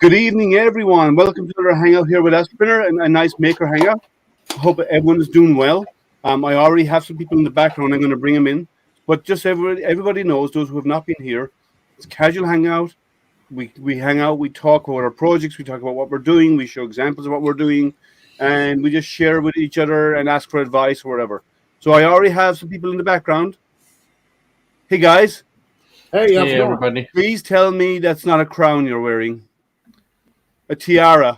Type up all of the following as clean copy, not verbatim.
Good evening, everyone. Welcome to another hangout here with Spinner and a nice maker hangout. Hope everyone is doing well. I already have some people in the background. I'm going to bring them in, but just everybody knows those who have not been here. It's a casual hangout. We hang out. We talk about our projects. We talk about what we're doing. We show examples of what we're doing, and we just share with each other and ask for advice or whatever. So I already have some people in the background. Hey guys. Hey, Hey everybody. Please tell me that's not a crown you're wearing. A tiara.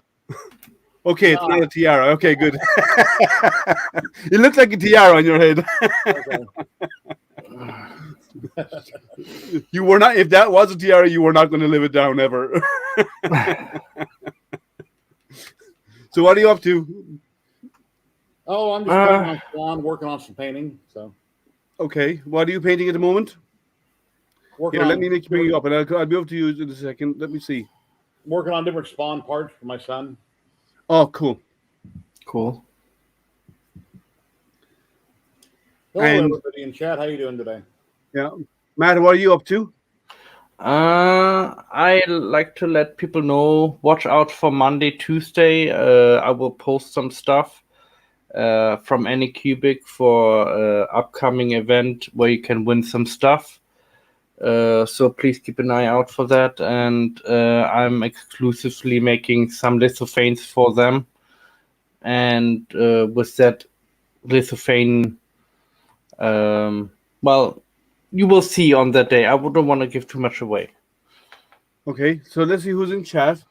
Okay, it's not a tiara. Okay, good. It looks like a tiara on your head. You were not. If that was a tiara, you were not going to live it down ever. So, what are you up to? Oh, I'm just painting on salon, working on some painting. So, okay, what are you painting at the moment? Here, let me bring you up, and I'll be able to use it in a second. Let me see. Working on different spawn parts for my son. Oh, cool. Cool. Hello, everybody in chat. How you doing today? Yeah, Matt, what are you up to? I like to let people know. Watch out for Monday, Tuesday. I will post some stuff from Anycubic for upcoming event where you can win some stuff. So please keep an eye out for that. And I'm exclusively making some lithophanes for them. And with that lithophane, well, you will see on that day. I wouldn't want to give too much away. Okay, so let's see who's in chat.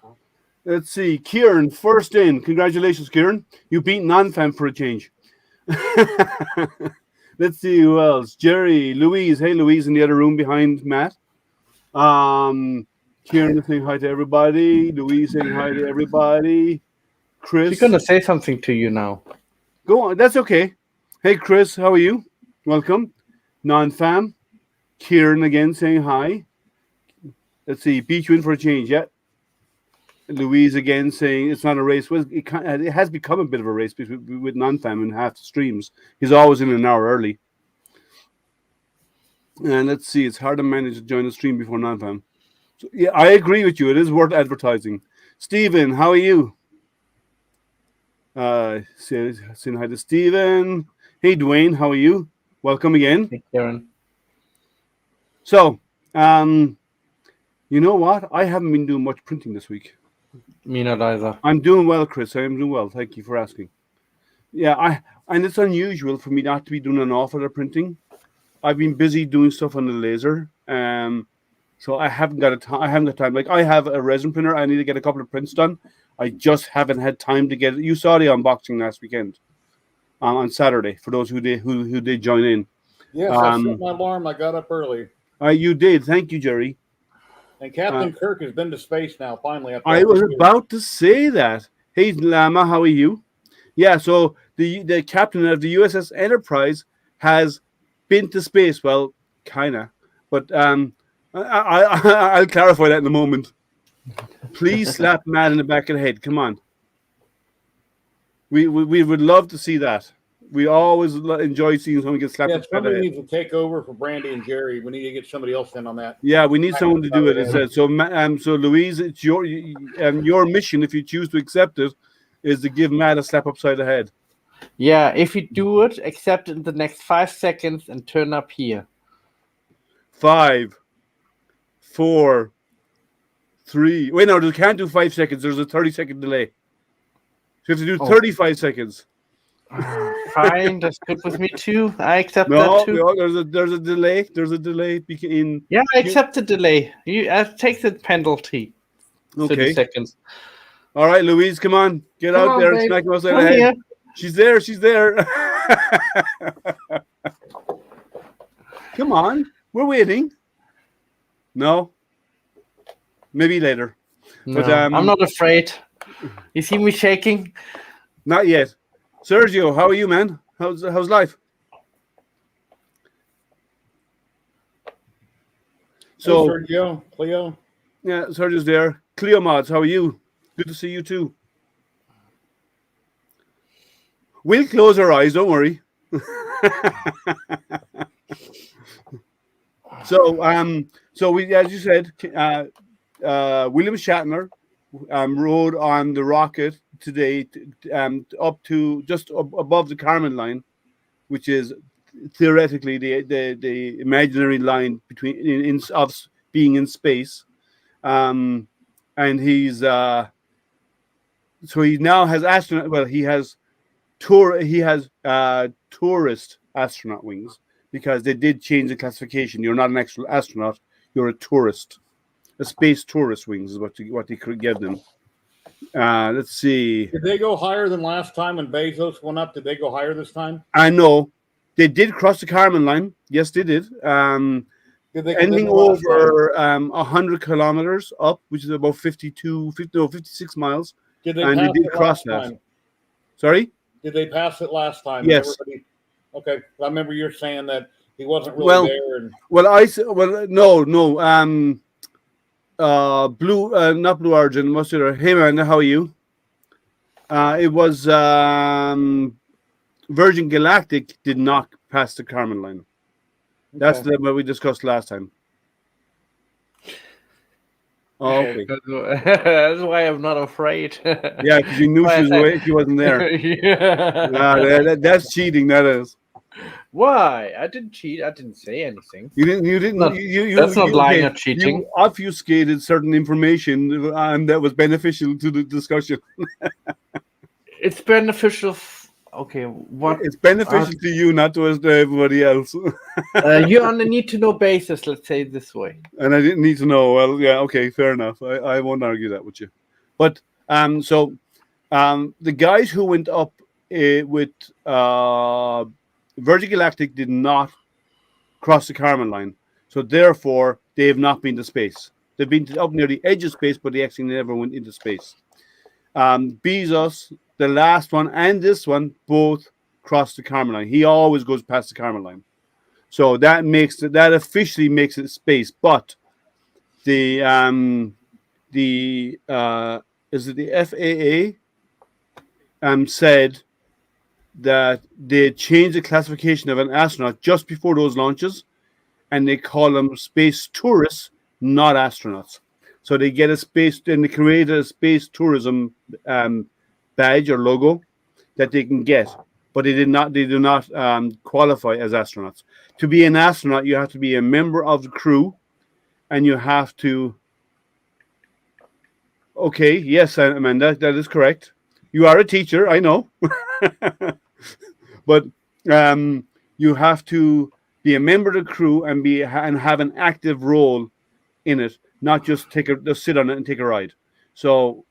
Let's see. Kieran, first in. Congratulations, Kieran. You beat non-fan for a change. Let's see who else. Jerry, Louise. Hey, Louise in the other room behind Matt. Kieran saying hi to everybody. Louise saying hi to everybody. Chris. She's going to say something to you now. Go on. That's okay. Hey, Chris. How are you? Welcome. Non-fam. Kieran again saying hi. Let's see. Beat you in for a change. Yeah. Louise again saying it's not a race. Well, it has become a bit of a race with non-fam and half the streams. He's always in an hour early. And let's see, it's hard to manage to join the stream before non-fam. So, yeah, I agree with you. It is worth advertising. Stephen, how are you? Saying hi to Stephen. Hey, Dwayne, how are you? Welcome again. Hey, Karen. So, you know what? I haven't been doing much printing this week. Me not either. I'm doing well, Chris. I am doing well. Thank you for asking. Yeah, and it's unusual for me not to be doing an awful lot of printing. I've been busy doing stuff on the laser, so I haven't got time. Like I have a resin printer. I need to get a couple of prints done. I just haven't had time to get it. You saw the unboxing last weekend, on Saturday. For those who did join in. Yes, I set my alarm. I got up early. You did. Thank you, Jerry. And Captain Kirk has been to space now, finally. I was about to say that. Hey, Lama, how are you? Yeah, so the captain of the USS Enterprise has been to space. Well, kind of. But I'll clarify that in a moment. Please slap Matt in the back of the head. Come on. We would love to see that. We always enjoy seeing someone get slapped. Yeah, somebody needs to take over for Brandy and Jerry. We need to get somebody else in on that. Yeah, we need someone to do it. So Louise, it's your mission, if you choose to accept it, is to give Matt a slap upside the head. Yeah, if you do it, accept it in the next 5 seconds and turn up here. 5, 4, 3. Wait, no, you can't do 5 seconds. There's a 30-second delay. So you have to do 35 seconds. Fine, that's good with me too. I accept that too. No, there's a delay. There's a delay in. Yeah, I accept the delay. You take the penalty. Okay. 30 seconds. All right, Louise, come on, get out there and smack him upside the head. She's there. She's there. Come on, we're waiting. No, maybe later. No, but I'm not afraid. You see me shaking? Not yet. Sergio, how are you, man? How's life? So, hey, Sergio, Cleo. Yeah, Sergio's there. Cleo Mods, how are you? Good to see you too. We'll close our eyes, don't worry. So we, as you said, William Shatner rode on the rocket today up to just above the Kármán line, which is theoretically the imaginary line between of being in space. And he's so he now has astronaut. Well, he has tourist astronaut wings because they did change the classification. You're not an actual astronaut; you're a tourist. A space tourist wings is what they could give them. Let's see. Did they go higher than last time when Bezos went up? Did they go higher this time? I know they did cross the Kármán line. Yes, they did. Did they Ending over 100 kilometers up, which is about 56 miles. Did they and pass they did it cross last that. time? Sorry? Did they pass it last time? Yes. Okay. I remember you're saying that he wasn't really there. And no. Not Blue Origin. What's the other? Hey man, how are you? It was Virgin Galactic did not pass the Kármán line. That's what we discussed last time. Oh, okay. That's why I'm not afraid. Yeah, because you knew she wasn't there. Yeah. That's cheating. That is. Why? I didn't cheat. I didn't say anything. You didn't. That's not lying or cheating. You obfuscated certain information, and that was beneficial to the discussion. It's beneficial. Okay, what? It's beneficial to you, not to everybody else. You're on a need-to-know basis. Let's say it this way. And I didn't need to know. Well, yeah, okay, fair enough. I won't argue that with you. But the guys who went up with Virgin Galactic did not cross the Kármán line, so therefore they have not been to space. They've been up near the edge of space, but they actually never went into space. Bezos, the last one, and this one both crossed the Kármán line. He always goes past the Kármán line, so that officially makes it space. But the FAA said that they changed the classification of an astronaut just before those launches, and they call them space tourists, not astronauts. So they get they create a space tourism badge or logo that they can get, but they do not qualify as astronauts. To be an astronaut, you have to be a member of the crew, and you have to. Okay, yes, Amanda, that is correct. You are a teacher, I know. But you have to be a member of the crew and have an active role in it, not just sit on it and take a ride. So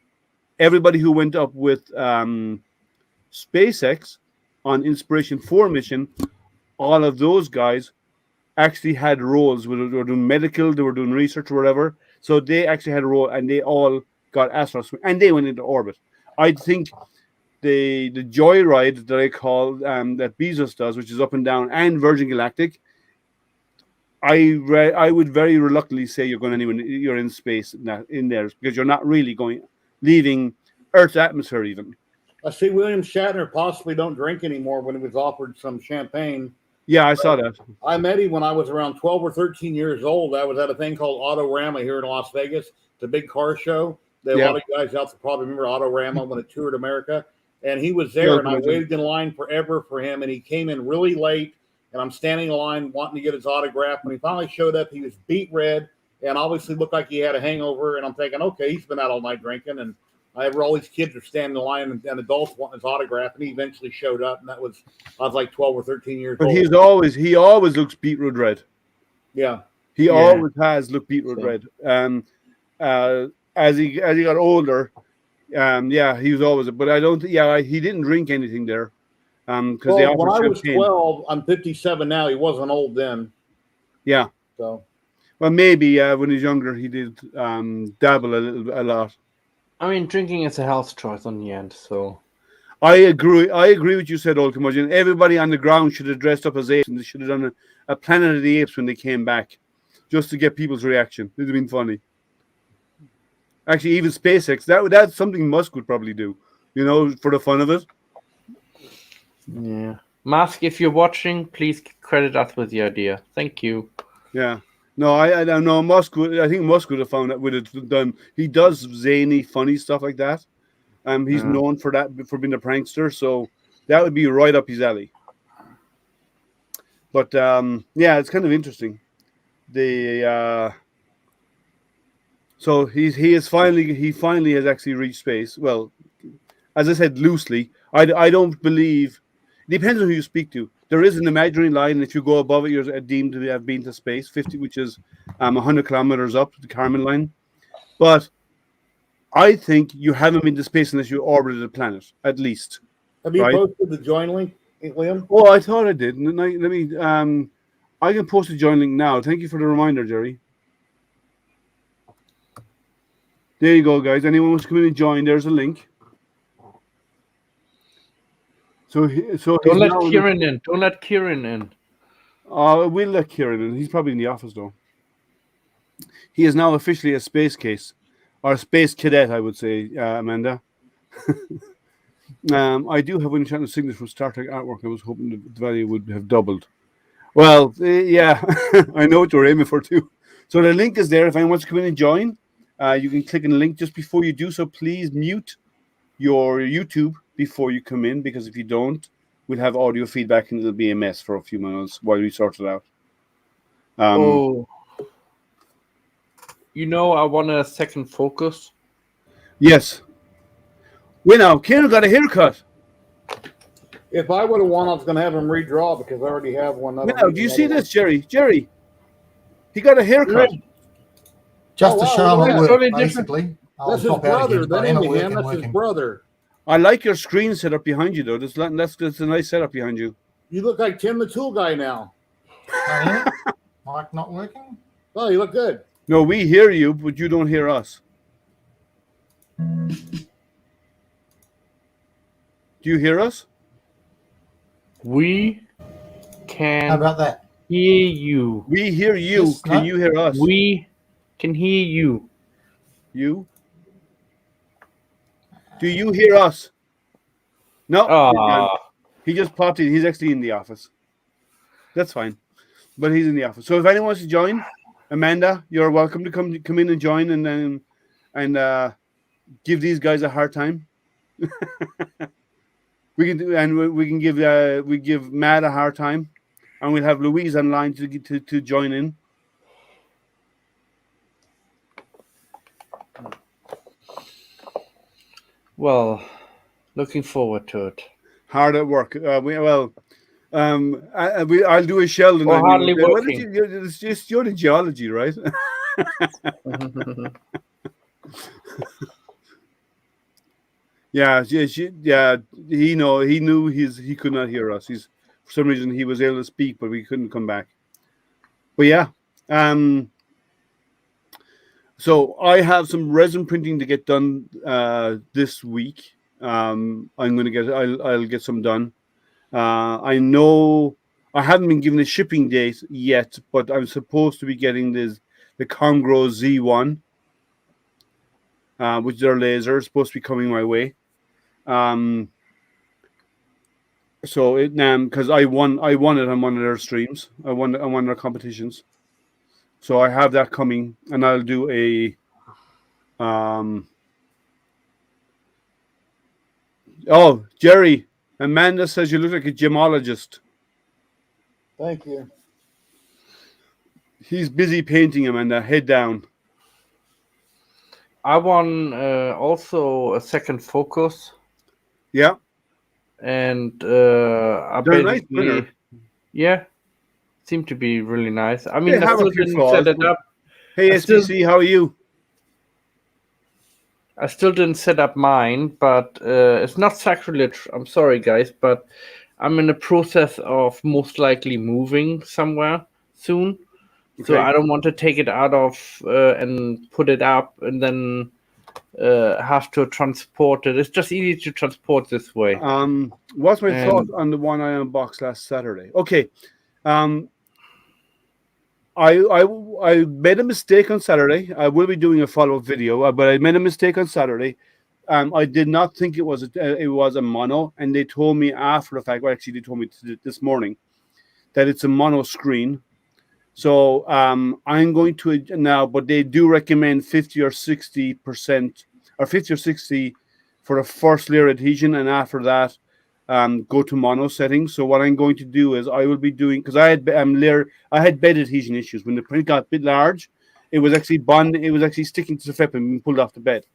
everybody who went up with SpaceX on Inspiration 4 mission, all of those guys actually had roles. They were doing medical, they were doing research or whatever. So they actually had a role, and they all got astronauts, and they went into orbit. I think the joyride that I call that Bezos does, which is up and down, and Virgin Galactic, I would very reluctantly say you're in space in there, because you're not really leaving Earth's atmosphere even. I see William Shatner possibly don't drink anymore when he was offered some champagne. Yeah, I saw that. I met him when I was around 12 or 13 years old. I was at a thing called Autorama here in Las Vegas. It's a big car show. A lot of guys out there probably remember Autorama when it toured America. And he was there, and I waited in line forever for him, and he came in really late, and I'm standing in line wanting to get his autograph. When he finally showed up, he was beet red and obviously looked like he had a hangover, and I'm thinking, okay, he's been out all night drinking, and all these kids are standing in line and adults wanting his autograph, and he eventually showed up, and I was like 12 or 13 years old. But he always looks beetroot red. Yeah. He always has looked beetroot red. As he got older, he was always. But I don't. He didn't drink anything there. Because when I was 12, I'm 57 now. He wasn't old then. Yeah. So. Well, maybe when he was younger, he did dabble a lot. I mean, drinking is a health choice in the end. So. I agree with what you said, Old Curmudgeon. Everybody on the ground should have dressed up as apes, and they should have done a Planet of the Apes when they came back, just to get people's reaction. It would have been funny. Actually, even SpaceX, that's something Musk would probably do, for the fun of it. Yeah. Musk, if you're watching, please credit us with the idea. Thank you. Yeah. No, I don't know. Musk I think Musk would have found that would have done. He does zany, funny stuff like that. He's known for that, for being a prankster. So that would be right up his alley. But yeah, it's kind of interesting. The so he finally has actually reached space. Well, as I said loosely, I don't believe. It depends on who you speak to. There is an imaginary line, and if you go above it, you're deemed to have been to space, 50, which is 100 kilometers up the Kármán line. But I think you haven't been to space unless you orbited a planet, at least. Have you right? posted the join link, Liam? Oh, I thought I did. Let me. I can post a join link now. Thank you for the reminder, Jerry. There you go, guys. Anyone wants to come in and join? There's a link. So don't let Kieran in. Don't let Kieran in. We'll let Kieran in. He's probably in the office though. He is now officially a space case, or a space cadet, I would say, Amanda. I do have one enchanted signature from Star Trek artwork. I was hoping the value would have doubled. Well, yeah, I know what you're aiming for too. So the link is there. If anyone wants to come in and join, you can click on the link. Just before you do so, please mute your YouTube before you come in, because if you don't, we'll have audio feedback and it'll be a mess for a few minutes while we sort it out. You know, I want a second focus. Yes. Wait now, Kieran got a haircut. If I would have won, I was going to have him redraw because I already have one. Now, do you see this, Jerry? Jerry, he got a haircut. Just to show him at work, Totally basically. That's his brother. That ain't him. That's his brother. I like your screen set up behind you, though. That's a nice setup behind you. You look like Tim the Tool Guy now. Oh, yeah? Mic not working? Oh, you look good. No, we hear you, but you don't hear us. Do you hear us? We can How about that? hear you. We hear you. Yes, Can no? you hear us? We can hear you. You? Do you hear us? No. He just popped in. He's actually in the office. That's fine. But he's in the office. So if anyone wants to join, Amanda, you're welcome to come in and join and give these guys a hard time. we can give Matt a hard time, and we'll have Louise online to join in. Well, looking forward to it. Hard at work. I'll do a Sheldon. Or hardly working. It's just you're in geology, right? Yeah. He knew he could not hear us. For some reason he was able to speak, but we couldn't come back. But yeah. So I have some resin printing to get done this week. I'll get some done. I know I haven't been given a shipping date yet, but I'm supposed to be getting the Congro Z1, which is their laser, is supposed to be coming my way. So it because I won it on one of their streams. I won on one of their competitions. So I have that coming, and I'll do a Oh, Jerry, Amanda says you look like a gemologist. Thank you. He's busy painting, Amanda. Head down. I won also a second focus. Yeah. And I They're a nice basically, printer. yeah, seemed to be really nice. I mean, They I have a still few didn't flaws, set it but- up. Hey, I still- SBC, how are you? I still didn't set up mine, but it's not sacrilege. I'm sorry, guys, but I'm in the process of most likely moving somewhere soon. So Okay. I don't want to take it out of and put it up and then have to transport it. It's just easy to transport this way. What's my And- thought on the one I unboxed last Saturday? Okay. I made a mistake on Saturday. I will be doing a follow-up video, but I made a mistake on Saturday. I did not think it was a mono, and they told me after the fact. Well, actually, they told me this morning that it's a mono screen. So I'm going to now, but they do recommend 50 or 60% or 50 or 60 for a first layer adhesion, and after that, go to mono settings. So what I'm going to do is I will be doing, because I had bed adhesion issues when the print got a bit large. It was actually sticking to the FEP and being pulled off the bed.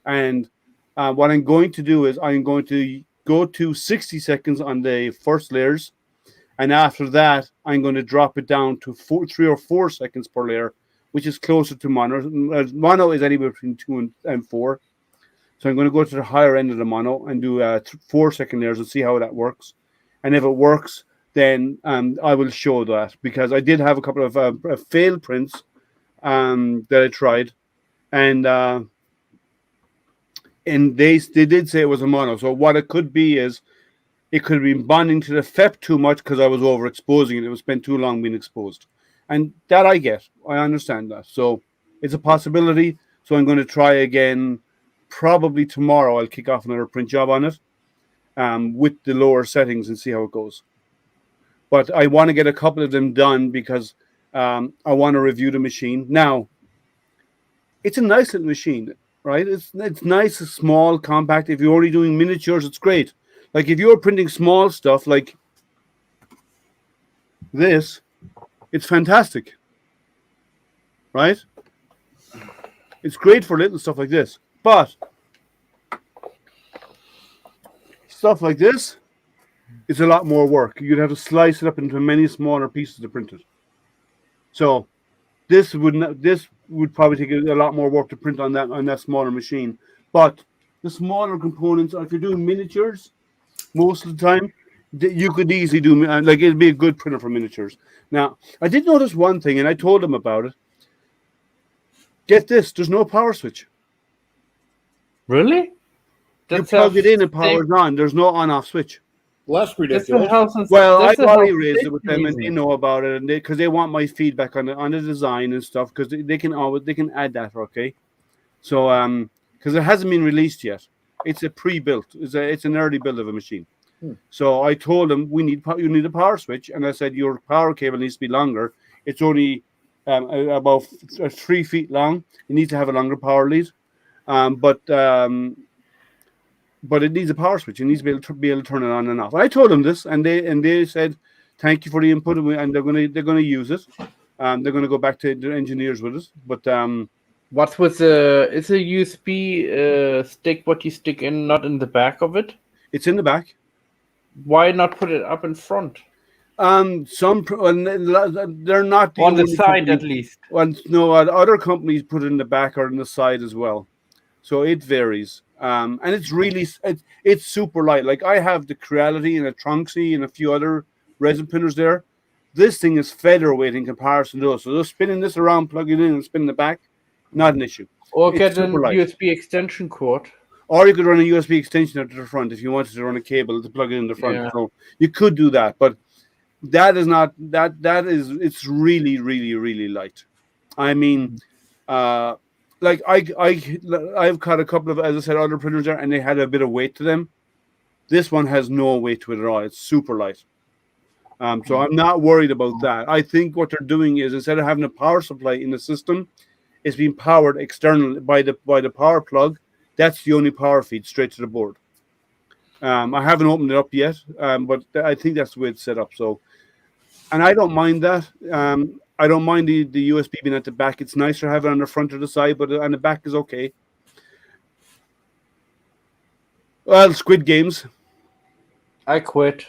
And what I'm going to do is I'm going to go to 60 seconds on the first layers, and after that, I'm going to drop it down to 3 or 4 seconds per layer, which is closer to mono. Mono is anywhere between 2 and 4. So I'm going to go to the higher end of the mono and do 4-second layers and see how that works. And if it works, then I will show that, because I did have a couple of failed prints that I tried, and they did say it was a mono. So what it could be is it could have been bonding to the FEP too much because I was overexposing it. It was spent too long being exposed. And that I get. I understand that. So it's a possibility. So I'm going to try again. Probably tomorrow I'll kick off another print job on it with the lower settings and see how it goes. But I want to get a couple of them done because I want to review the machine. Now, it's a nice little machine, right? It's nice, it's small, compact. If you're only doing miniatures, it's great. Like if you're printing small stuff like this, it's fantastic, right? It's great for little stuff like this. But stuff like this is a lot more work. You'd have to slice it up into many smaller pieces to print it. So this would probably take a lot more work to print on that smaller machine. But the smaller components, if you're doing miniatures, most of the time, you could easily do, like, it'd be a good printer for miniatures. Now, I did notice one thing, and I told them about it. Get this, there's no power switch. Really? You plug it in and powers on. There's no on-off switch. Well, that's ridiculous. Well, I've already raised it with them, and they know about it, and because they want my feedback on the design and stuff, because they can add that, okay? So because it hasn't been released yet, it's a pre-built, it's an early build of a machine. So I told them you need a power switch, and I said your power cable needs to be longer. It's only about 3 feet long. It needs to have a longer power lead, but it needs a power switch. It needs to be able to turn it on and off. And I told them this, and they said thank you for the input, and they're gonna use it. They're gonna go back to the engineers with it. But what's with it's a USB stick? What you stick in, not in the back of it? It's in the back. Why not put it up in front? They're not on the side at least. Well, no, other companies put it in the back or in the side as well. So it varies. And it's really it's super light. Like I have the Creality and a Tronxy and a few other resin printers there. This thing is featherweight in comparison to those. So just spinning this around, plugging it in, and spinning it back, not an issue. Or get an USB extension cord. Or you could run a USB extension out to the front if you wanted to run a cable to plug it in the front. Yeah. So you could do that, but that is not it's really, really, really light. I mean, like I've got a couple of, as I said, other printers there, and they had a bit of weight to them. This one has no weight to it at all. It's super light. So I'm not worried about that. I think what they're doing is, instead of having a power supply in the system, it's being powered externally by the power plug. That's the only power feed straight to the board. I haven't opened it up yet, but I think that's the way it's set up. So, and I don't mind that. I don't mind the USB being at the back. It's nicer to have it on the front or the side, but on the back is okay. Well, Squid Games. I quit.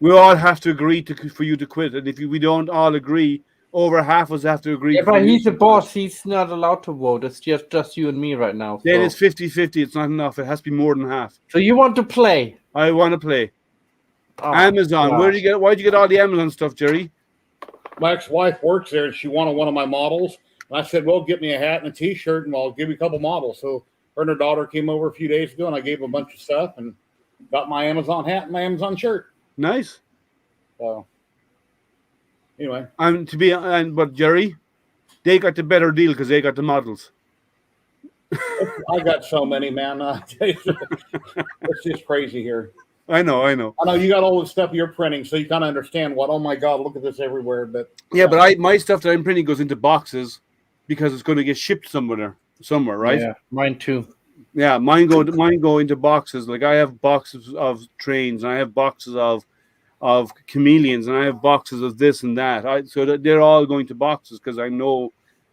We all have to agree for you to quit, and if we don't all agree, over half of us have to agree. Yeah, but he's the boss. He's not allowed to vote. It's just you and me right now. Then it's 50-50. It's not enough. It has to be more than half. So you want to play? I want to play. Oh, Amazon. Gosh. Why'd you get all the Amazon stuff, Jerry? My ex-wife works there, and she wanted one of my models. And I said, well, get me a hat and a T-shirt, and I'll give you a couple models. So her and her daughter came over a few days ago, and I gave them a bunch of stuff and got my Amazon hat and my Amazon shirt. Nice. So anyway. But Jerry, they got the better deal because they got the models. I got so many, man. It's just crazy here. I know. I know you got all the stuff you're printing, so you kind of understand what. Oh my God, look at this everywhere. But but my stuff that I'm printing goes into boxes because it's going to get shipped somewhere, right? Yeah, mine too. Yeah, mine go into boxes. Like I have boxes of trains, and I have boxes of chameleons, and I have boxes of this and that. So that they're all going to boxes because I know,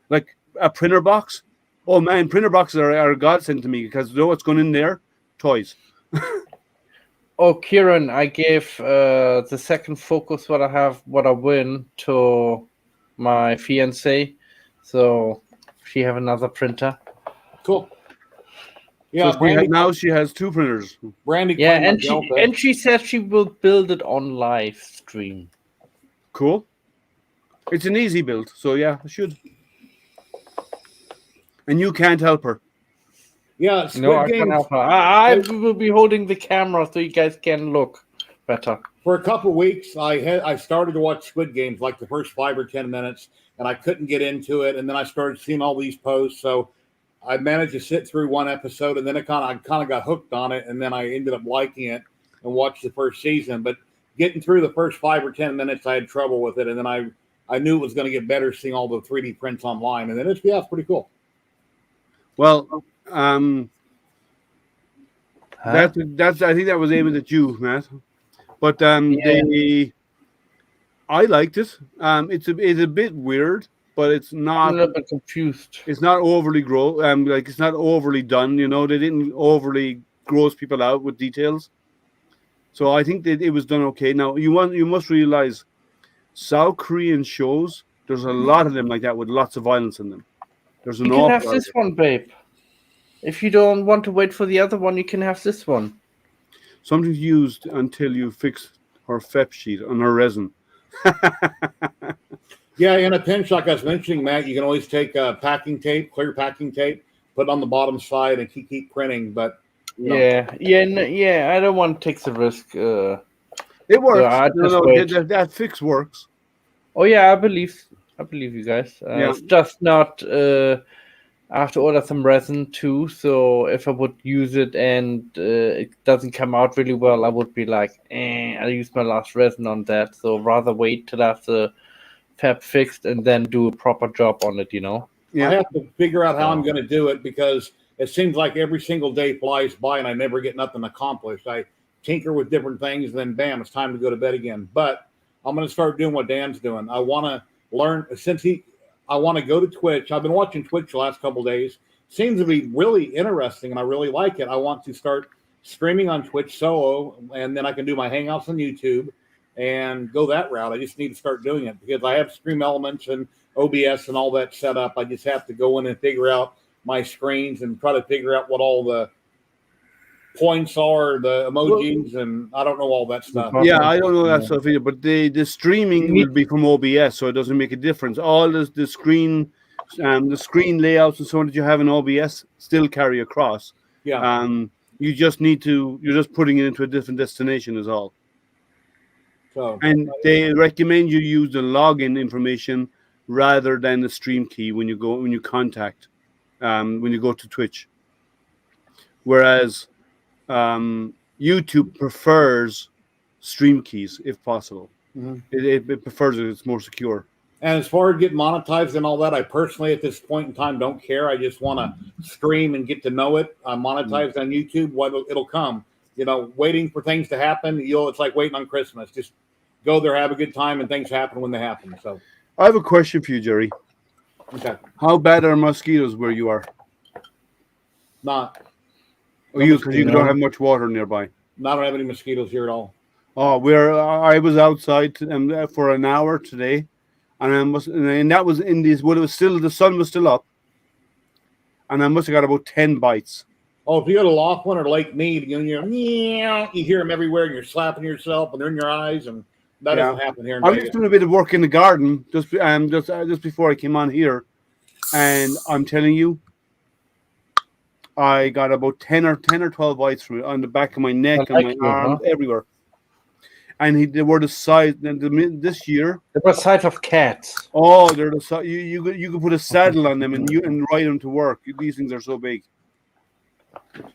like a printer box. Oh man, printer boxes are a godsend to me because you know what's going in there? Toys. Oh, Kieran, I gave the second focus what I win to my fiance, so she have another printer. Cool. Yeah, so now she has 2 printers. Brandy. Yeah, and she said she will build it on live stream. Cool. It's an easy build, so yeah, I should. And you can't help her. Yeah, I can't help her. I will be holding the camera so you guys can look better. For a couple of weeks, I started to watch Squid Games, like the first 5 or 10 minutes, and I couldn't get into it. And then I started seeing all these posts, so I managed to sit through one episode, and then I kind of got hooked on it, and then I ended up liking it and watched the first season. But getting through the first 5 or 10 minutes, I had trouble with it, and then I knew it was going to get better seeing all the 3D prints online, and then it's pretty cool. Well, that's I think that was aimed at you, Matt. But I liked it. It's a bit weird, but it's not. I'm a little bit confused. It's not overly it's not overly done. You know, they didn't overly gross people out with details. So I think that it was done okay. Now you must realize, South Korean shows. There's a lot of them like that with lots of violence in them. There's an you can have this one, babe. If you don't want to wait for the other one, you can have this one. Something's used until you fix her FEP sheet on her resin. Yeah, in a pinch, like I was mentioning, Matt, you can always take packing tape, clear packing tape, put it on the bottom side, and keep printing. But I don't want to take the risk. It works. So that fix works. Oh yeah, I believe you guys. It's just not. I have to order some resin too. So if I would use it and it doesn't come out really well, I would be like, I used my last resin on that. So rather wait till I have the fab fixed and then do a proper job on it. Yeah. I have to figure out how I'm going to do it because it seems like every single day flies by and I never get nothing accomplished. I tinker with different things, and then bam, it's time to go to bed again. But I'm going to start doing what Dan's doing. I want to learn I want to go to Twitch. I've been watching Twitch the last couple of days. Seems to be really interesting, and I really like it. I want to start streaming on Twitch solo, and then I can do my Hangouts on YouTube and go that route. I just need to start doing it because I have Stream Elements and OBS and all that set up. I just have to go in and figure out my screens and try to figure out what all the points are, the emojis, and I don't know all that stuff. Yeah, I don't know that stuff either. But the streaming will be from OBS, so it doesn't make a difference. All the screen layouts and so on that you have in OBS still carry across. Yeah. You're just putting it into a different destination is all. So, and they recommend you use the login information rather than the stream key when you go to Twitch. Whereas YouTube prefers stream keys if possible. Mm-hmm. It prefers it. It's more secure. And as far as getting monetized and all that, I personally at this point in time don't care. I just want to stream and get to know it. I'm monetized on YouTube. It'll come. Waiting for things to happen. It's like waiting on Christmas. Just go there, have a good time, and things happen when they happen. So I have a question for you, Jerry. Okay. How bad are mosquitoes where you are? Not. Because you don't have much water nearby. No, I don't have any mosquitoes here at all. Oh, I was outside for an hour today, and that was in this. Well, it was still the sun was still up, and I must have got about 10 bites. Oh, if you go to Laughlin or Lake Mead, you hear them everywhere, and you're slapping yourself, and they're in your eyes, and that doesn't happen here. I'm just doing a bit of work in the garden just before I came on here, and I'm telling you, I got about 10 or 12 bites from it on the back of my neck and my arms, everywhere. And they were the size. This year, they were the size of cats. Oh, they're the size. You could put a saddle on them and ride them to work. These things are so big.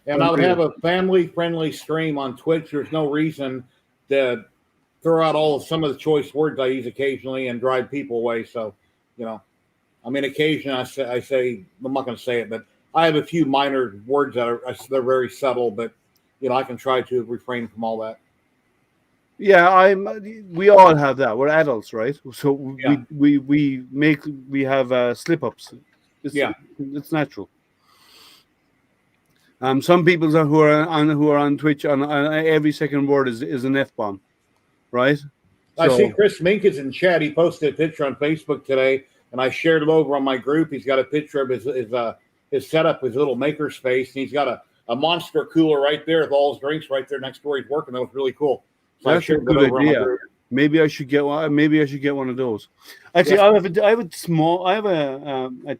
And I would have a family-friendly stream on Twitch. There's no reason to throw out some of the choice words I use occasionally and drive people away. So, occasionally I say I'm not going to say it, but I have a few minor words they're very subtle, but I can try to refrain from all that. Yeah, we all have that. We're adults, right? So we have slip ups. It's natural. Some people who are on Twitch on every second word is an F-bomb, right? I see Chris Mink is in chat. He posted a picture on Facebook today, and I shared it over on my group. He's got a picture of his setup, his little maker space, and he's got a monster cooler right there with all his drinks right there next door. He's working. That was really cool. So that's a good idea. Maybe I should get one. Maybe I should get one of those. Actually, I have a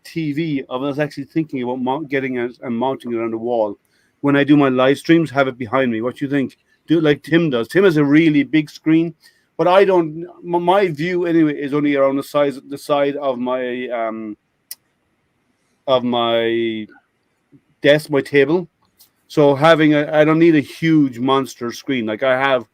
TV. I was actually thinking about getting it and mounting it on the wall. When I do my live streams, have it behind me. What do you think? Do it like Tim does. Tim has a really big screen, but I don't. My view anyway is only around the side of my desk, my table. So I don't need a huge monster screen. Like I have.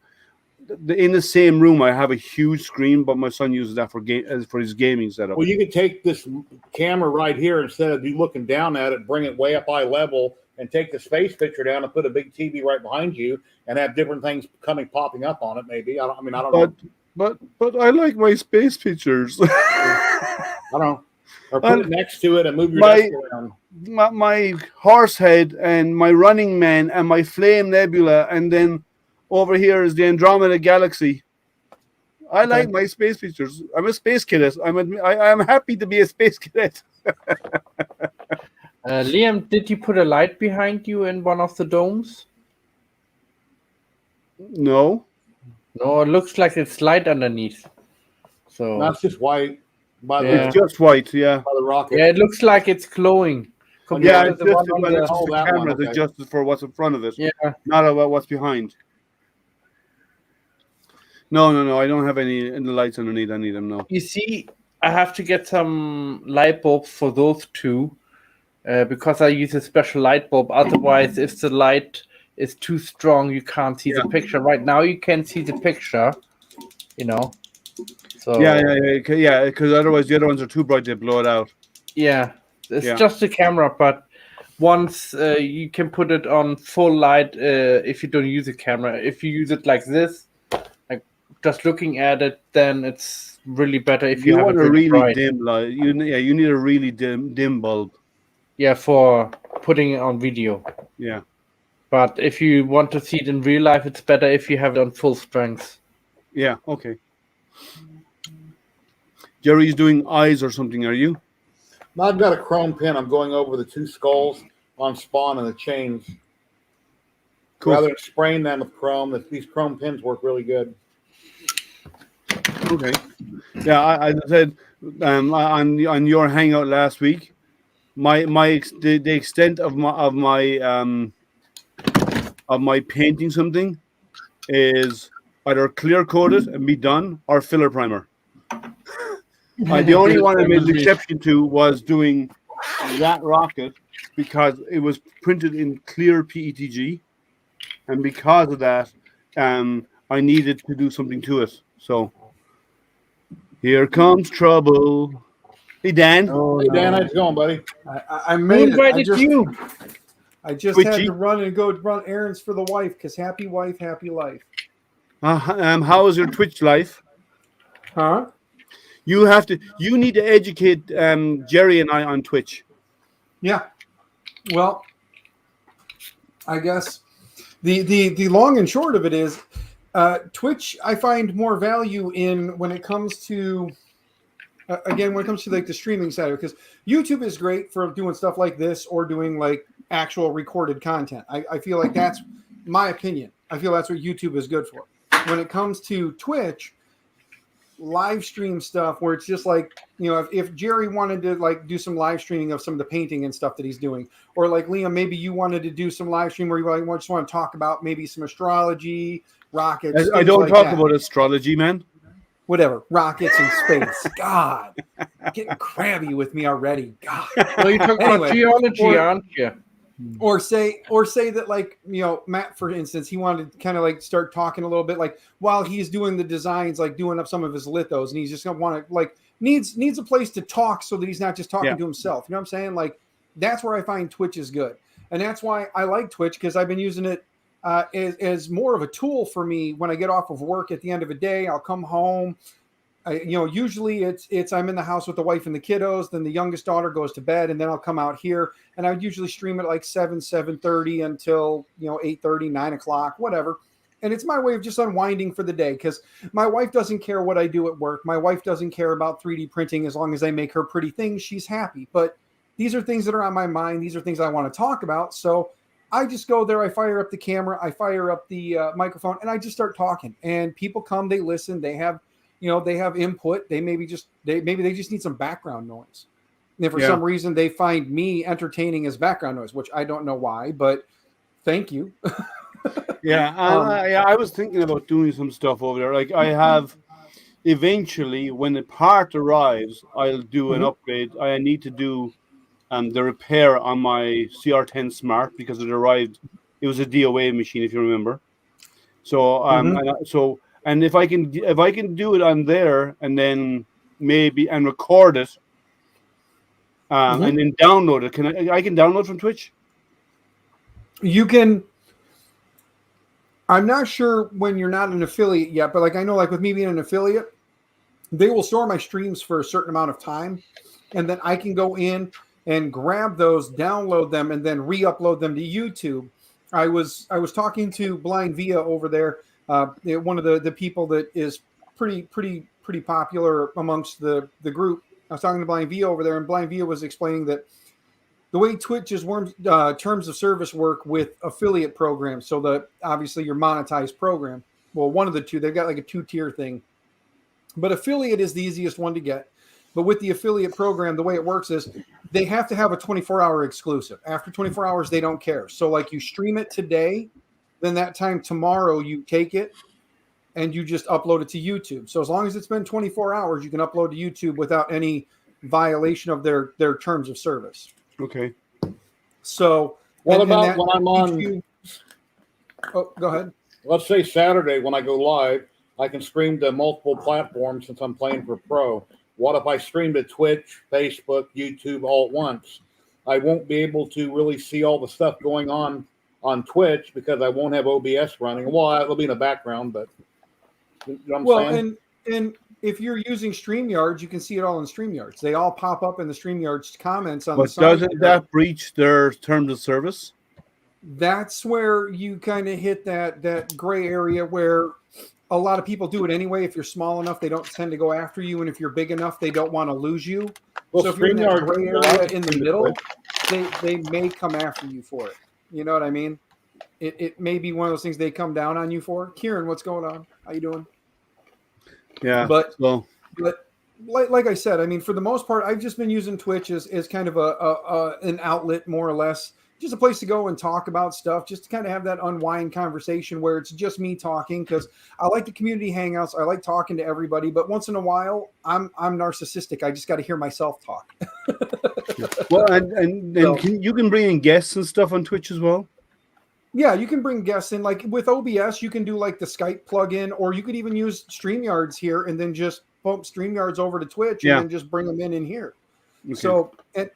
In the same room, I have a huge screen, but my son uses that for his gaming setup. Well, you could take this camera right here instead of you looking down at it, bring it way up eye level, and take the space picture down and put a big TV right behind you, and have different things popping up on it. Maybe I don't know. But I like my space pictures. I don't know. Or put it next to it and move your desk around. My horse head and my running man and my flame nebula, and then. Over here is the Andromeda Galaxy. I like my space pictures. I'm a space cadet. I'm happy to be a space cadet. Liam, did you put a light behind you in one of the domes? No. No, it looks like it's light underneath. So that's just white. It's just white, yeah. By the rocket. Yeah, it looks like it's glowing. Yeah, it's just the camera is adjusted for what's in front of it. Yeah. Not about what's behind. No. I don't have any in the lights underneath. I need them. No. You see, I have to get some light bulbs for those two because I use a special light bulb. Otherwise, if the light is too strong, you can't see the picture. Right now, you can see the picture. So yeah. Because otherwise, the other ones are too bright. They blow it out. Yeah, it's just a camera, but once you can put it on full light if you don't use a camera. If you use it like this. Just looking at it, then it's really better if you have want a really dim light. You need a really dim bulb. Yeah, for putting it on video. Yeah. But if you want to see it in real life, it's better if you have it on full strength. Yeah. Okay. Jerry's doing eyes or something. Are you? No, I've got a chrome pin. I'm going over the two skulls on spawn and the chains. Cool. Rather than spraying them with chrome, these chrome pins work really good. Okay. Yeah, I said on your hangout last week, the extent of my painting something is either clear coated and be done or filler primer. The only one I made an exception to was doing that rocket because it was printed in clear PETG, and because of that, I needed to do something to it. So. Here comes trouble. Hey, Dan. Oh, hey, Dan, how's it going, buddy? I made it. I just Twitchy. had to run errands for the wife because happy wife, happy life. How is your Twitch life? Huh? You need to educate Jerry and I on Twitch. Yeah. Well, I guess the long and short of it is Twitch, I find more value in when it comes to like the streaming side of it, because YouTube is great for doing stuff like this or doing like actual recorded content. I feel like that's my opinion. I feel that's what YouTube is good for. When it comes to Twitch, live stream stuff where it's just like, if Jerry wanted to like do some live streaming of some of the painting and stuff that he's doing, or like Liam, maybe you wanted to do some live stream where you like just want to talk about maybe some astrology, rockets. I don't talk about astrology, man. Whatever, rockets in space. God, getting crabby with me already. God. Well, you're talking about geology, aren't you? Or say that, like, Matt, for instance, he wanted to kind of like start talking a little bit, like while he's doing the designs, like doing up some of his lithos, and he's just gonna want to like needs a place to talk so that he's not just talking to himself. You know what I'm saying? Like that's where I find Twitch is good, and that's why I like Twitch, because I've been using it as more of a tool for me when I get off of work at the end of a day. I'll come home. Usually it's I'm in the house with the wife and the kiddos. Then the youngest daughter goes to bed, and then I'll come out here, and I would usually stream at like 7:30 until 8:30, 9 o'clock, whatever. And it's my way of just unwinding for the day, because my wife doesn't care what I do at work. My wife doesn't care about 3D printing. As long as I make her pretty things, she's happy. But these are things that are on my mind. These are things I want to talk about. So I just go there. I fire up the camera. I fire up the microphone, and I just start talking. And people come. They listen. They have they have input. They maybe they just need some background noise. And if for some reason they find me entertaining as background noise, which I don't know why, but thank you. I was thinking about doing some stuff over there. Like I have, eventually, when the part arrives, I'll do an upgrade. I need to do the repair on my CR10 Smart, because it arrived. It was a DOA machine, if you remember. So and if I can do it on there, and then maybe record it, and then download it. I can download from Twitch? You can. I'm not sure when you're not an affiliate yet, but like I know, like with me being an affiliate, they will store my streams for a certain amount of time, and then I can go in and grab those, download them, and then re-upload them to YouTube. I was talking to Blind Via over there. One of the people that is pretty popular amongst the group. I was talking to Blind Via over there, and Blind Via was explaining that the way Twitch's terms of service work with affiliate programs. So obviously your monetized program. Well, one of the two, they've got like a 2-tier thing, but affiliate is the easiest one to get. But with the affiliate program, the way it works is they have to have a 24-hour exclusive. After 24 hours, they don't care. So like you stream it today, then that time tomorrow you take it and you just upload it to YouTube. So as long as it's been 24 hours, you can upload to YouTube without any violation of their terms of service. Okay. So what about when I'm on? Go ahead. Let's say Saturday when I go live, I can stream to multiple platforms since I'm playing for pro. What if I stream to Twitch, Facebook, YouTube all at once? I won't be able to really see all the stuff going on Twitch because I won't have OBS running. Well, it'll be in the background, but you know what I'm saying? And if you're using StreamYards, you can see it all in StreamYards. They all pop up in the StreamYards comments on the side. But doesn't that breach their terms of service? That's where you kind of hit that gray area where a lot of people do it anyway. If you're small enough, they don't tend to go after you, and if you're big enough, they don't want to lose you. Well, so if you're in that gray area in the middle, they may come after you for it. You know what I mean? It may be one of those things they come down on you for. Kieran, what's going on? How you doing? Yeah, but like I said, I mean, for the most part, I've just been using Twitch as kind of an outlet, more or less, just a place to go and talk about stuff, just to kind of have that unwind conversation where it's just me talking, because I like the community hangouts. I like talking to everybody, but once in a while, I'm narcissistic. I just got to hear myself talk. Well, and so, you can bring in guests and stuff on Twitch as well. Yeah, you can bring guests in. Like with OBS, you can do like the Skype plugin, or you could even use StreamYards here and then just bump StreamYards over to Twitch and then just bring them in here. Okay. So,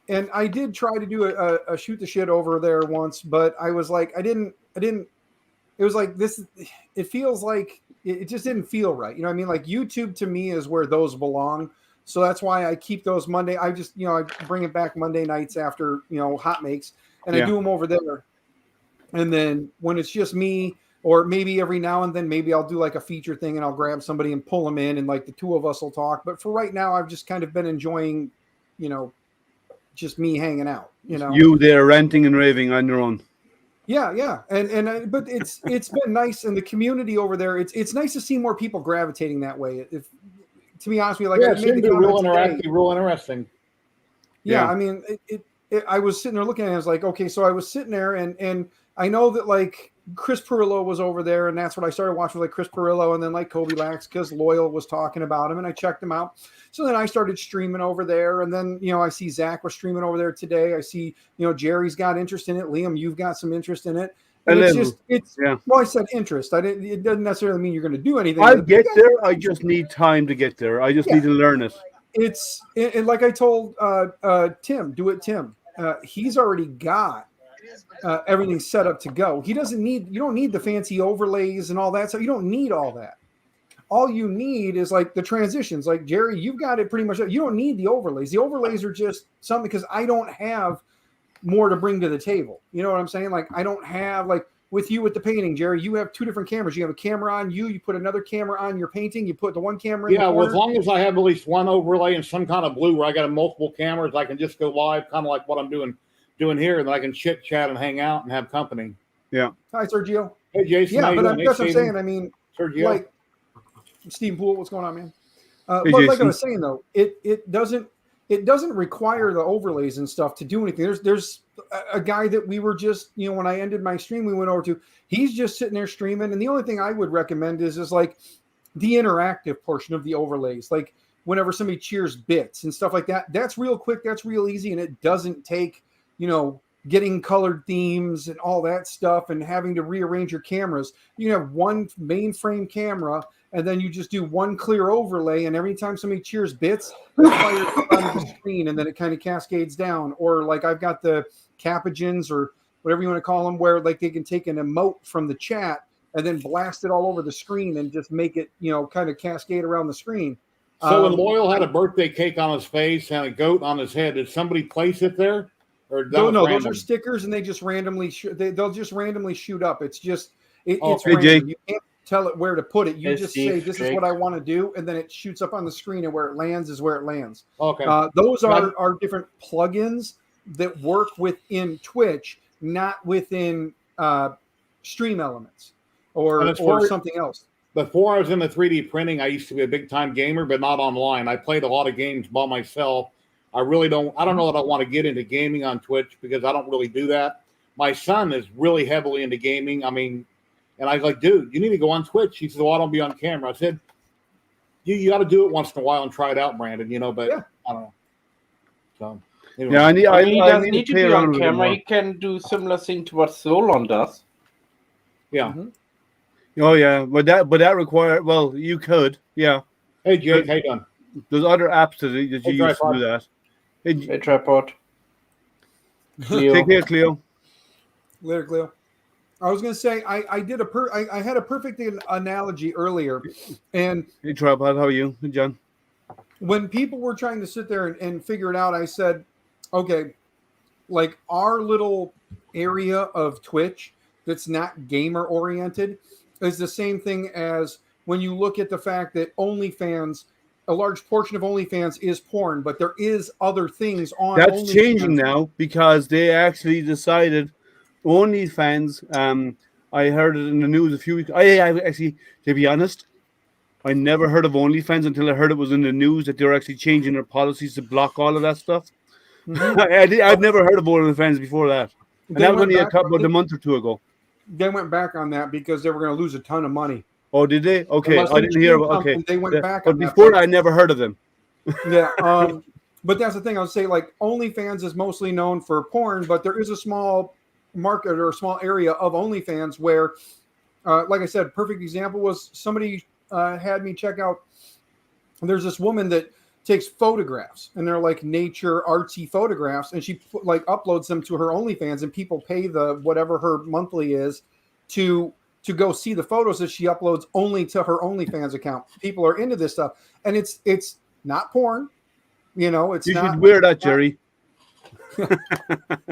and I did try to do a shoot the shit over there once, but I was like, I didn't, it was like this, it feels like, it just didn't feel right. You know what I mean? Like YouTube to me is where those belong. So that's why I keep those Monday. I just, I bring it back Monday nights after, hot makes, and I do them over there. And then when it's just me, or maybe every now and then, maybe I'll do like a feature thing and I'll grab somebody and pull them in, and like the two of us will talk. But for right now, I've just kind of been enjoying, just me hanging out, You there ranting and raving on your own. Yeah. And but it's been nice. And the community over there, it's nice to see more people gravitating that way. If, to be honest with you, like, it seemed to be real interactive, real interesting. Yeah. I mean, I was sitting there looking at it, I was like, okay, so I was sitting there and I know that like Chris Perillo was over there, and that's what I started watching, like Chris Perillo and then like Kobe Lax, because Loyal was talking about him, and I checked him out. So then I started streaming over there, and then, you know, I see Zach was streaming over there today. I see, you know, Jerry's got interest in it. Liam, you've got some interest in it. And well, I said interest. It doesn't necessarily mean you're going to do anything. I'll get there. I just need time to get there. I just need to learn it. It's like I told Tim, Tim. He's already got everything set up to go. You don't need the fancy overlays and all that. So you don't need all that. All you need is like the transitions. Like Jerry, you've got it pretty much. You don't need the overlays. The overlays are just something because I don't have more to bring to the table. You know what I'm saying? Like I don't have like with you with the painting, Jerry, you have two different cameras. You have a camera on you put another camera on your painting, you put the one camera in the corner. Well, as long as I have at least one overlay and some kind of blue where I got multiple cameras, I can just go live, kind of like what I'm doing here, and then I can chit chat and hang out and have company. Yeah. Hi, Sergio. Hey, Jason. Yeah, but that's what I'm saying. I mean, Sergio. Like Steve Poole, what's going on, man? Hey, but like I was saying though, it doesn't require the overlays and stuff to do anything. There's a guy that we were just, you know, when I ended my stream, we went over to, he's just sitting there streaming. And the only thing I would recommend is like the interactive portion of the overlays. Like whenever somebody cheers bits and stuff like that, that's real quick. That's real easy. And it doesn't take, you know, getting colored themes and all that stuff and having to rearrange your cameras. You have one mainframe camera and then you just do one clear overlay, and every time somebody cheers bits, it fires on the screen, and then it kind of cascades down. Or like I've got the capagens or whatever you want to call them, where like they can take an emote from the chat and then blast it all over the screen and just make it, you know, kind of cascade around the screen. So when Loyal had a birthday cake on his face and a goat on his head, did somebody place it there? Or no, those are stickers, and they just randomly they'll just randomly shoot up. It's just it's random. Jake. You can't tell it where to put it. You just say this is what I want to do, and then it shoots up on the screen, and where it lands is where it lands. Okay. Those are different plugins that work within Twitch, not within Stream Elements or something else. Before I was in the 3D printing, I used to be a big time gamer, but not online. I played a lot of games by myself. I don't know that I want to get into gaming on Twitch because I don't really do that. My son is really heavily into gaming. I mean, and I was like, dude, you need to go on Twitch. He said, well, I don't be on camera. I said, you got to do it once in a while and try it out, Brandon, you know, but yeah. I don't know. So, anyway. Yeah, he doesn't need to be on camera. He can do similar thing to what Solon does. Yeah. Mm-hmm. Oh, yeah. But that requires, well, you could. Yeah. Hey, Jake, how you doing? There's other apps that you use to do that. Hey, Tripod. Take care, Cleo. Later, Cleo. I was going to say I had a perfect analogy earlier, and hey, Tripod, how are you, John? When people were trying to sit there and figure it out, I said, okay, like our little area of Twitch that's not gamer oriented is the same thing as when you look at the fact that OnlyFans, a large portion of OnlyFans is porn, but there is other things on. That's OnlyFans. changing now because they actually decided OnlyFans. I heard it in the news a few weeks. I actually, to be honest, I never heard of OnlyFans until I heard it was in the news that they're actually changing their policies to block all of that stuff. Mm-hmm. I'd never heard of OnlyFans before that, and that was only a month or two ago. They went back on that because they were going to lose a ton of money. Oh, did they? Okay, I didn't hear about. Okay, they went back. But before I never heard of them. Yeah, but that's the thing. I would say like OnlyFans is mostly known for porn, but there is a small market or a small area of OnlyFans where, like I said, perfect example was somebody had me check out. There's this woman that takes photographs, and they're like nature artsy photographs, and she like uploads them to her OnlyFans, and people pay the whatever her monthly is to go see the photos that she uploads only to her OnlyFans account. People are into this stuff, and it's not porn, you know. It's you not. Should wear that, Jerry.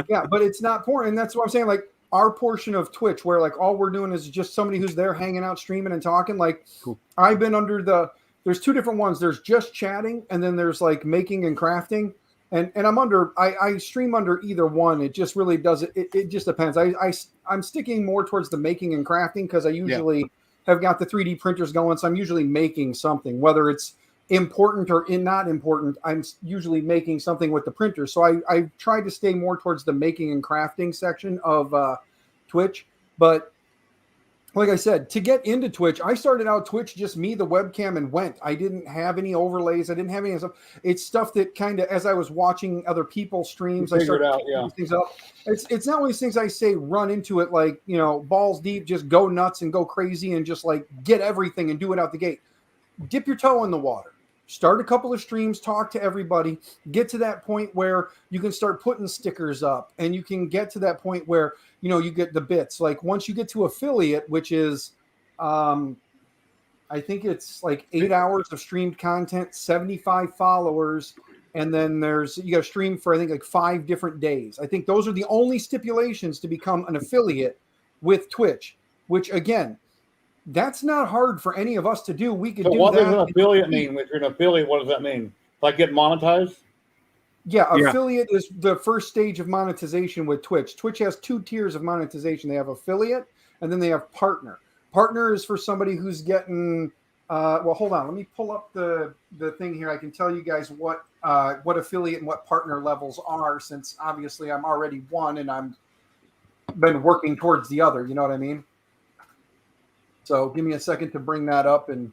Yeah, but it's not porn, and that's what I'm saying. Like our portion of Twitch, where like all we're doing is just somebody who's there hanging out, streaming, and talking. Like cool. I've been under there's two different ones. There's just chatting, and then there's like making and crafting. And I'm under, I stream under either one. It just really does it just depends. I'm sticking more towards the making and crafting because I usually have got the 3D printers going. So I'm usually making something, whether it's important or not important. I'm usually making something with the printer. So I tried to stay more towards the making and crafting section of Twitch. But like I said, to get into Twitch, I started out Twitch just me, the webcam, and went. I didn't have any overlays. I didn't have any stuff. It's stuff that kind of, as I was watching other people's streams, I started picking these things up. It's not one of these things I say run into it like, balls deep, just go nuts and go crazy and just like get everything and do it out the gate. Dip your toe in the water. Start a couple of streams, talk to everybody, get to that point where you can start putting stickers up, and you can get to that point where, you get the bits. Like once you get to affiliate, which is, I think it's like 8 hours of streamed content, 75 followers, and then you got to stream for, I think, like 5 different days. I think those are the only stipulations to become an affiliate with Twitch, which again, that's not hard for any of us to do. We could do that. What does an affiliate mean? If you're an affiliate, what does that mean? Like get monetized? Yeah, affiliate is the first stage of monetization with Twitch. Twitch has 2 tiers of monetization. They have affiliate, and then they have partner. Partner is for somebody who's getting hold on. Let me pull up the thing here. I can tell you guys what affiliate and what partner levels are, since obviously I'm already one and I'm been working towards the other. You know what I mean? So give me a second to bring that up. And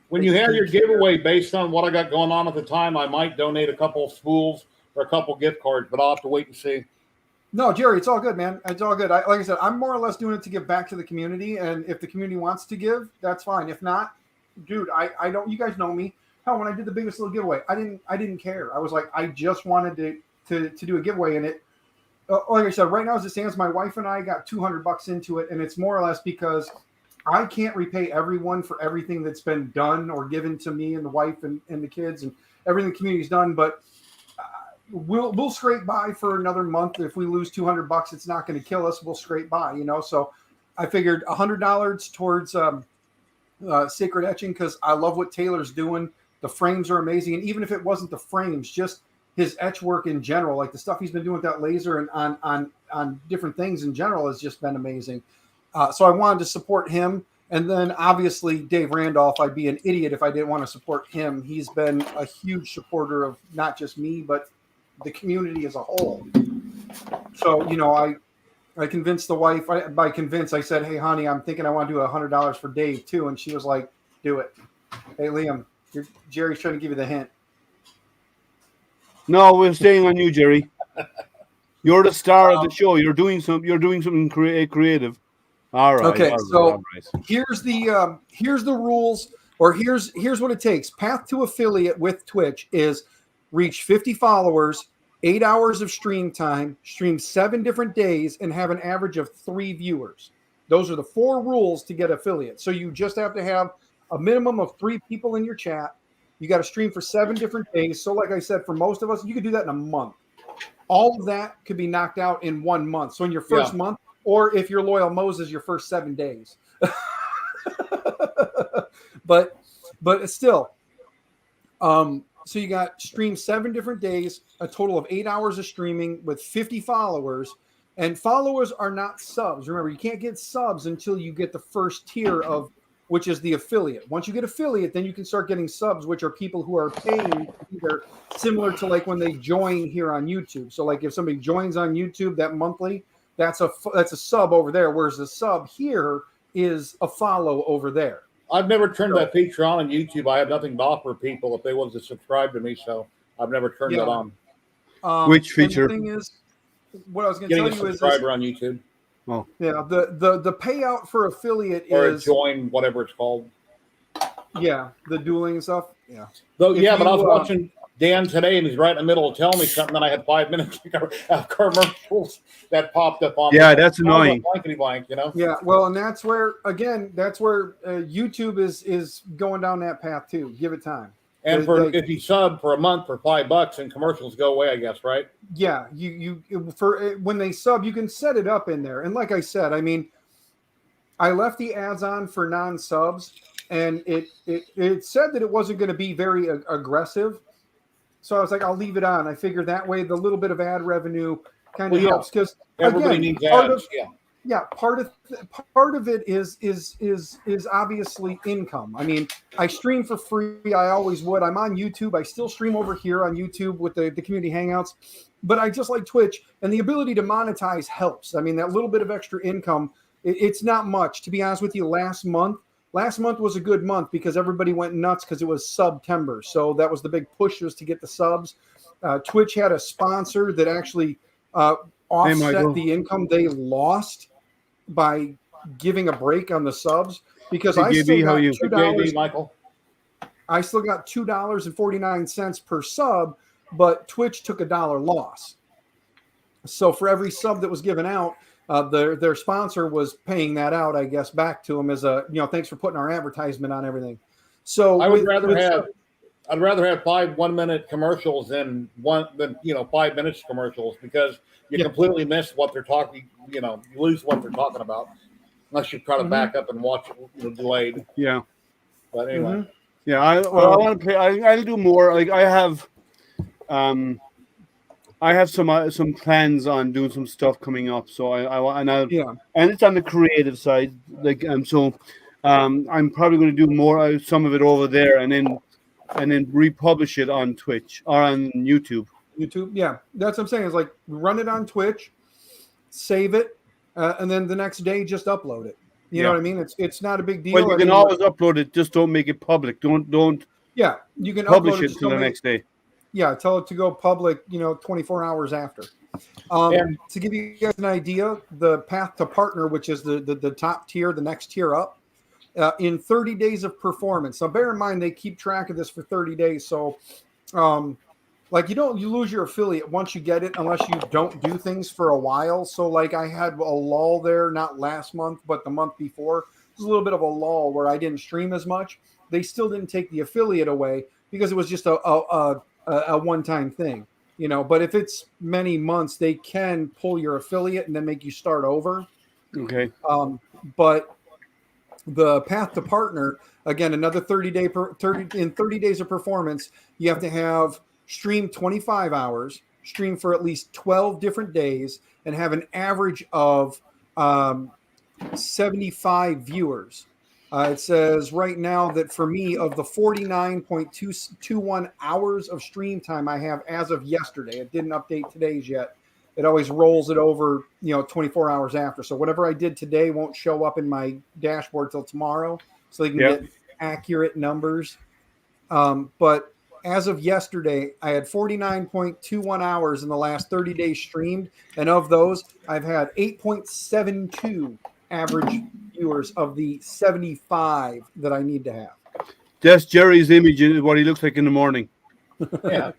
when you have your giveaway based on what I got going on at the time, I might donate a couple of spools or a couple gift cards, but I'll have to wait and see. No, Jerry, it's all good, man. It's all good. Like I said, I'm more or less doing it to give back to the community, and if the community wants to give, that's fine. If not, dude, I don't. You guys know me. Hell, when I did the biggest little giveaway, I didn't care. I was like, I just wanted to do a giveaway, and it. Like I said, right now as it stands, my wife and I got $200 into it, and it's more or less because I can't repay everyone for everything that's been done or given to me and the wife and the kids and everything the community's done. But we'll scrape by for another month. If we lose $200, it's not going to kill us. We'll scrape by, So I figured $100 towards Sacred Etching, because I love what Taylor's doing. The frames are amazing, and even if it wasn't the frames, just his etch work in general, like the stuff he's been doing with that laser and on different things in general, has just been amazing. So I wanted to support him. And then obviously Dave Randolph, I'd be an idiot if I didn't want to support him. He's been a huge supporter of not just me, but the community as a whole. So, I convinced the wife. I said, hey, honey, I'm thinking I want to do $100 for Dave too. And she was like, do it. Hey, Liam, Jerry's trying to give you the hint. No, we're staying on you, Jerry. You're the star of the show. You're doing something creative. All right. Okay, here's the rules, or here's what it takes. Path to affiliate with Twitch is reach 50 followers, 8 hours of stream time, stream 7 different days, and have an average of 3 viewers. Those are the 4 rules to get affiliate. So you just have to have a minimum of 3 people in your chat. You got to stream for 7 different days. So like I said, for most of us, you could do that in a month. All of that could be knocked out in 1 month. So in your first month, or if you're loyal Moses, your first 7 days. but still, so you got stream 7 different days, a total of 8 hours of streaming with 50 followers, and followers are not subs. Remember, you can't get subs until you get the first tier of, which is the affiliate. Once you get affiliate, then you can start getting subs, which are people who are paying, either similar to like when they join here on YouTube. So like if somebody joins on YouTube, that monthly, that's a sub over there, whereas the sub here is a follow over there. I've never turned that feature on YouTube. I have nothing to offer people if they want to subscribe to me, so I've never turned that on. Which feature? The thing is, what I was going to tell you is subscriber on YouTube. Oh, yeah. The payout for affiliate or join, whatever it's called. Yeah, the dueling stuff. Yeah. But I was watching Dan today, and he's right in the middle of telling me something, and I had 5 minutes of commercials that popped up on. Yeah, that's annoying. Blank, Yeah, well, and that's where YouTube is going down that path too. Give it time. And if you sub for a month for $5 and commercials go away, I guess, right? Yeah, you for when they sub, you can set it up in there. And like I said, I mean, I left the ads on for non-subs, and it said that it wasn't going to be very aggressive. So I was like, I'll leave it on. I figured that way the little bit of ad revenue kind of helps, because everybody needs ads. Part of it is obviously income. I mean, I stream for free. I always would. I'm on YouTube. I still stream over here on YouTube with the community hangouts. But I just like Twitch, and the ability to monetize helps. I mean, that little bit of extra income It's not much, to be honest with you. Last month was a good month because everybody went nuts because it was September. So that was the big push, was to get the subs. Twitch had a sponsor that actually offset the income they lost by giving a break on the subs, because I still got $2. Michael. I still got $2.49 per sub, but Twitch took $1 loss. So for every sub that was given out, their sponsor was paying that out, I guess, back to them as a, thanks for putting our advertisement on everything. So I'd rather have 5 1-minute commercials than 5 minutes commercials, because you completely miss what they're talking. You lose what they're talking about unless you try to back up and watch it delayed. Yeah. But anyway. Yeah, I want to play. I'll do more. Like I have some plans on doing some stuff coming up. So and it's on the creative side. Like I'm probably going to do more some of it over there, and then republish it on Twitch or on YouTube. Yeah, that's what I'm saying. Is like run it on Twitch, save it, and then the next day just upload it. You know what I mean? It's not a big deal. Well, you can always upload it. Just don't make it public. Don't. Yeah, you can publish upload it till the next day. Yeah, tell it to go public. 24 hours after. To give you guys an idea, the path to partner, which is the top tier, the next tier up, in 30 days of performance. So bear in mind they keep track of this for 30 days. So, you lose your affiliate once you get it, unless you don't do things for a while. So like I had a lull there, not last month, but the month before. It was a little bit of a lull where I didn't stream as much. They still didn't take the affiliate away because it was just a one-time thing, But if it's many months, they can pull your affiliate and then make you start over. Okay. But the path to partner, again, another 30 days of performance, you have to have stream 25 hours, stream for at least 12 different days, and have an average of 75 viewers. It says right now that for me, of the 49.221 hours of stream time I have as of yesterday, it didn't update today's yet. It always rolls it over, 24 hours after. So whatever I did today won't show up in my dashboard till tomorrow, so they can get accurate numbers. But as of yesterday, I had 49.21 hours in the last 30 days streamed. And of those, I've had 8.72 average viewers of the 75 that I need to have. That's Jerry's image of what he looks like in the morning. Yeah.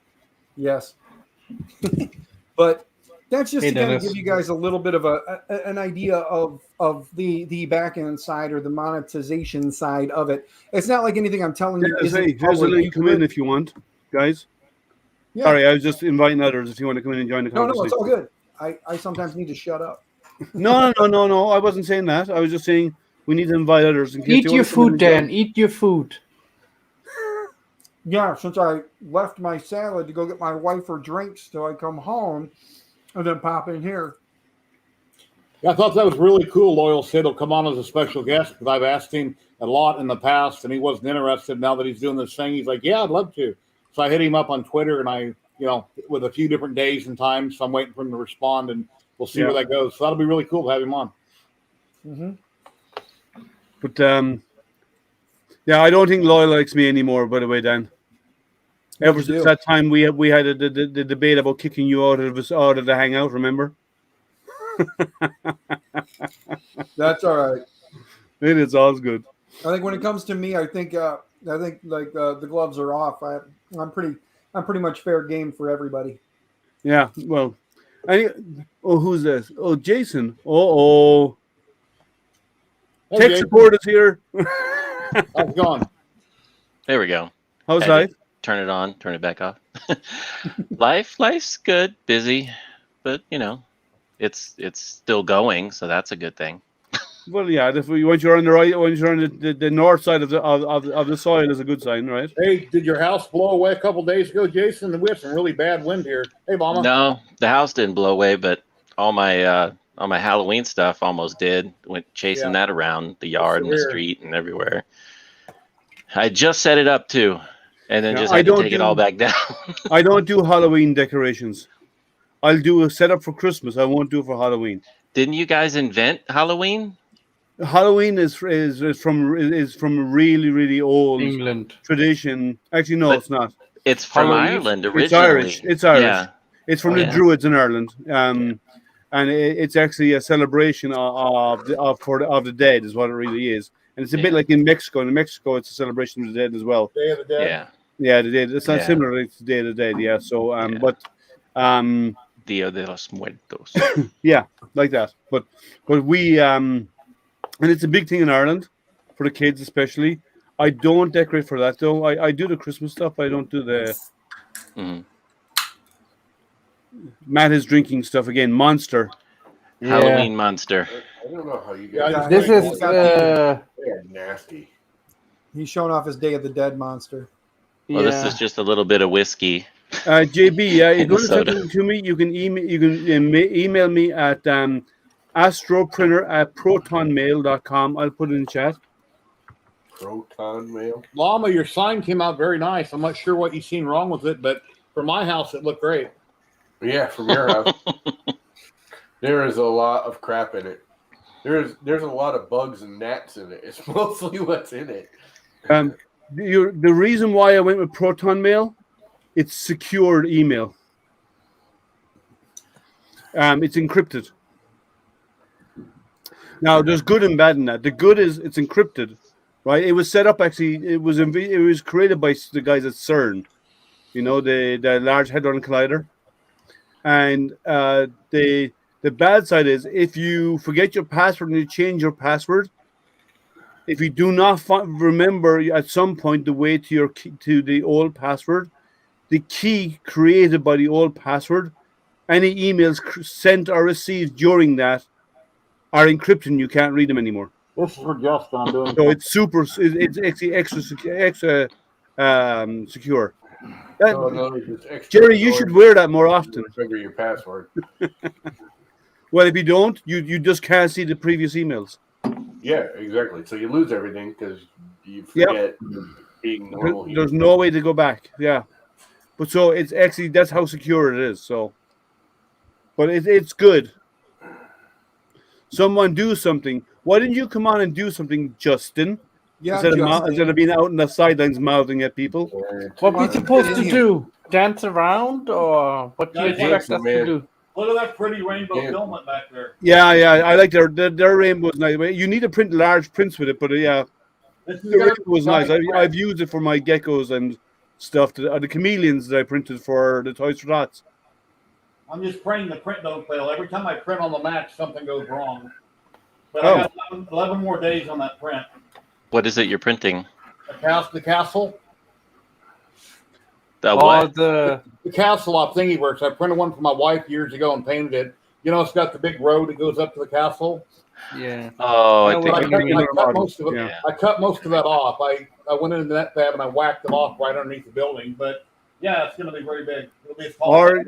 Yes. But that's just to kind of give you guys a little bit of an idea of the back end side or the monetization side of it. It's not like anything I'm telling you. Here's a link. Come in if you want, guys. Yeah. Sorry, I was just inviting others if you want to come in and join the conversation. No, it's all good. I sometimes need to shut up. No. I wasn't saying that. I was just saying we need to invite others. Eat your food, Dan. Eat your food. Yeah, since I left my salad to go get my wife her drinks till I come home, and then pop in here. Yeah, I thought that was really cool. Loyal Sid will come on as a special guest, because I've asked him a lot in the past, and he wasn't interested. Now that he's doing this thing, he's like, "Yeah, I'd love to." So I hit him up on Twitter, and with a few different days and times. So I'm waiting for him to respond, and we'll see where that goes. So that'll be really cool to have him on. Mm-hmm. But I don't think Loyal likes me anymore. By the way, Dan. Ever since that time we had the debate about kicking you out of the Hangout, remember? That's all right. It is all good. I think when it comes to me, I think the gloves are off. I'm pretty much fair game for everybody. Yeah. Well, who's this? Oh, Jason. Hey, tech Jason. support is here. How's it going? There we go. How's life? Turn it on, turn it back off. Life's good, busy, but it's still going, so that's a good thing. Well, yeah, once you're on the north side of the soil is a good sign, right? Hey, did your house blow away a couple days ago, Jason? We had some really bad wind here. Hey, Mama. No, the house didn't blow away, but all my Halloween stuff almost did. Went chasing that around the yard and the street and everywhere. I just set it up too. And then just had to take it all back down. I don't do Halloween decorations. I'll do a setup for Christmas. I won't do it for Halloween. Didn't you guys invent Halloween? Halloween is from really old England. tradition. Actually, no, But it's not. it's from Halloween. Ireland It's Irish. originally. It's Irish. Yeah. It's from Oh, the yeah. Druids in Ireland. And it's actually a celebration of the dead, is what it really is. And it's a bit Yeah. like in Mexico. In Mexico, it's a celebration of the dead as well. Day of the Dead. Yeah. Yeah, the dead. It's not Yeah. similar to Day of the Dead. Yeah. So, Yeah. but, Dia de los Muertos. yeah, like that. But we and it's a big thing in Ireland for the kids, especially. I don't decorate for that though. I do the Christmas stuff. I don't do the. Mhm. Matt is drinking stuff again. Monster. Halloween monster. I don't know how you Yeah, guys. This He's is got the- They're nasty. He's showing off his Day of the Dead monster. Well, this is just a little bit of whiskey. JB, if you And want to send soda. something to me, you can email me at astroprinter@protonmail.com. I'll put it in chat. Proton mail. Llama, your sign came out very nice. I'm not sure what you've seen wrong with it, but for my house, it looked great. Yeah, from your house. There is a lot of crap in it. There's a lot of bugs and gnats in it. It's mostly what's in it. The reason why I went with Proton Mail, it's secured email. It's encrypted. Now, there's good and bad in that. The good is it's encrypted, right? It was set up actually. It was created by the guys at CERN, you know, the Large Hadron Collider. And the bad side is if you forget your password and you change your password, if you do not remember at some point the way to your key, to the old password, the key created by the old password, any emails sent or received during that are encrypted and you can't read them anymore. This is for Justin. I'm doing. So it's it's actually extra secure. So, no, it's extra Jerry, you should wear that more often. Remember your password. Well, if you don't, you just can't see the previous emails. Yeah, exactly. So you lose everything because you forget being normal. There's no way to go back. Yeah, but so it's actually that's how secure it is. So, but it's good. Someone do something. Why didn't you come on and do something, Justin? Yeah, Instead of being out on the sidelines mouthing at people. What we supposed to do? Dance around, or what do you expect us to do? Look at that pretty rainbow filament back there. Yeah, I like their rainbow's nice. You need to print large prints with it, but yeah, the rainbow was nice. I've used it for my geckos and stuff. The chameleons that I printed for the Toys for Tots. I'm just praying the print don't fail. Every time I print on the Mac, something goes wrong. But I got 11 more days on that print. What is it you're printing? The castle. The what? The castle off Thingiverse. I printed one for my wife years ago and painted it. You know, it's got the big road that goes up to the castle. Yeah. Oh, I think I cut most of it. Yeah. I cut most of that off. I went into that fab and I whacked it off right underneath the building. But yeah, it's going to be very big. It'll be as tall as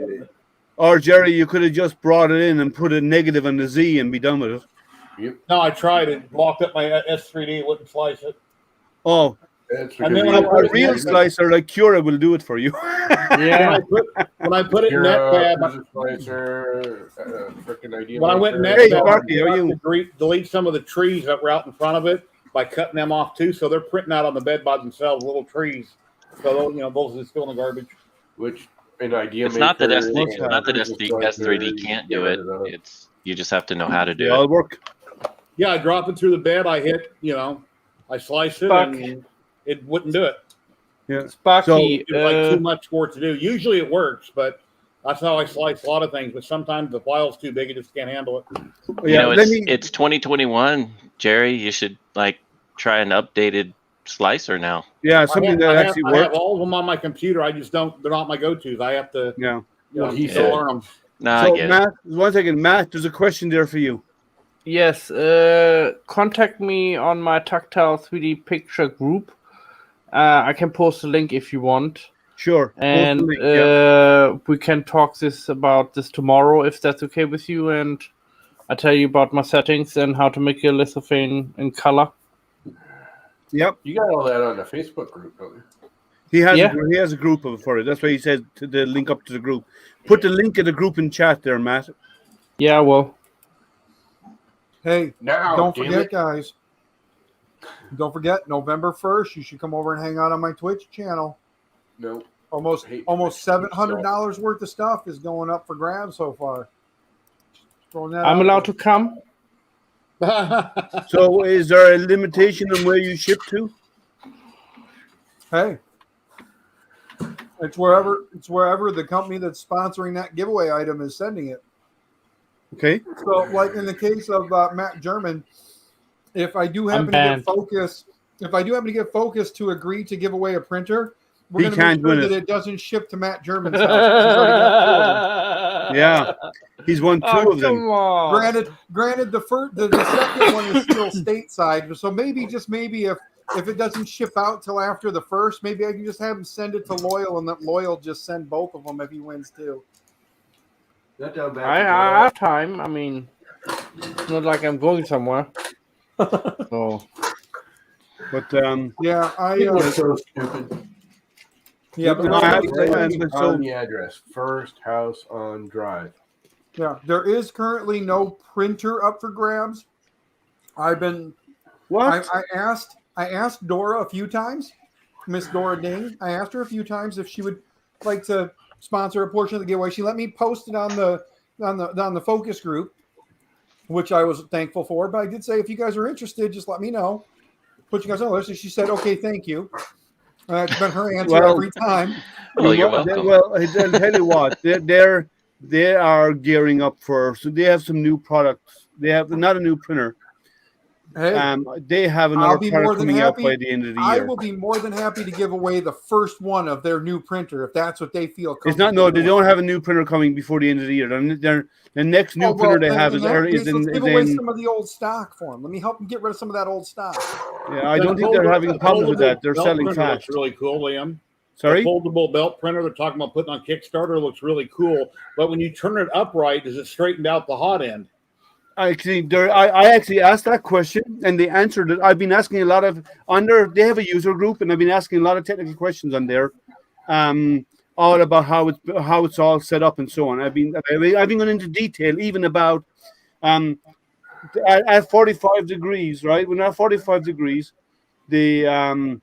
Or Jerry, you could have just brought it in and put a negative on the Z and be done with it. No, I tried it. Blocked up my S3D. Wouldn't slice it. Oh, And then a real slicer like Cura will do it for you. Yeah. When I put it in that fab, when I went in that Hey, fab, Sparky, how are you? delete some of the trees that were out in front of it by cutting them off too. So they're printing out on the bed by themselves, little trees. So those are still in the garbage. Which an idea. It's not that maker, S3D can't do it. It's you just have to know how to do It'll it. work. Yeah, I drop it through the bed. I hit, I slice it and it wouldn't do it. Yeah. Sparky, It was like too much for it to do. Usually it works, but that's how I slice a lot of things. But sometimes the file's too big; it just can't handle it. Yeah, It's 2021, Jerry. You should try an updated slicer now. Yeah, something that actually I have works. all of them on my computer. I just don't. They're not my go-tos. I have to. Yeah. He still learn them. Nah, So I get it. Matt, 1 second, Matt. There's a question there for you. yes. Contact me on my Tactile 3D picture group. I can post a link if you want, Sure. and Post the link, we can talk about this tomorrow if that's okay with you. And I tell you about my settings and how to make a lithophane in color. Yep. You got all that on the Facebook group, don't you? He has Yeah. he has a group of it for it. That's why he said to the link up to the group. Put the link of the group in chat there, Matt. Yeah, well, Hey, Now, don't damn forget, it. guys. Don't forget, November 1st, you should come over and hang out on my Twitch channel. No. Almost Hate $700 worth of stuff is going up for grabs so far. Throwing that I'm out allowed there. to come. So, is there a limitation on where you ship to? Hey, it's wherever the company that's sponsoring that giveaway item is sending it. Okay. So, like in the case of Matt German, if I do happen to get Focus to agree to give away a printer, we're going to make sure that it doesn't ship to Matt German's house. He's already got 2 of them. Yeah, he's won 2 of them. Come on. Granted, the second one is still stateside, so maybe if it doesn't ship out till after the first, maybe I can just have him send it to Loyal, and let Loyal just send both of them if he wins too. I have time. I mean, it's not like I'm going somewhere. So, But yeah, People are so stupid. yeah, but No, I have- On the address, First House on Drive. yeah, there is currently no printer up for grabs. what? I asked Dora a few times, Miss Dora Ding. I asked her a few times if she would like to sponsor a portion of the giveaway. She let me post it on the focus group, which I was thankful for. But I did say, if you guys are interested, just let me know. Put you guys on the list. And she said, "Okay, thank you." It's been her answer every time. Well, you're welcome. Well, I'll tell you what, they are gearing up so they have some new products. They have not a new printer. Hey, They have I'll another be more product than coming out happy. by the end of the I year. will be more than happy to give away the first one of their new printer if that's what they feel. It's not. No, they don't have a new printer coming before the end of the year. The next new printer they have is let's give away some of the old stock for them. Let me help them get rid of some of that old stock. Yeah, I don't think they're having problems with that. They're selling fast. Looks really cool, Liam. Sorry? The foldable belt printer they're talking about putting on Kickstarter looks really cool. But when you turn it upright, is it straightened out the hot end? Actually, I actually asked that question and they answered it. I've been asking a lot of they have a user group and I've been asking a lot of technical questions on there, all about how it's all set up and so on. I've been going into detail even about at 45 degrees, right? When at 45 degrees, the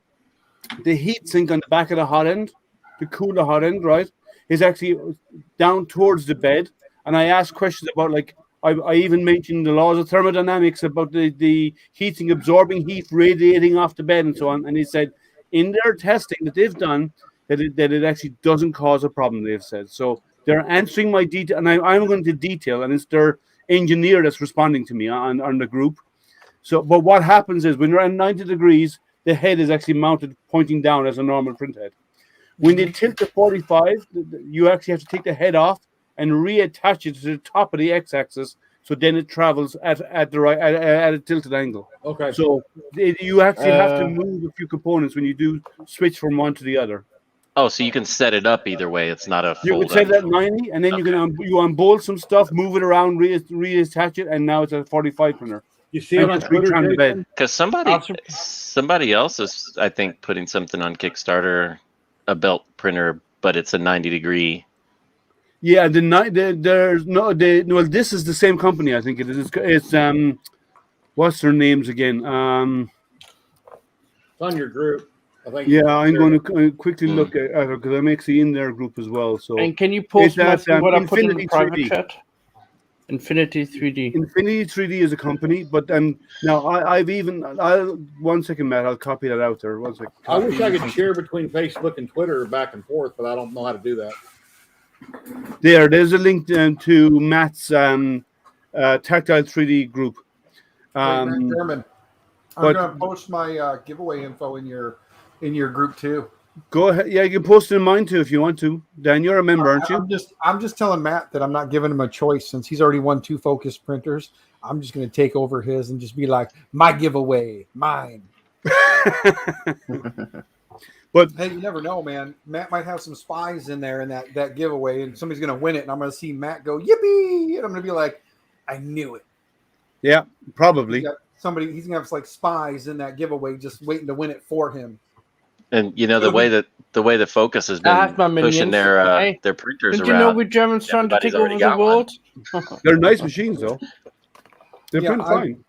heat sink on the back of the hot end, to cool the hot end, right, is actually down towards the bed. And I asked questions about, like, I even mentioned the laws of thermodynamics about the heating, absorbing heat, radiating off the bed and so on. And he said in their testing that they've done that it actually doesn't cause a problem, they've said. So they're answering my detail, and I'm going to detail, and it's their engineer that's responding to me on the group. So, but what happens is when you're at 90 degrees, the head is actually mounted pointing down as a normal print head. When they tilt to 45, you actually have to take the head off and reattach it to the top of the x-axis, so then it travels at a tilted angle. Okay. So you actually have to move a few components when you do switch from one to the other. Oh, so you can set it up either way. It's not a You fold can set up. it at 90, and then you can you unbolt some stuff, move it around, reattach it, and now it's a 45 printer. You see it on Twitter, Jason? Because somebody else is, I think, putting something on Kickstarter, a belt printer, but it's a 90-degree. Yeah, well, this is the same company, I think it is. It's what's their names again? It's on your group. I think. Yeah, I'm going to quickly look at her because I'm actually in their group as well. So, and can you post what I put in the Infinity private 3D. chat? Infinity 3D. Infinity 3D is a company, but now I've even. One second, Matt. I'll copy that out there. 1 second. I wish I could share between Facebook and Twitter back and forth, but I don't know how to do that. There's a link to Matt's Tactile 3D group. German. I'm going to post my giveaway info in your group too. Go ahead. Yeah, you can post it in mine too if you want to. Dan, you're a member, aren't you? I'm just telling Matt that I'm not giving him a choice since he's already won 2 focus printers. I'm just going to take over his and just be like, my giveaway, mine. But hey, you never know, man. Matt might have some spies in there in that giveaway, and somebody's going to win it, and I'm going to see Matt go yippee, and I'm going to be like, I knew it. Yeah, probably. He's going to have like spies in that giveaway, just waiting to win it for him. And you know the way the Focus has been pushing their printers Didn't around. You know we Germans trying to take over the world? They're nice machines, though. They're fine.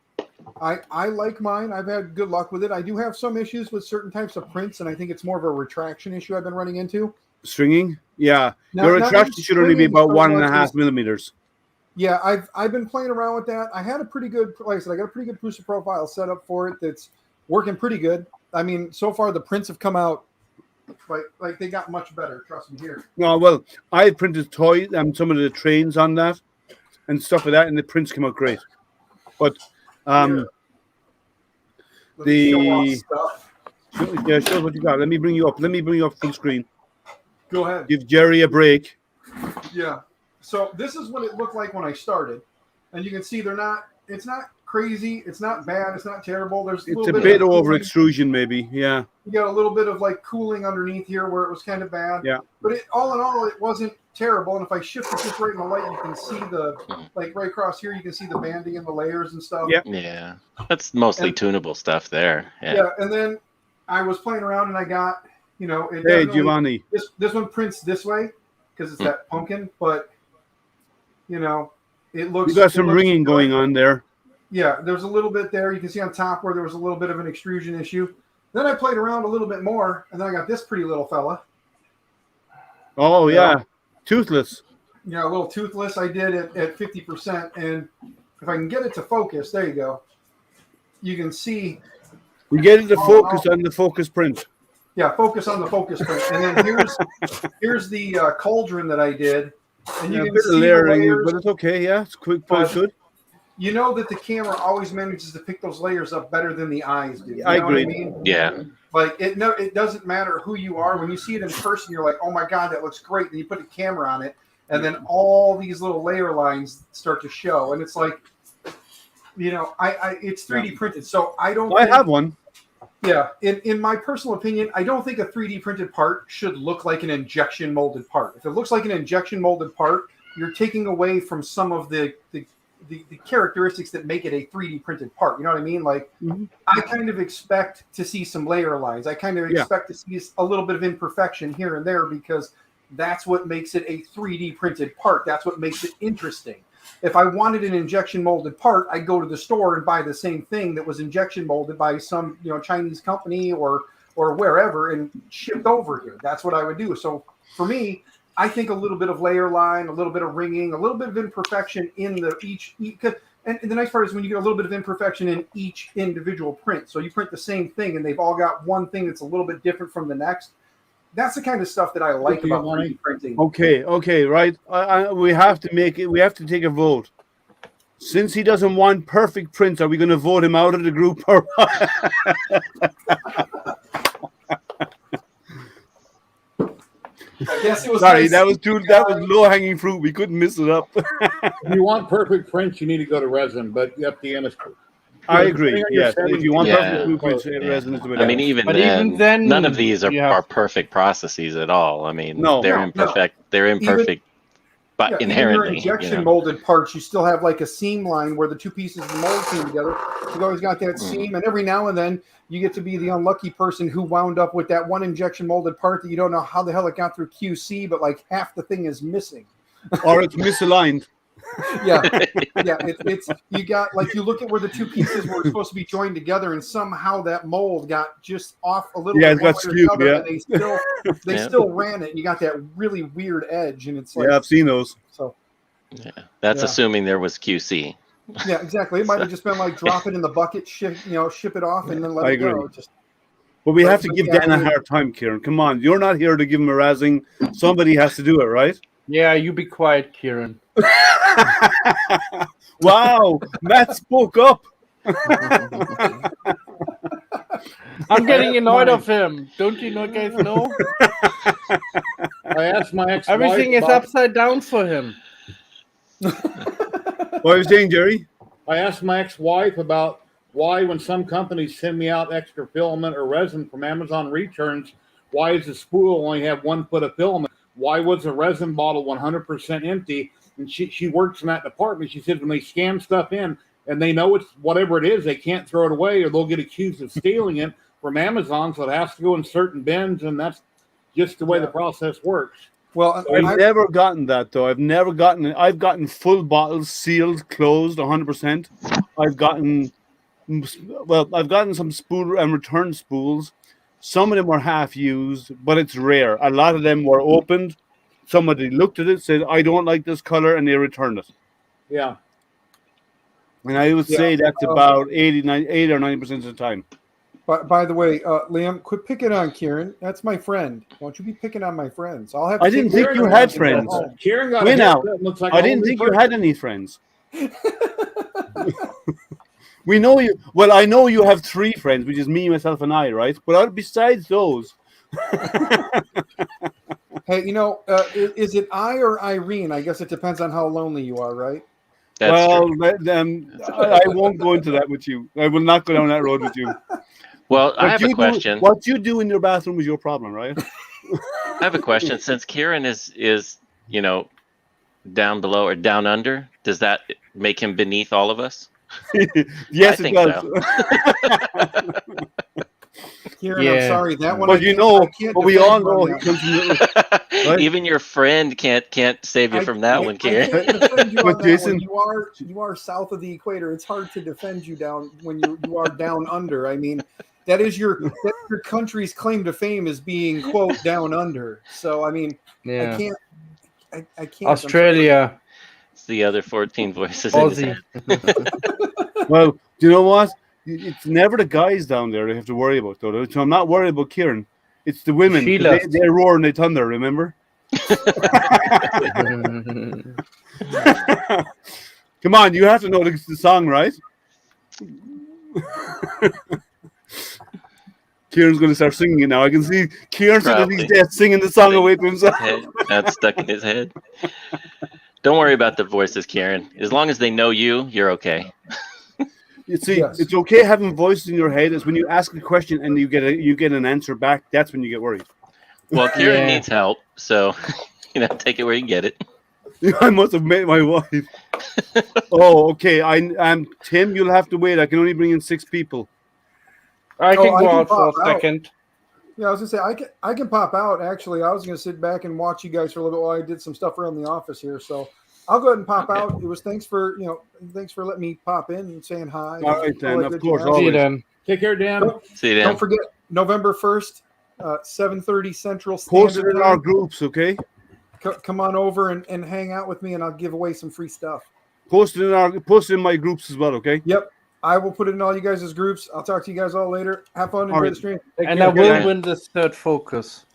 I like mine. I've had good luck with it. I do have some issues with certain types of prints, and I think it's more of a retraction issue I've been running into. Stringing? Yeah. Now, Your retraction should only be about 1.5 millimeters. Yeah, I've been playing around with that. I had a pretty good, like I said, I got a pretty good booster profile set up for it that's working pretty good. I mean, so far the prints have come out like they got much better. Trust me here. No, well, I printed toys and some of the trains on that and stuff like that, and the prints came out great. But Show show what you got. Let me bring you up. Let me bring you up full screen. Go ahead. Give Jerry a break. Yeah. So this is what it looked like when I started, and you can see it's not crazy, it's not bad, it's not terrible. It's a bit over extrusion, maybe. Yeah. You got a little bit of like cooling underneath here where it was kind of bad. Yeah. But all in all, it wasn't terrible. And if I shift it just right in the light, you can see right across here, you can see the banding and the layers and stuff. Yeah. Yeah. That's mostly tunable stuff there. Yeah. And then I was playing around and I got, hey, Giovanni. This one prints this way because it's that pumpkin, but it looks. You got some ringing going on there. Yeah, there's a little bit there. You can see on top where there was a little bit of an extrusion issue. Then I played around a little bit more, and then I got this pretty little fella. Oh, yeah. Toothless. Yeah, a little toothless. I did it at 50%. And if I can get it to focus, there you go. You can see. We get it to focus on the focus print. Yeah, focus on the focus print. And then here's the cauldron that I did. And you can see layering, the layers. but it's okay. Yeah, it's quick, but good. You know that the camera always manages to pick those layers up better than the eyes do. I agree. What I mean? Yeah. Like it doesn't matter who you are. When you see it in person, you're like, oh my God, that looks great. Then you put a camera on it, and then all these little layer lines start to show. And it's like, it's 3D printed. So I don't. I have one. Yeah. In my personal opinion, I don't think a 3D printed part should look like an injection molded part. If it looks like an injection molded part, you're taking away from some of the characteristics that make it a 3D printed part. You know what I mean? Like, I kind of expect to see some layer lines. I kind of expect to see a little bit of imperfection here and there because that's what makes it a 3D printed part. That's what makes it interesting. If I wanted an injection molded part, I'd go to the store and buy the same thing that was injection molded by some Chinese company or wherever and shipped over here. That's what I would do. So for me, I think a little bit of layer line, a little bit of ringing, a little bit of imperfection in each. And the nice part is when you get a little bit of imperfection in each individual print. So you print the same thing, and they've all got one thing that's a little bit different from the next. That's the kind of stuff that I like about 3D printing. Okay, right. We have to make it. We have to take a vote. Since he doesn't want perfect prints, are we going to vote him out of the group? Or Yes, it was. Sorry, nice. that was low hanging fruit. We couldn't miss it up. If you want perfect prints, you need to go to resin, but you have to honest. I agree. Yes, if you want perfect prints, resin is the way. I mean, even then, none of these are perfect processes at all. I mean, they're imperfect. They're imperfect, but inherently. In your injection molded parts, you still have like a seam line where the two pieces of the mold came together. You've always got that seam, and every now and then you get to be the unlucky person who wound up with that one injection molded part that you don't know how the hell it got through QC, but like half the thing is missing. Or it's misaligned. Yeah. It's you got like you look at where the two pieces were supposed to be joined together, and somehow that mold got just off a little. Yeah, bit it got skewed. Yeah, and they still ran it. And you got that really weird edge, and it's like I've seen those. So that's assuming there was QC. Yeah, exactly. It might have just been like drop it in the bucket, ship it off, and then let it go. But we have to give Dan a hard time, Kieran. Come on, you're not here to give him a razzing. Somebody has to do it, right? Yeah, you be quiet, Kieran. Wow, Matt spoke up. I'm getting annoyed of him. Don't you guys know? I asked my ex-wife. Everything is upside down for him. What are you saying, Jerry? I asked my ex-wife about why, when some companies send me out extra filament or resin from Amazon returns, why does the spool only have 1 foot of filament? Why was the resin bottle 100% empty? And she works in that department. She said when they scan stuff in and they know it's whatever it is, they can't throw it away or they'll get accused of stealing it from Amazon. So it has to go in certain bins, and that's just the way the process works. Well, I've never gotten that though. I've gotten full bottles sealed, closed, 100%. I've gotten some spool and return spools. Some of them were half used, but it's rare. A lot of them were opened. Somebody looked at it, said, "I don't like this color," and they returned it. Yeah. And I would say that's about 80 or 90% of the time. By the way, Liam, quit picking on Kieran. That's my friend. Don't you be picking on my friends. I'll have. I didn't think you had friends. Kieran got Wait now. looks like I didn't think you had any friends. We know you. Well, I know you have 3 friends, which is me, myself, and I, right? But besides those. Hey, is it I or Irene? I guess it depends on how lonely you are, right? That's true. I won't go into that with you. I will not go down that road with you. Well, I have a question. What you do in your bathroom is your problem, right? I have a question. Since Kieran is down below or down under, does that make him beneath all of us? Yes, I think it does. so. Kieran, I'm sorry. That one. But we all know he comes from right? Even your friend can't save you from that one, Kieran. I can't defend you on But that Jason, one. You are south of the equator. It's hard to defend you down when you are down under. I mean, that's your country's claim to fame is being quote down under. So I mean, Yeah. I can't. Australia. It's the other 14 voices in his head. Well, do you know what? It's never the guys down there they have to worry about, though. So I'm not worried about Kieran. It's the women. They roar and they thunder, remember? Come on, you have to know the song, right? Kieran's going to start singing it now. I can see Kieran sitting at his desk singing the song away to himself. That's stuck in his head. Don't worry about the voices, Kieran. As long as they know you, you're okay. You see, It's okay having voices in your head. It's when you ask a question and you get an answer back. That's when you get worried. Well, Kieran needs help, so take it where you can get it. I must have met my wife. Oh, okay. I'm Tim. You'll have to wait. I can only bring in 6 people. I can go out for a second. Yeah, I was gonna say I can pop out. Actually, I was gonna sit back and watch you guys for a little bit while I did some stuff around the office here. So I'll go ahead and pop out. It was thanks for letting me pop in and saying hi. All right, then. Of course. See you then. Take care, Dan. See you then. Don't forget November 1st, 7:30 Central Post Standard it in Time. our groups, okay? Come on over and hang out with me, and I'll give away some free stuff. Post it in my groups as well, okay? Yep. I will put it in all you guys' groups. I'll talk to you guys all later. Have fun. Enjoy the stream. And I will win this third focus.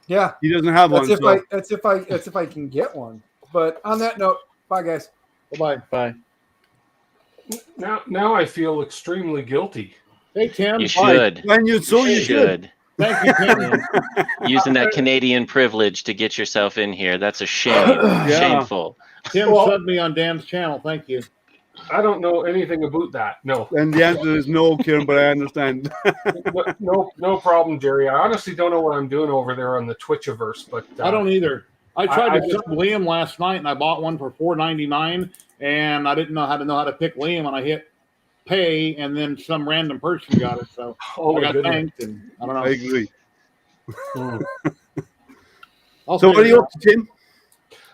Yeah. He doesn't have one. That's if I can get one. But on that note, bye guys. Bye. Bye. Now I feel extremely guilty. Hey Tim. You should. You should. Thank you, Tim. Using that Canadian privilege to get yourself in here. That's a shame. Shameful. Tim subbed me on Dan's channel. Thank you. I don't know anything about that. No. And the answer is no, Kieran, but I understand. No problem, Jerry. I honestly don't know what I'm doing over there on the Twitchiverse, but I don't either. I tried to sub Liam last night, and I bought one for $4.99, and I didn't know how to pick Liam, and I hit pay, and then some random person got it. So I got thanked, and I don't know. I agree. Hmm. So what are you up to, Tim?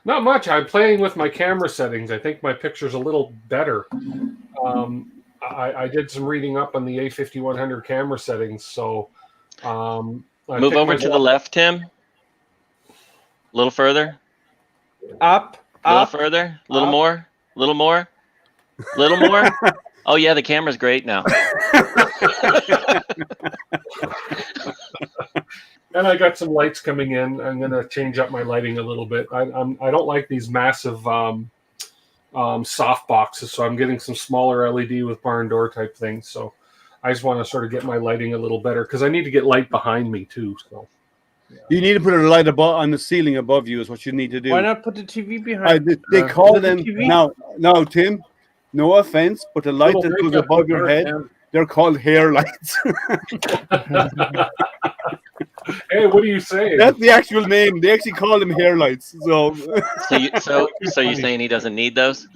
Not much. I'm playing with my camera settings. I think my picture's a little better. I did some reading up on the A5100 camera settings. So move over to the left, Tim. A little further. Up. A little further. A little more. A little more. A little more. Oh yeah, the camera's great now. And I got some lights coming in. I'm going to change up my lighting a little bit. I don't like these massive soft boxes, so I'm getting some smaller LED with barn door type things. So I just want to sort of get my lighting a little better because I need to get light behind me too. So you need to put a light on the ceiling above you is what you need to do. Why not put the TV behind? They call them now, Tim. No offense, but the light that goes above your head, they're called hair lights. Hey, what are you saying? That's the actual name. They actually call them hair lights. So you're saying he doesn't need those?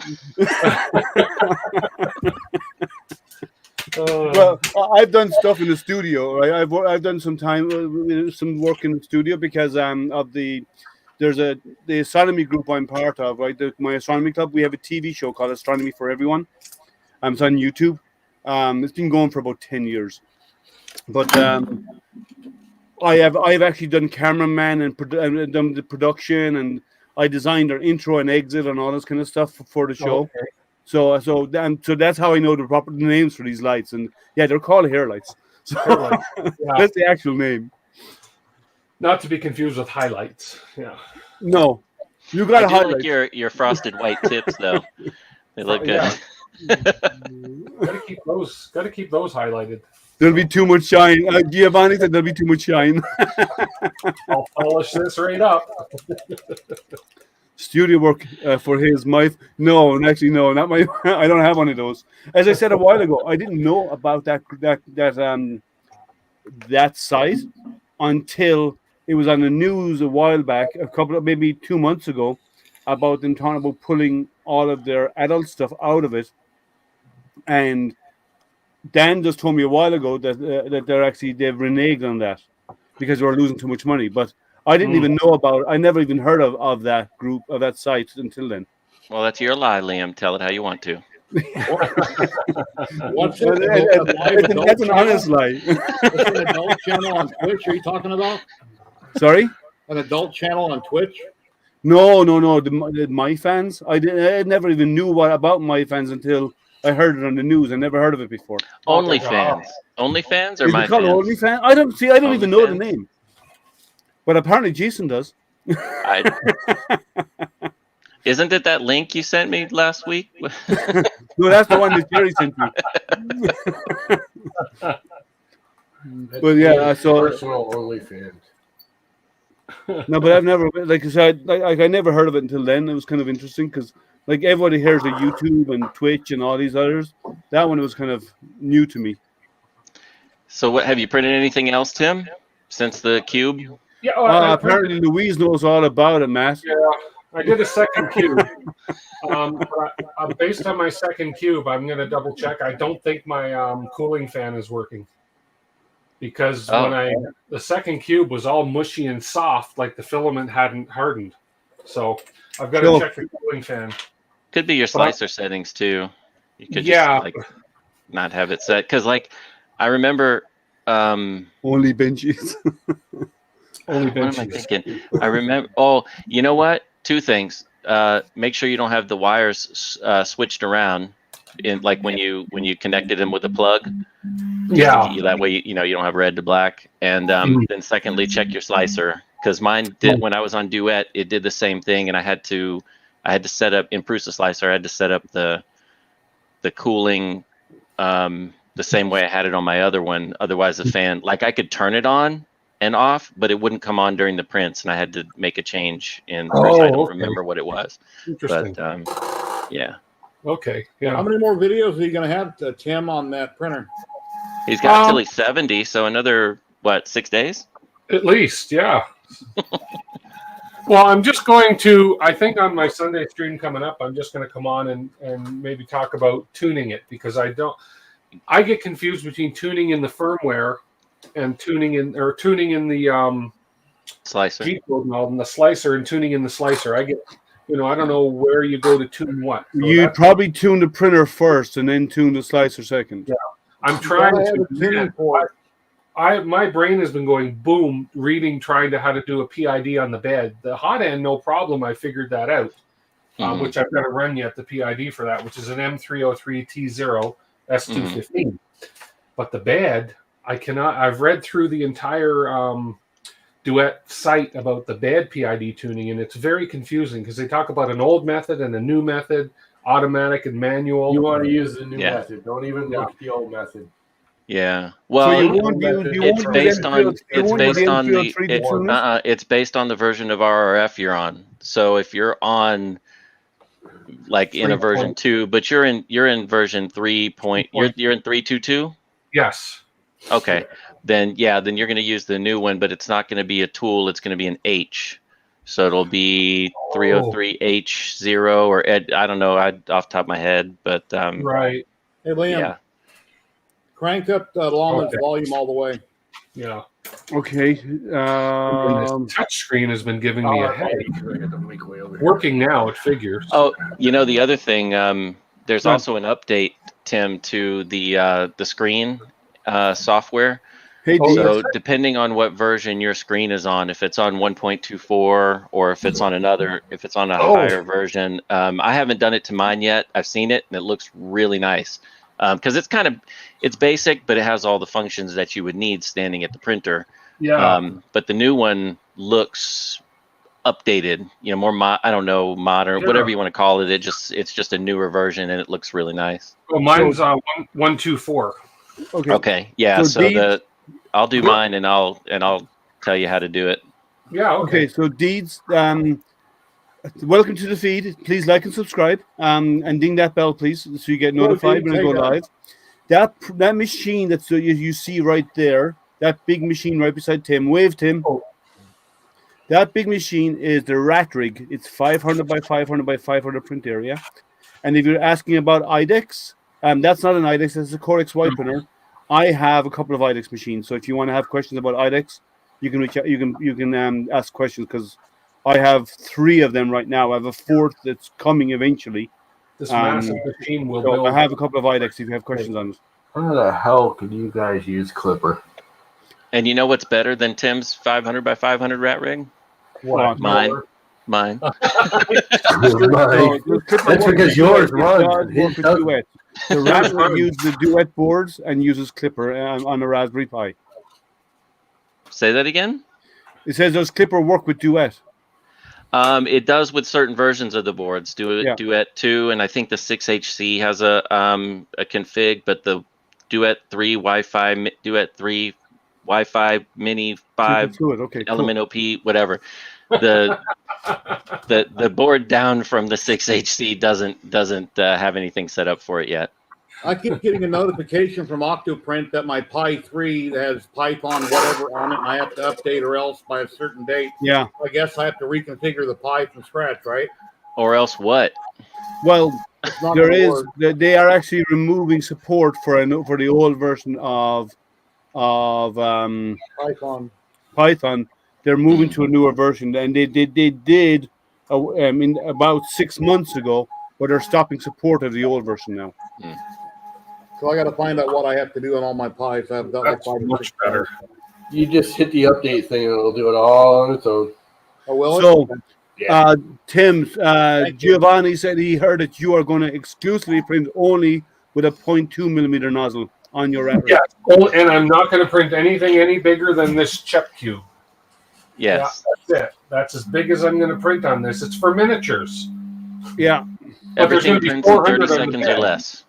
Well, I've done stuff in the studio. Right? I've done some work in the studio because of the the astronomy group I'm part of, right? My astronomy club. We have a TV show called Astronomy for Everyone. It's on YouTube. It's been going for about 10 years. But I've actually done cameraman and done the production, and I designed our intro and exit and all this kind of stuff for the show. Okay. So that's how I know the proper names for these lights. And yeah, they're called hair lights. So Hair lights, yeah. that's the actual name. Not to be confused with highlights. Yeah. No, you got to I do highlight. like your frosted white tips though. They look good. Yeah. Gotta keep those highlighted. There'll be too much shine. Giovanni said there'll be too much shine. I'll polish this right up. Studio work for his no, actually no, not my. I don't have one of those. As I said a while ago, I didn't know about that site until it was on the news a while back, maybe 2 months ago, about them talking about pulling all of their adult stuff out of it. And Dan just told me a while ago that they've reneged on that because they were losing too much money. But I didn't even know about it. I never even heard of that group, of that site until then. Well, that's your lie, Liam. Tell it how you want to. What's That's an honest lie. It's an adult channel on Twitch. Are you talking about? Sorry? An adult channel on Twitch? No. The My Fans. I never even knew about My Fans until I heard it on the news. I never heard of it before. OnlyFans. OnlyFans or Is My it called Fans? OnlyFans? I don't even know the OnlyFans. name. But apparently Jason does. Isn't it that link you sent me last week? No, that's the one that Jerry sent me. But yeah, so personal OnlyFans. no, but I've never, like I said, I never heard of it until then. It was kind of interesting because, like, everybody hears of YouTube and Twitch and all these others. That one was kind of new to me. So, what have you printed anything else, Tim, since the cube? Yeah. Apparently, Louise knows all about it, Matt. Yeah, I did a second cube. Based on my second cube, I'm going to double check. I don't think my cooling fan is working because the second cube was all mushy and soft, like the filament hadn't hardened. So I've got to check the cooling fan. Could be your slicer settings too. You could just not have it set because, like, I remember only Benji's. Only Benji's. What am I thinking? I remember. Oh, you know what? Two things. Make sure you don't have the wires switched around in like when you connected them with a plug. Yeah. That way you don't have red to black. And then secondly, check your slicer because mine did when I was on Duet. It did the same thing, and I had to set up in Prusa Slicer. I had to set up the cooling the same way I had it on my other one. Otherwise, the fan, like, I could turn it on and off, but it wouldn't come on during the prints, and I had to make a change in Prusa. I don't remember what it was. Interesting. But yeah. Okay. Yeah. How many more videos are you going to have, Tim, on that printer? He's got till he's 70, so another 6 days? At least, yeah. Well, I'm just going to, I think on my Sunday stream coming up, I'm just going to come on and maybe talk about tuning it because I get confused between tuning in the firmware and tuning in the slicer. G-code and all, and the slicer and tuning in the slicer. I get, I don't know where you go to tune what. So you probably tune the printer first and then tune the slicer second. Yeah. I'm trying to. My brain has been going boom, reading, trying to how to do a PID on the bed. The hot end, no problem. I figured that out, which I've got to run yet the PID for that, which is an M303T0 S215. But the bed, I cannot. I've read through the entire Duet site about the bed PID tuning, and it's very confusing because they talk about an old method and a new method, automatic and manual. You want to use the new method. Don't even look at the old method. Yeah. Well, it's based on the version of RRF you're on. So if you're on like in a version 2, but you're in version 3. You're in 3.22? Yes. Okay. Then you're going to use the new one, but it's not going to be a tool, it's going to be an H. So it'll be 303H0 or I don't know, off the top of my head, but right. Hey Liam. Yeah. Crank up Longman's volume all the way. Yeah. Okay. And this touch screen has been giving me a headache. I got the mic way over here. Working now, it figures. Oh, the other thing, there's Go on. also an update, Tim, to the screen software. Hey, Oh, Dee. So depending on what version your screen is on, if it's on 1.24 or if it's on a higher version, I haven't done it to mine yet. I've seen it and it looks really nice because it's basic, but it has all the functions that you would need standing at the printer. Yeah. But the new one looks updated, more modern, Yeah. whatever you want to call it. It's just a newer version and it looks really nice. Well, mine's 124. Okay. Yeah. So So Deeds- I'll do mine and I'll tell you how to do it. Yeah. Okay, so Deeds, welcome to the feed. Please like and subscribe, and ding that bell, please, so you get notified when I go live. That machine that you see right there, that big machine right beside Tim. Wave, Tim. Oh. That big machine is the rat rig. It's 500 by 500 by 500 print area. And if you're asking about IDEX, that's not an IDEX. That's a Corex Y printer. I have a couple of IDEX machines. So if you want to have questions about IDEX, you can reach out. You can ask questions because I have 3 of them right now. I have a 4th that's coming eventually. This massive machine will So build. I have a couple of IDEX if you have questions on it. How the hell can you guys use Clipper? And you know what's better than Tim's 500 by 500 rat rig? What? Mine. That's because yours runs. The rat rig uses the Duet boards and uses Clipper on a Raspberry Pi. Say that again? It says does Clipper work with Duet? It does with certain versions of the boards. Duet 2, and I think the 6HC has a config, but the Duet 3 Wi-Fi Mini 5 Element OP, whatever. The board down from the 6HC doesn't have anything set up for it yet. I keep getting a notification from Octoprint that my Pi 3 has Python whatever on it, and I have to update or else by a certain date. Yeah. I guess I have to reconfigure the Pi from scratch, right? Or else what? Well, they are actually removing support for the old version of Python. They're moving to a newer version, and they did about 6 months ago, but they're stopping support of the old version now. So I got to find out what I have to do on all my Pis. I've got That's my Pi much better. You just hit the update thing and it'll do it all on its own. Oh, will it? So, Tim, Giovanni said he heard that you are going to exclusively print only with a 0.2 millimeter nozzle on your rat rig. Yeah, and I'm not going to print anything any bigger than this Chep Cube. Yes. Yeah, that's it. That's as big as I'm going to print on this. It's for miniatures. Yeah. Everything prints in 30 seconds or less.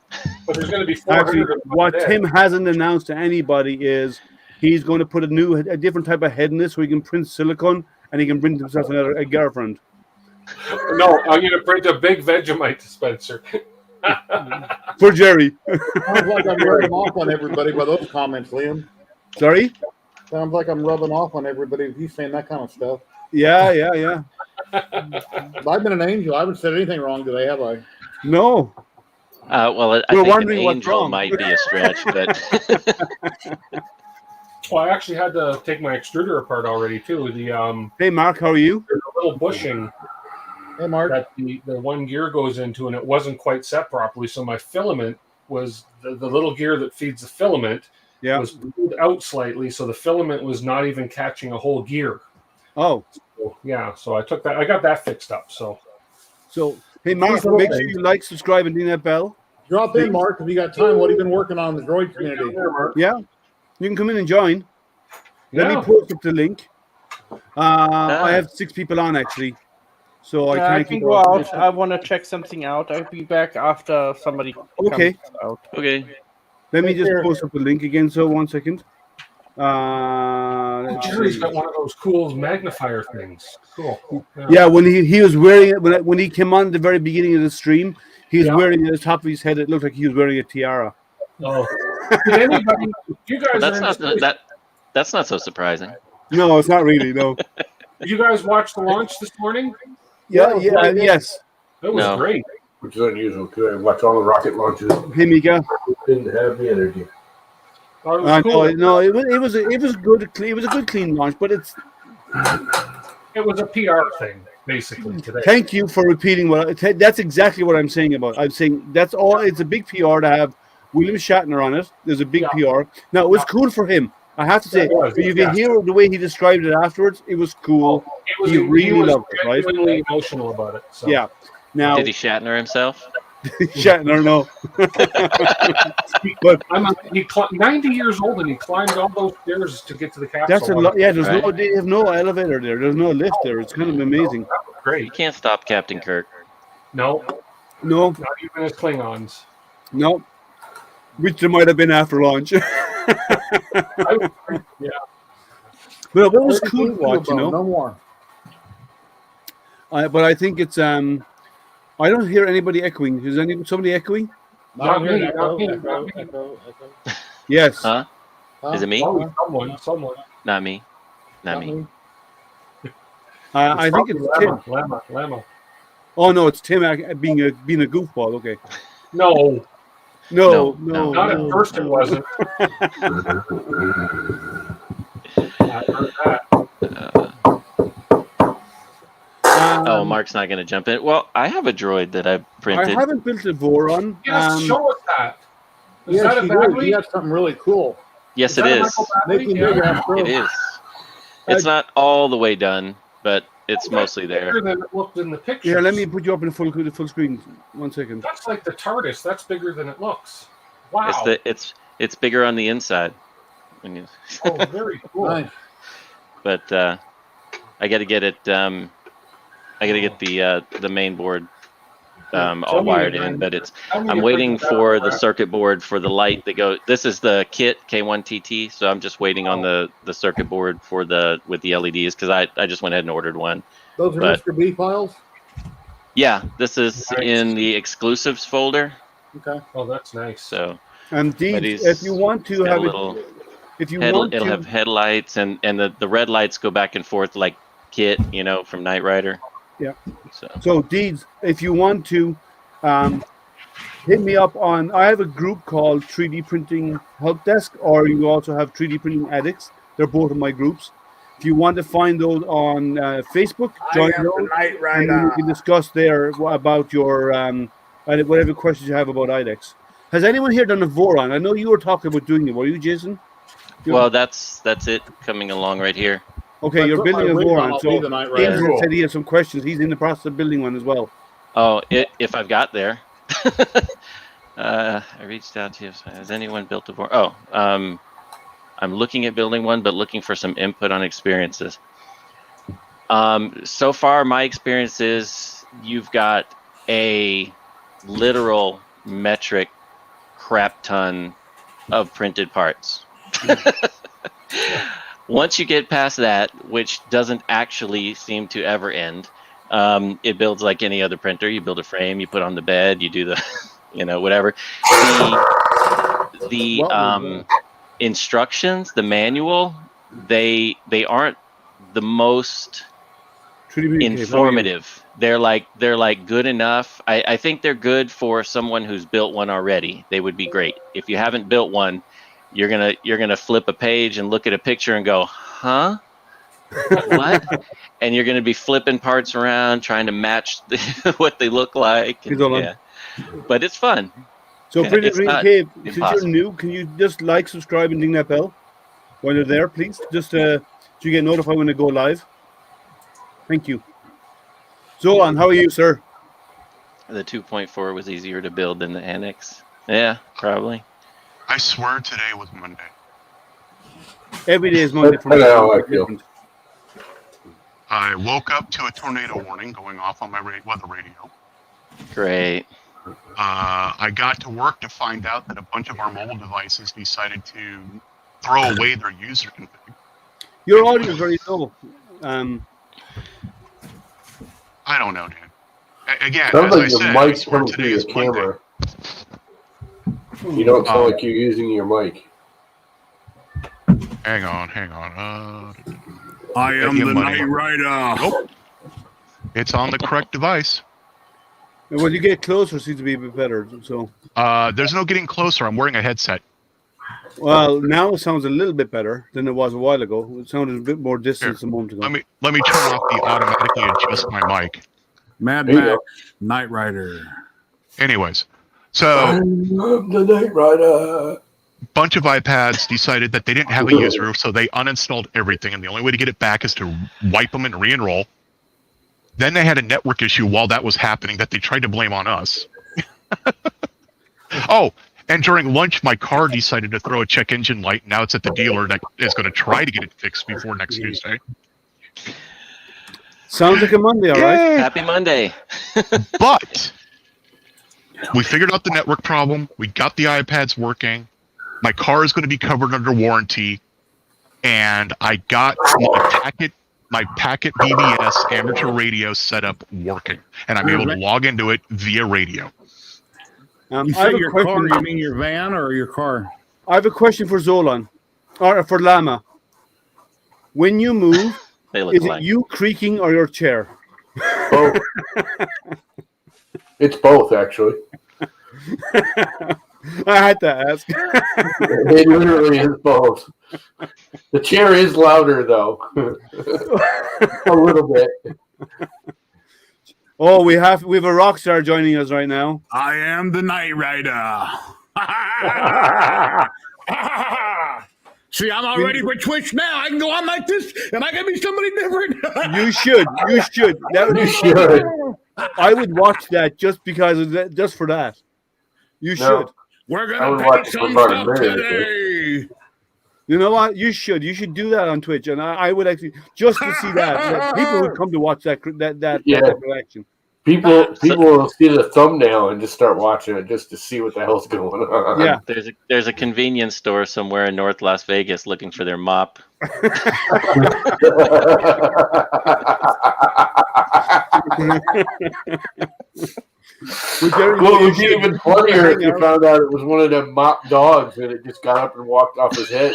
But there's going to be 400 Actually, what Tim hasn't announced to anybody is he's going to put a different type of head in this so he can print silicone and he can print himself a girlfriend. No, I'm going to print a big Vegemite dispenser. For Jerry. Sounds like I'm rubbing off on everybody by those comments, Liam. Sorry? Sounds like I'm rubbing off on everybody if he's saying that kind of stuff. Yeah. I've been an angel. I haven't said anything wrong today, have I? No. Well, I think an angel might be a stretch, but Well, I actually had to take my extruder apart already too. Hey, Mark, how are you? There's a little bushing Hey, Mark. that the one gear goes into, and it wasn't quite set properly. So my filament was the little gear that feeds the filament was pulled out slightly, so the filament was not even catching a whole gear. Oh. So, yeah, so I took that. I got that fixed up. So hey, Mark, make sure you like, subscribe, and ding that bell. Drop in, Mark, if you got time. What have you been working on in the droid community? Yeah, you can come in and join. Let me post up the link. I have 6 people on actually, so I can go out. I want to check something out. I'll be back after somebody comes out. Okay. Let me just post up the link again. So 1 second. Jerry's got one of those cool magnifier things. Cool. Yeah, when he was wearing it when he came on at the very beginning of the stream, he was wearing it at the top of his head. It looked like he was wearing a tiara. Oh, did anybody? You guys? Well, that's not so surprising. No, it's not really. No. Did you guys watch the launch this morning? Yes. It was great. Which is unusual because I watch all the rocket launches. Hey, Mika. Didn't have the energy. Oh, it was cool. No, it was a good clean launch, but it's. It was a PR thing, basically, today. Thank you for repeating that's exactly what I'm saying about. I'm saying that's all. It's a big PR to have William Shatner on it. There's a big PR. Now it was cool for him. I have to say, if you hear the way he described it afterwards, it was cool. He really loved it, right? Genuinely emotional about it. So. Yeah. Now, did he Shatner himself? Shatner, no. But 90 years old and he climbed all those stairs to get to the capsule. That's a lot. Yeah, they have no elevator there. There's no lift there. It's kind of amazing. That was great. You can't stop Captain Kirk. No. Not even as Klingons. No. Which there might have been after launch. Yeah. Well, it was cool to watch, No more. But I think it's I don't hear anybody echoing. Is somebody echoing? Not me. Yes. Huh? Is it me? Oh, someone. Not me. Not me. I think it's Tim. Lama. Oh no, it's Tim being a goofball. Okay. No. Not at first it wasn't. I heard that. Mark's not going to jump in. Well, I have a droid that I printed. I haven't built a Voron. Yes, show us that. Is that a you battery? got something really cool. Yes, it is. It is. It's not all the way done, but it's mostly there. Bigger than it looked in the picture. Yeah, let me put you up in full screen. 1 second. That's like the TARDIS. That's bigger than it looks. Wow. It's bigger on the inside. Oh, very cool. Nice. But I got to get it. I got to get the main board all wired in, but I'm waiting for the circuit board for the light that goes. This is the kit K1TT, so I'm just waiting on the circuit board with the LEDs because I just went ahead and ordered one. Those are Mr. B files? Yeah, this is in the exclusives folder. Okay. Oh, that's nice. So, if you want to have it'll have headlights and the red lights go back and forth like Kit, from Knight Rider. Yeah. So Deeds, if you want to hit me up on, I have a group called 3D Printing Help Desk, or you also have 3D Printing Addicts. They're both of my groups. If you want to find those on Facebook, join those, and we can discuss there about your whatever questions you have about IDEX. Has anyone here done a Voron? I know you were talking about doing it. Were you, Jason? Well, that's it coming along right here. Okay, you're building a Voron. So James said he has some questions. He's in the process of building one as well. Oh, if I've got there. I reached out to you. Has anyone built a Voron? Oh, I'm looking at building one, but looking for some input on experiences. So far, my experience is you've got a literal metric crap ton of printed parts. Once you get past that, which doesn't actually seem to ever end, it builds like any other printer. You build a frame, you put on the bed, you do the, whatever. The instructions, the manual, they aren't the most informative. They're like good enough. I think they're good for someone who's built one already. They would be great. If you haven't built one, you're gonna flip a page and look at a picture and go, huh? What? And you're gonna be flipping parts around, trying to match what they look like. And, yeah. But it's fun. So, Pretty Green Cave, since you're new, can you just like, subscribe, and ding that bell while you're there, please? Just so you get notified when I go live. Thank you. Zolan, how are you, sir? The 2.4 was easier to build than the Annex. Yeah, probably. I swear today was Monday. Every day is Monday for me. I woke up to a tornado warning going off on my weather radio. Great. I got to work to find out that a bunch of our mobile devices decided to throw away their user config. Your audio is very low. I don't know, dude. Again, sounds like your mic's coming through your camera. You don't sound like you're using your mic. Hang on. I am the Knight Rider. Nope. It's on the correct device. And when you get closer, it seems to be a bit better. So there's no getting closer. I'm wearing a headset. Well, now it sounds a little bit better than it was a while ago. It sounded a bit more distant a moment ago. Let me turn off the automatically adjust my mic. Mad Max, Knight Rider. Anyways, so I'm the Knight Rider. Bunch of iPads decided that they didn't have a user, so they uninstalled everything, and the only way to get it back is to wipe them and re-enroll. Then they had a network issue while that was happening that they tried to blame on us. Oh, and during lunch, my car decided to throw a check engine light. Now it's at the dealer that is going to try to get it fixed before next Tuesday. Sounds like a Monday, all right? Happy Monday. But we figured out the network problem. We got the iPads working. My car is going to be covered under warranty, and I got my packet BBS amateur radio setup working, and I'm able to log into it via radio. You say your car, you mean your van or your car? I have a question for Zolan, or for Lama. When you move, is it you creaking or your chair? Both. It's both, actually. I had to ask. It literally is both. The chair is louder, though. A little bit. Oh, we have a rock star joining us right now. I am the Knight Rider. See, I'm all ready for Twitch now. I can go on like this, and I can be somebody different. You should. You should. You should. I would watch that just because of that, just for that. You should. We're gonna paint some stuff today. You know what? You should. You should do that on Twitch, and I would actually just to see that. People would come to watch that reaction. People will see the thumbnail and just start watching it just to see what the hell's going on. Yeah. There's a convenience store somewhere in North Las Vegas looking for their mop. Well, it would be even funnier if you found out it was one of them mop dogs and it just got up and walked off his head.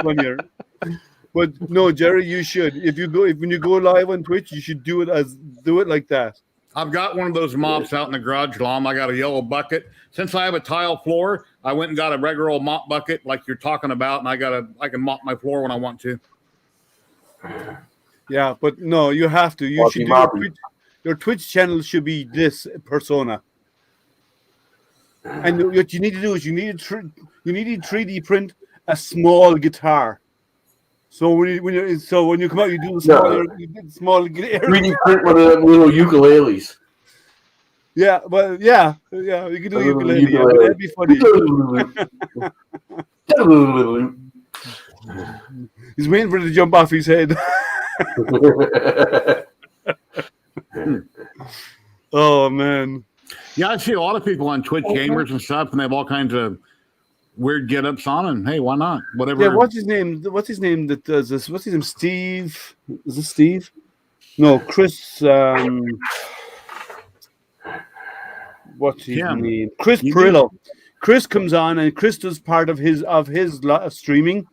Funnier. But no, Jerry, you should. When you go live on Twitch, you should do it like that. I've got one of those mops out in the garage, Lom. I got a yellow bucket. Since I have a tile floor, I went and got a regular old mop bucket like you're talking about, and I can mop my floor when I want to. Yeah, but no, you have to. You should do your Twitch channel should be this persona. And what you need to do is you need to 3D print a small guitar. So when you come out, you do the small 3D print one of them little ukuleles. Yeah, but yeah, you can do a ukulele. Yeah, that'd be funny. He's waiting for it to jump off his head. Oh man. Yeah, I see a lot of people on Twitch, gamers and stuff, and they have all kinds of weird get-ups on, and hey, why not? Whatever. Yeah, what's his name that does this? What's his name? Steve? Is this Steve? No, Chris. What's his name? Chris Perillo. Chris comes on, and Chris does part of his streaming,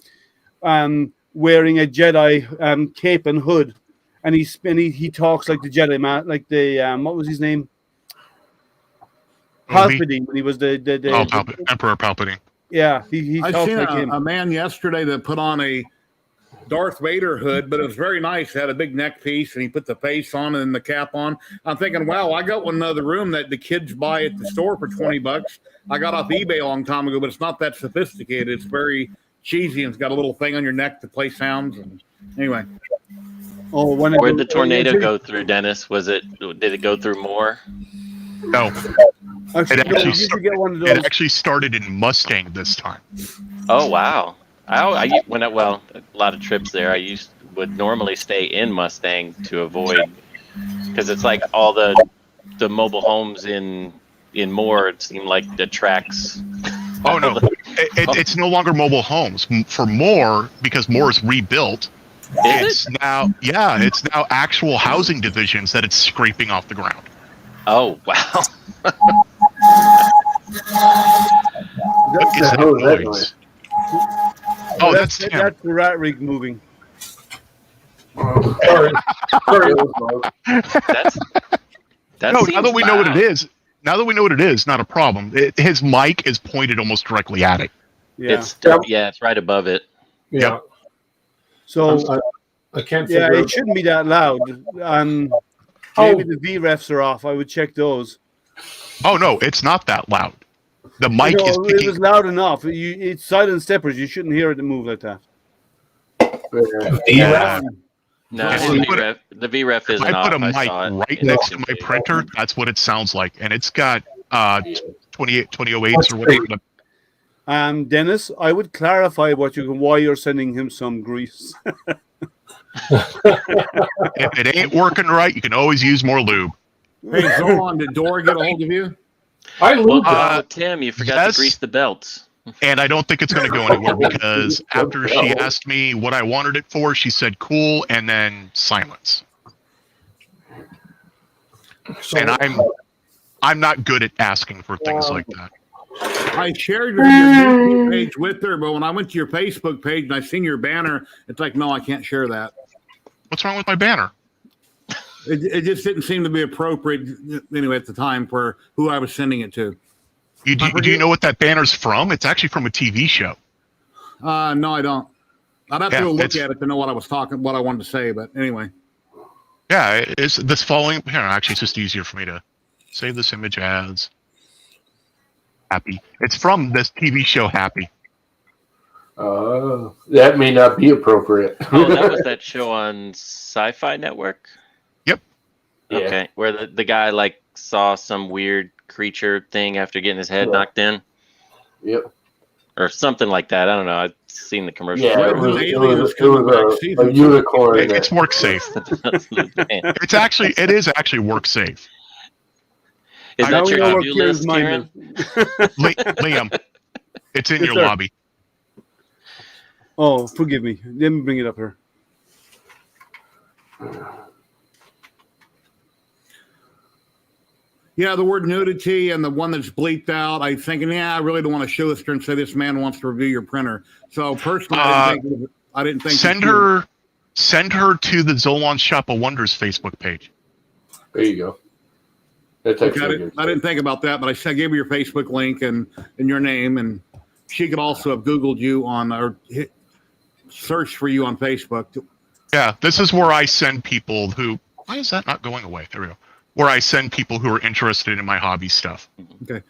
wearing a Jedi cape and hood, and he talks like the Jedi man, like the what was his name? Palpatine, when he was the Emperor Palpatine. Yeah, he I talks seen like him. A man yesterday that put on a Darth Vader hood, but it was very nice. It had a big neck piece, and he put the face on and the cap on. I'm thinking, wow, I got one in the other room that the kids buy at the store for $20. I got off eBay a long time ago, but it's not that sophisticated. It's very cheesy, and it's got a little thing on your neck to play sounds. And anyway. Oh, where'd the tornado go through, Dennis? Did it go through more? No. It actually started in Mustang this time. Oh wow! A lot of trips there. I would normally stay in Mustang to avoid, because it's like all the mobile homes in Moore. It seemed like the tracks. Oh no, it's no longer mobile homes for Moore, because Moore is rebuilt. It's now actual housing divisions that it's scraping off the ground. Oh wow! What the hell is that noise? Oh, that's the rat rig moving. Sorry. Now that we know what it is, now that we know what it is, not a problem. His mic is pointed almost directly at it. Yeah. It's right above it. Yeah. Yep. So I can't yeah, figure it out. shouldn't be that loud. Maybe the VREFs are off. I would check those. Oh no, it's not that loud. The mic You know, is it picking. was loud enough. It's silent steppers. You shouldn't hear it move like that. Yeah. No, If the VREF isn't I put off. a I mic saw it right in next to action my page. printer. That's what it sounds like, and it's got 2008s or whatever. Dennis, I would clarify why you're sending him some grease. If it ain't working right, you can always use more lube. Hey, Zolan, did Dora get a hold of you? I lose Well, Tim, you forgot yes. to grease the belts. And I don't think it's going to go anywhere because after she asked me what I wanted it for, she said cool and then silence. So, And I'm not good at asking for things like that. I shared your YouTube page with her, but when I went to your Facebook page and I seen your banner, it's like, no, I can't share that. What's wrong with my banner? It just didn't seem to be appropriate anyway at the time for who I was sending it to. Do you know what that banner's from? It's actually from a TV show. No, I don't. I'd have to Yeah, go look it's- at it to know what I wanted to say, but anyway. Yeah, it's this following. Here, actually, it's just easier for me to save this image as Happy. It's from this TV show Happy. That may not be appropriate. Oh, that was that show on Sci-Fi Network? Yep. Yeah. Okay, where the guy like saw some weird creature thing after getting his head knocked in? Yep. Or something like that. I don't know. I've seen the commercial. Yeah, it When was Aliens coming back, a season unicorn. It's work safe. It is actually work safe. Is I that know your where to-do Kieran's list, mind Kieran? Liam, it's in Yes, your sir. lobby. Oh, forgive me. Let me bring it up here. Yeah, the word nudity and the one that's bleeped out. I'm thinking, I really don't want to show this here and say this man wants to review your printer. So personally, I didn't think. Send her to the Zolan Shop of Wonders Facebook page. There you go. That's Okay, actually good. I didn't think about that, but I gave her your Facebook link and your name, and she could also have Googled you searched for you on Facebook. Yeah, this is where I send people who. Why is that not going away? There we go. Where I send people who are interested in my hobby stuff. Okay.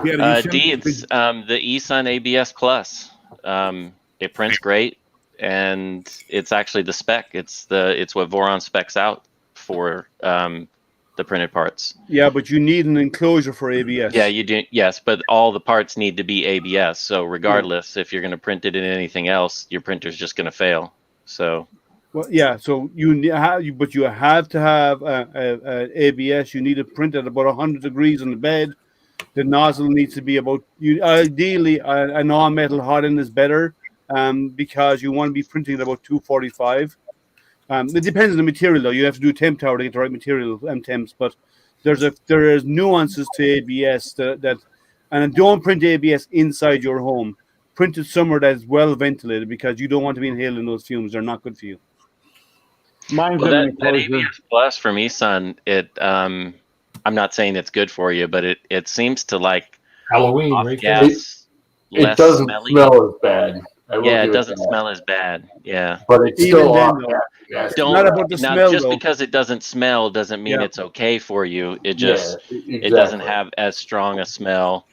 Yeah, D, it's the eSun ABS Plus. It prints great, and it's actually the spec. It's what Voron specs out for the printed parts. Yeah, but you need an enclosure for ABS. Yeah, you do. Yes, but all the parts need to be ABS. So regardless, if you're going to print it in anything else, your printer's just going to fail. So. Well, yeah. So you have to have ABS. You need to print at about 100 degrees on the bed. The nozzle needs to be ideally a non-metal hot end is better, because you want to be printing at about 245. It depends on the material though. You have to do temp tower to get the right material temps, but there is nuances to ABS that and don't print ABS inside your home. Print it somewhere that's well ventilated because you don't want to be inhaling those fumes. They're not good for you. Mine's Well, in that the ABS Plus from eSun, I'm not saying it's good for you, but it seems to like Halloween, off right? gas, It less doesn't smelly. smell as bad. I will Yeah, give it doesn't that. smell as bad. Yeah. But it's Even still then, off. though, Yeah. Don't not about the now smell, just though. because it doesn't smell doesn't mean Yeah. it's okay for you. It Yeah, just it doesn't have as strong a smell.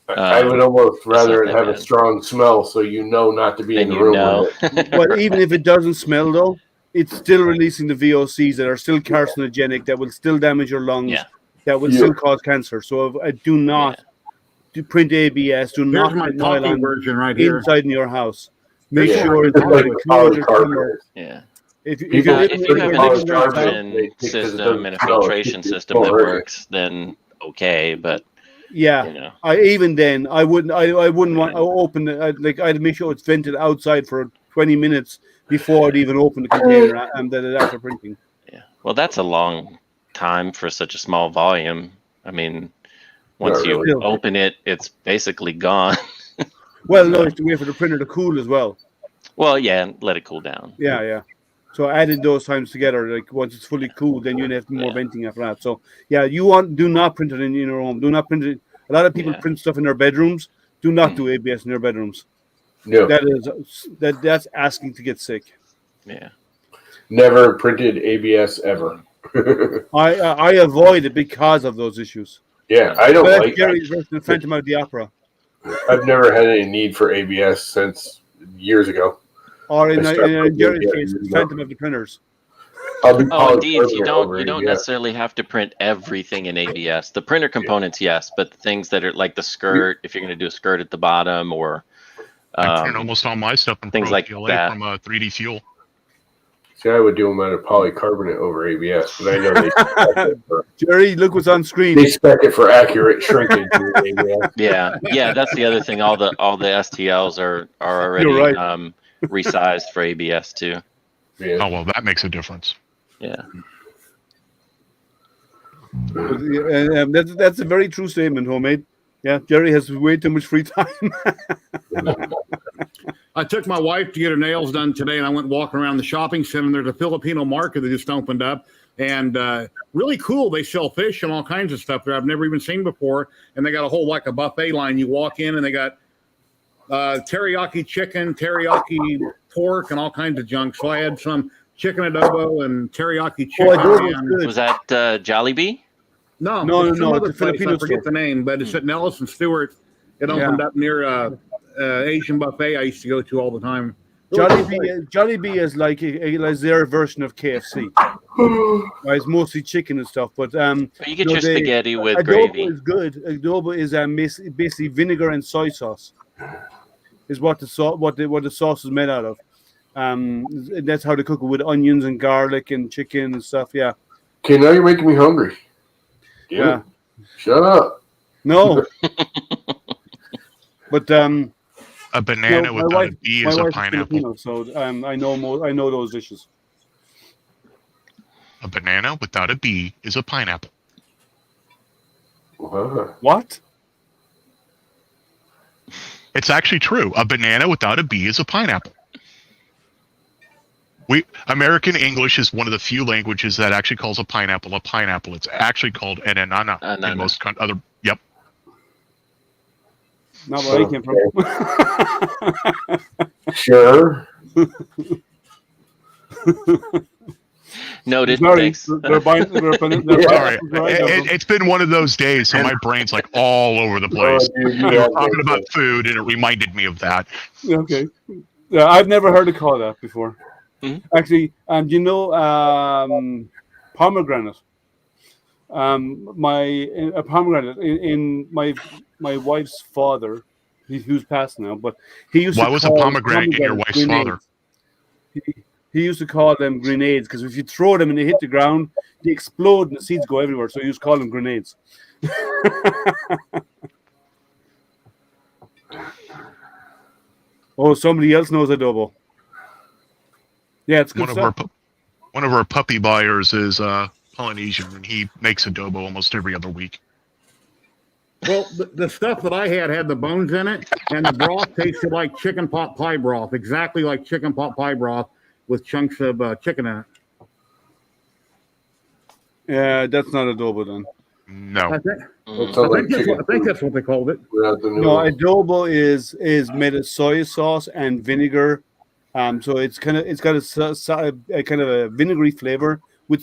I would almost rather not it that have a bad. strong smell so you know not to be in Then the you room know. with it. But even if it doesn't smell though, it's still releasing the VOCs that are still carcinogenic, that will still damage your lungs, Yeah. that will still cause cancer. So do not print ABS. Do Here's not my print talking nylon version right here. inside in your house. Make Yeah. sure It's it's like enclosure somewhere. polycarbonate. Yeah. If you People- If you have an Polycarbonate, extraction because it doesn't system and a smell, filtration it's system that already- works, then okay. But yeah, you know, even then, I wouldn't want to open it. I'd make sure it's vented outside for 20 minutes before I'd even open the container after printing. yeah. Well, that's a long time for such a small volume. I mean, once Not you really. open it, it's basically gone. Well, no, you have to wait for the printer to cool as well. Well, yeah, and let it cool down. Yeah. So adding those times together, like once it's fully cooled, then you have more venting after that. So yeah, do not print it in your home. Do not print it. A lot of people print stuff in their bedrooms. Do not do ABS in their bedrooms. No. That's asking to get sick. Yeah. Never printed ABS ever. I avoid it because of those issues. Yeah, I don't like Jerry's version of Phantom of the Opera. I've never had any need for ABS since years ago. Or in Jerry's case, Phantom of the Printers. Indeed. You don't necessarily have to print everything in ABS. The printer components, yes, but the things that are like the skirt, if you're going to do a skirt at the bottom, or I print almost all my stuff in things like that from 3D Fuel. See, I would do them out of polycarbonate over ABS, but I know they spec it for, Jerry, look what's on screen. They spec it for accurate shrinkage. Yeah, that's the other thing. All the STLs are already resized for ABS too. Yeah. Oh well, that makes a difference. Yeah. That's a very true statement, homemade. Yeah, Jerry has way too much free time. I took my wife to get her nails done today, and I went walking around the shopping center. There's a Filipino market that just opened up, and really cool. They sell fish and all kinds of stuff there I've never even seen before, and they got a whole like a buffet line. You walk in, and they got teriyaki chicken, teriyaki pork, and all kinds of junk. So I had some chicken adobo and teriyaki chicken. Was that Jollibee? No. It's a Filipino I forget the name, but it's at Nellis and Stewart. It opened up near Asian buffet I used to go to all the time. Jollibee is like their version of KFC. It's mostly chicken and stuff, but you get your spaghetti with adobo gravy. Is good. Adobo is basically vinegar and soy sauce. Is what the sauce is made out of. That's how they cook it, with onions and garlic and chicken and stuff. Yeah. Okay, now you're making me hungry. Yeah. Shut up. No. But a banana without a B is a pineapple. So I know those dishes. A banana without a B is a pineapple. What? It's actually true. A banana without a B is a pineapple. American English is one of the few languages that actually calls a pineapple a pineapple. It's actually called an anana in most other. Yep. Not where I came from. Sure. Noted. Sorry. Thanks. Sorry. It's been one of those days, so my brain's like all over the place. We were talking about food, and it reminded me of that. Okay. Yeah, I've never heard it called that before. Mm-hmm. Actually, do you know pomegranate? Pomegranate in my wife's father, who's passed now, but he used to. Why was a pomegranate in your wife's father? He used to call them grenades because if you throw them and they hit the ground, they explode and the seeds go everywhere. So he used to call them grenades. Oh, somebody else knows adobo. Yeah, it's good stuff. One of our puppy buyers is Polynesian, and he makes adobo almost every other week. Well, the stuff that I had the bones in it, and the broth tasted like chicken pot pie broth, exactly like chicken pot pie broth with chunks of chicken in it. Yeah, that's not adobo then. No. I think that's what they called it. No, adobo is made of soy sauce and vinegar. So it's got a kind of a vinegary flavor with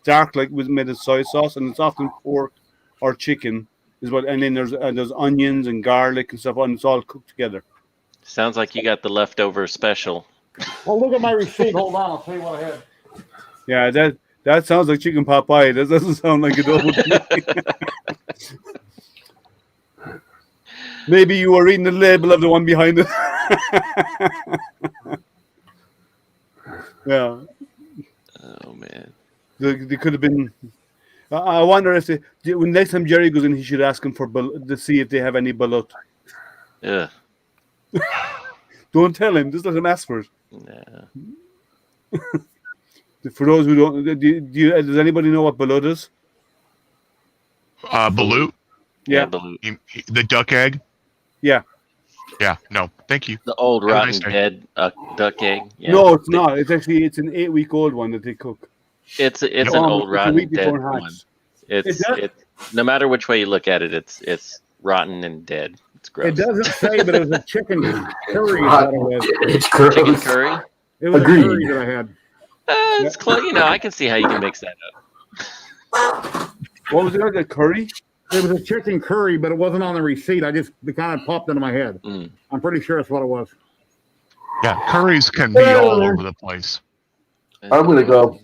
dark with made of soy sauce, and it's often pork or chicken is what. And then there's onions and garlic and stuff, and it's all cooked together. Sounds like you got the leftover special. Well, look at my receipt. Hold on, I'll tell you what I had. Yeah, that sounds like chicken pot pie. That doesn't sound like adobo to me. Maybe you were reading the label of the one behind it. Yeah. Oh man. They could have been. I wonder if when next time Jerry goes in, he should ask him to see if they have any balut. Yeah. Don't tell him. Just let him ask for it. Yeah. For those who don't, does anybody know what balut is? Balut. Yeah. Balut. The duck egg. Yeah. Yeah, no, thank you. The old Have a rotten nice day. dead duck egg. Yeah. No, it's not. It's actually an 8-week-old one that they cook. It's an Almost- old it's a rotten week dead before it one. hatches. It's no matter which way you look at it, it's rotten and dead. It's gross. It doesn't say, but it was a chicken curry. Is what it was. It's gross. Chicken curry. It was Agreed. a curry that I had. It's close. You know, I can see how you can mix that up. What was it? Like a curry? It was a chicken curry, but it wasn't on the receipt. It kind of popped into my head. Mm. I'm pretty sure that's what it was. Yeah, curries can be all over the place. I'm gonna go.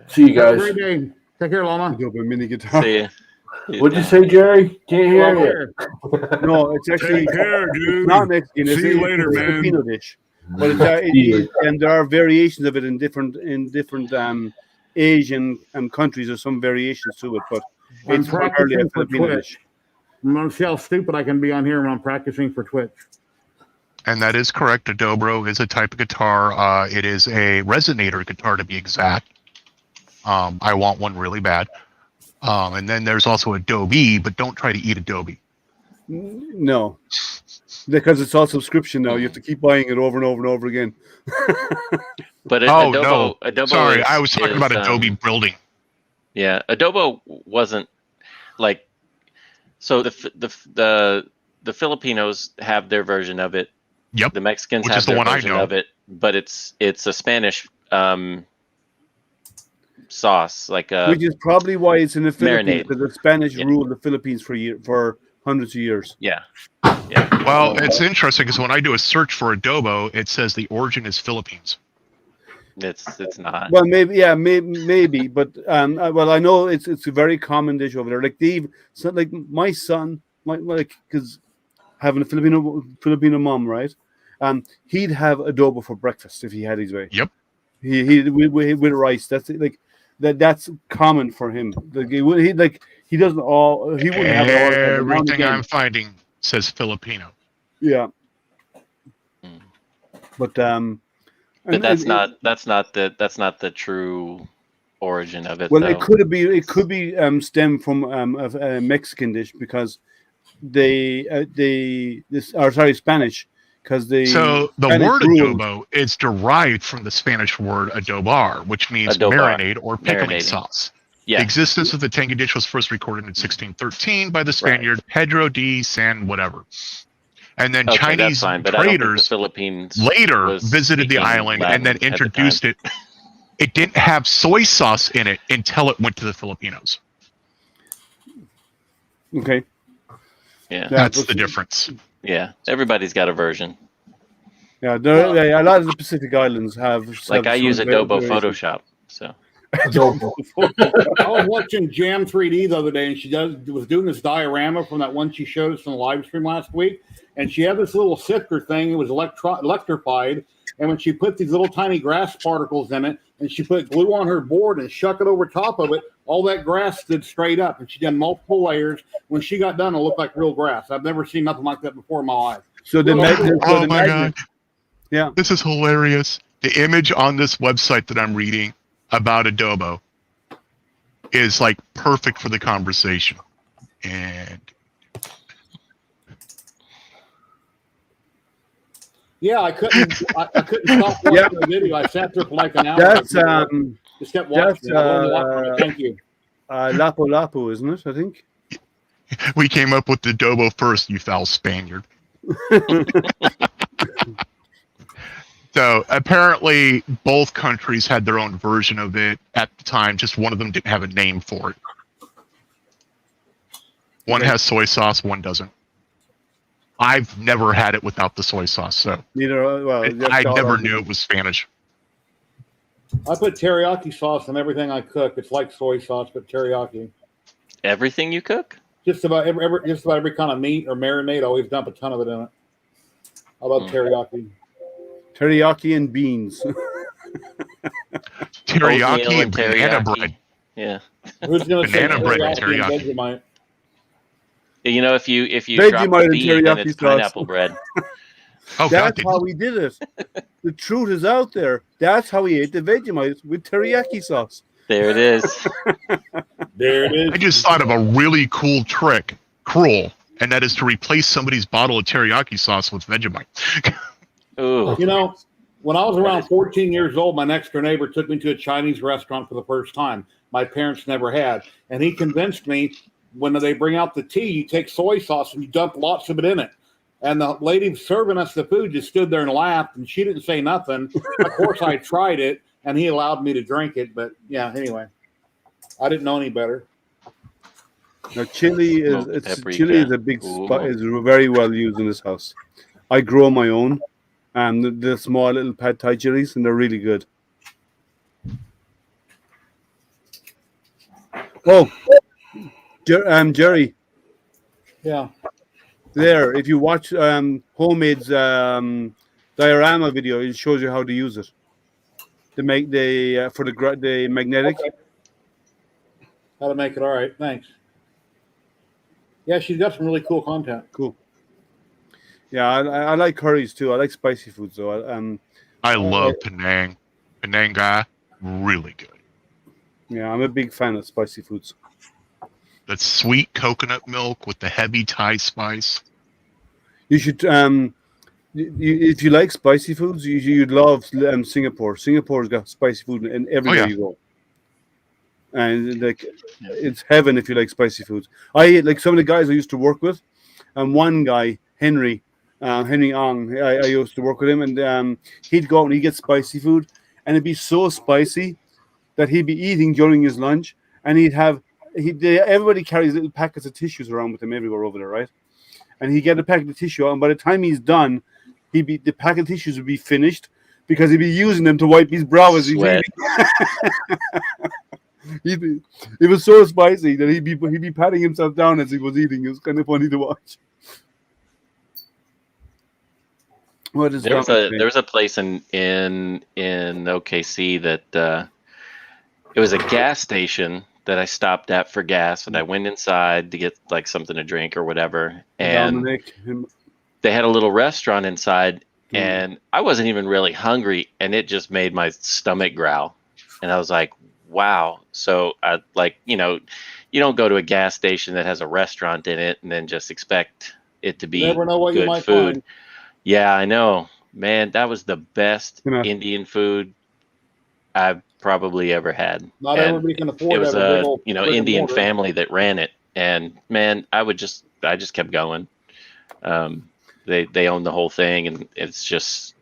See you Have a guys. great day. Take care, Lama. Go a mini guitar. See ya. What'd you say, Jerry? Can't hear you. No, it's actually Take care, it's dude. not Mexican. See It's you a later, man. Filipino dish. But and there are variations of it in different Asian countries. There's some variations to it, but I'm it's primarily a practicing for Filipino Twitch. dish. I'm going to see how stupid I can be on here when I'm practicing for Twitch. And that is correct. A dobro is a type of guitar. It is a resonator guitar, to be exact. I want one really bad. And then there's also Adobe, but don't try to eat Adobe. No, because it's all subscription now. You have to keep buying it over and over and over again. But Oh, Adobo, no. Adobo Sorry, is- I was talking is, about Adobe building. Yeah, Adobo wasn't like so. The Filipinos have their version of it. Yep. The Mexicans Which have is the their one I version know. of it, but it's a Spanish sauce, like a Which is probably why it's in the Philippines, marinade. because the Spanish Yeah. ruled the Philippines for hundreds of years. yeah, yeah. Well, it's interesting because when I do a search for Adobo, it says the origin is Philippines. It's not. Well, maybe, but well, I know it's a very common dish over there. Like like my son, because having a Filipino mom, right? He'd have adobo for breakfast if he had his way. Yep. He with rice. That's it, like that's common for him. Like he doesn't all he wouldn't have it all. Every now and Everything again. I'm finding says Filipino. Yeah. Mm. But But that's not the true origin of it. Well, though. it could be stemmed from a Mexican dish because Spanish, because So the Spanish word ruled- adobo is derived from the Spanish word adobar, which means Adobar, marinade or pickling marinating. sauce. yeah, The existence of the tangy dish was first recorded in 1613 by the Spaniard Pedro de San whatever. And then okay, that's Chinese fine. But I don't think the traders Philippines later was visited the speaking island and then Latin at the introduced it. It didn't have soy sauce in it until it went to the Filipinos. Okay. Yeah, That's the difference. yeah. Everybody's got a version. Yeah, a lot of the Pacific Islands have. Like I some use Adobo variation. Photoshop. So Adobo. I was watching Jam 3D the other day, and she was doing this diorama from that one she showed us on the live stream last week. And she had this little sifter thing. It was electrified. And when she put these little tiny grass particles in it, and she put glue on her board and shuck it over top of it, all that grass stood straight up. And she done multiple layers. When she got done, it looked like real grass. I've never seen nothing like that before in my life. So the Oh my god. Yeah. This is hilarious. The image on this website that I'm reading about adobo is like perfect for the conversation. And Yeah, I couldn't stop watching the video. I sat there for like an hour. That's just kept watching. I learned a lot from it. Thank you. Lapu Lapu, isn't it? I think. we came up with adobo first, you foul Spaniard. So apparently both countries had their own version of it at the time. Just one of them didn't have a name for it. One has soy sauce, one doesn't. I've never had it without the soy sauce, so Neither. Well, I never knew it was Spanish. I put teriyaki sauce on everything I cook. It's like soy sauce, but teriyaki. everything you cook? Just about every kind of meat or marinade. I always dump a ton of it in it. I love teriyaki. Teriyaki and beans. Teriyaki Oatmeal and banana teriyaki. bread. Yeah. Who's going to say Banana bread and teriyaki and Vegemite? You know, if you Vegemite drop the and B, then teriyaki it's sauce. pineapple bread. Oh God! That's how we did it. The truth is out there. That's how we ate the Vegemite with teriyaki sauce. There it is. There it is. I just thought of a really cool trick. Cruel. and that is to replace somebody's bottle of teriyaki sauce with Vegemite. Ooh. You know, when I was around 14 years old, my next door neighbor took me to a Chinese restaurant for the first time. My parents never had. And he convinced me when they bring out the tea, you take soy sauce and you dump lots of it in it. And the lady serving us the food just stood there and laughed, and she didn't say nothing. Of course, I tried it, and he allowed me to drink it. But, yeah, anyway, I didn't know any better. Now, chili is Smoked paprika. chili is a big is very well used in this house. I grow my own, the small little pad thai chilies, and they're really good. Oh, Jerry. Yeah. There, if you watch Homemade's diorama video, it shows you how to use it. To make for the magnetic. Okay. How to make it. All right. Thanks. Yeah, she's got some really cool content. Cool. Yeah, I like curries too. I like spicy food, so I love Penang. Penang guy, really good. Yeah, I'm a big fan of spicy foods. That sweet coconut milk with the heavy Thai spice. You should, if you like spicy foods, you'd love Singapore. Singapore's got spicy food in everywhere you go, and it's heaven if you like spicy foods. I like some of the guys I used to work with, and one guy, Henry Ong, I used to work with him, and he'd go out and he'd get spicy food, and it'd be so spicy that he'd be eating during his lunch, and everybody carries little packets of tissues around with him everywhere over there, right? And he'd get a packet of tissue, and by the time he's done, the packet of tissues would be finished because he'd be using them to wipe his brow as he's eating. It was so spicy that he'd be patting himself down as he was eating. It was kind of funny to watch. What is there was a place in OKC that it was a gas station that I stopped at for gas, and I went inside to get like something to drink or whatever, and they had a little restaurant inside, and I wasn't even really hungry, and it just made my stomach growl, and I was like, wow. So I you don't go to a gas station that has a restaurant in it and then just expect it to be never know what good you might food. Find. Yeah, I know, man. That was the best Indian food I've probably ever had. Not everybody can afford. It was a Indian family that ran it, and man, I just kept going. They own the whole thing, and it's just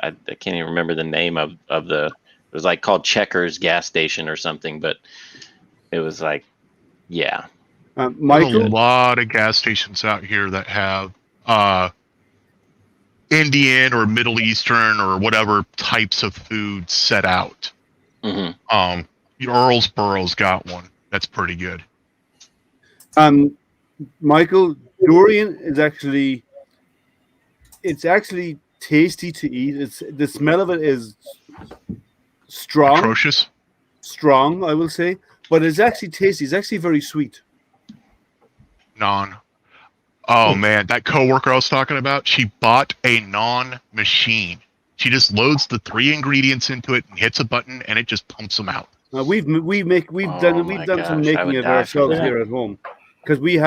I can't even remember the name of the. It was like called Checkers gas station or something, but it was like, yeah. There's a lot of gas stations out here that have Indian or Middle Eastern or whatever types of food set out. Mm-hmm. Earlsboro's got one that's pretty good. Michael, durian is actually tasty to eat. The smell of it is strong, I will say, but it's actually tasty. It's actually very sweet. Oh man, that coworker I was talking about, she bought a naan machine. She just loads the 3 ingredients into it and hits a button, and it just pumps them out. We've done some making it ourselves here at home, because we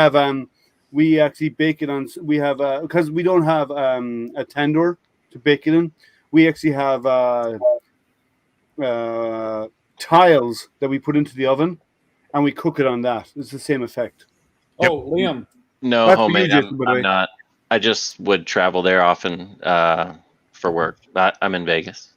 actually bake it on. We have because we don't have a tandoor to bake it in. We actually have tiles that we put into the oven, and we cook it on that. It's the same effect. Oh, Liam. No, that's homemade. I'm not. I just would travel there often for work. I'm in Vegas.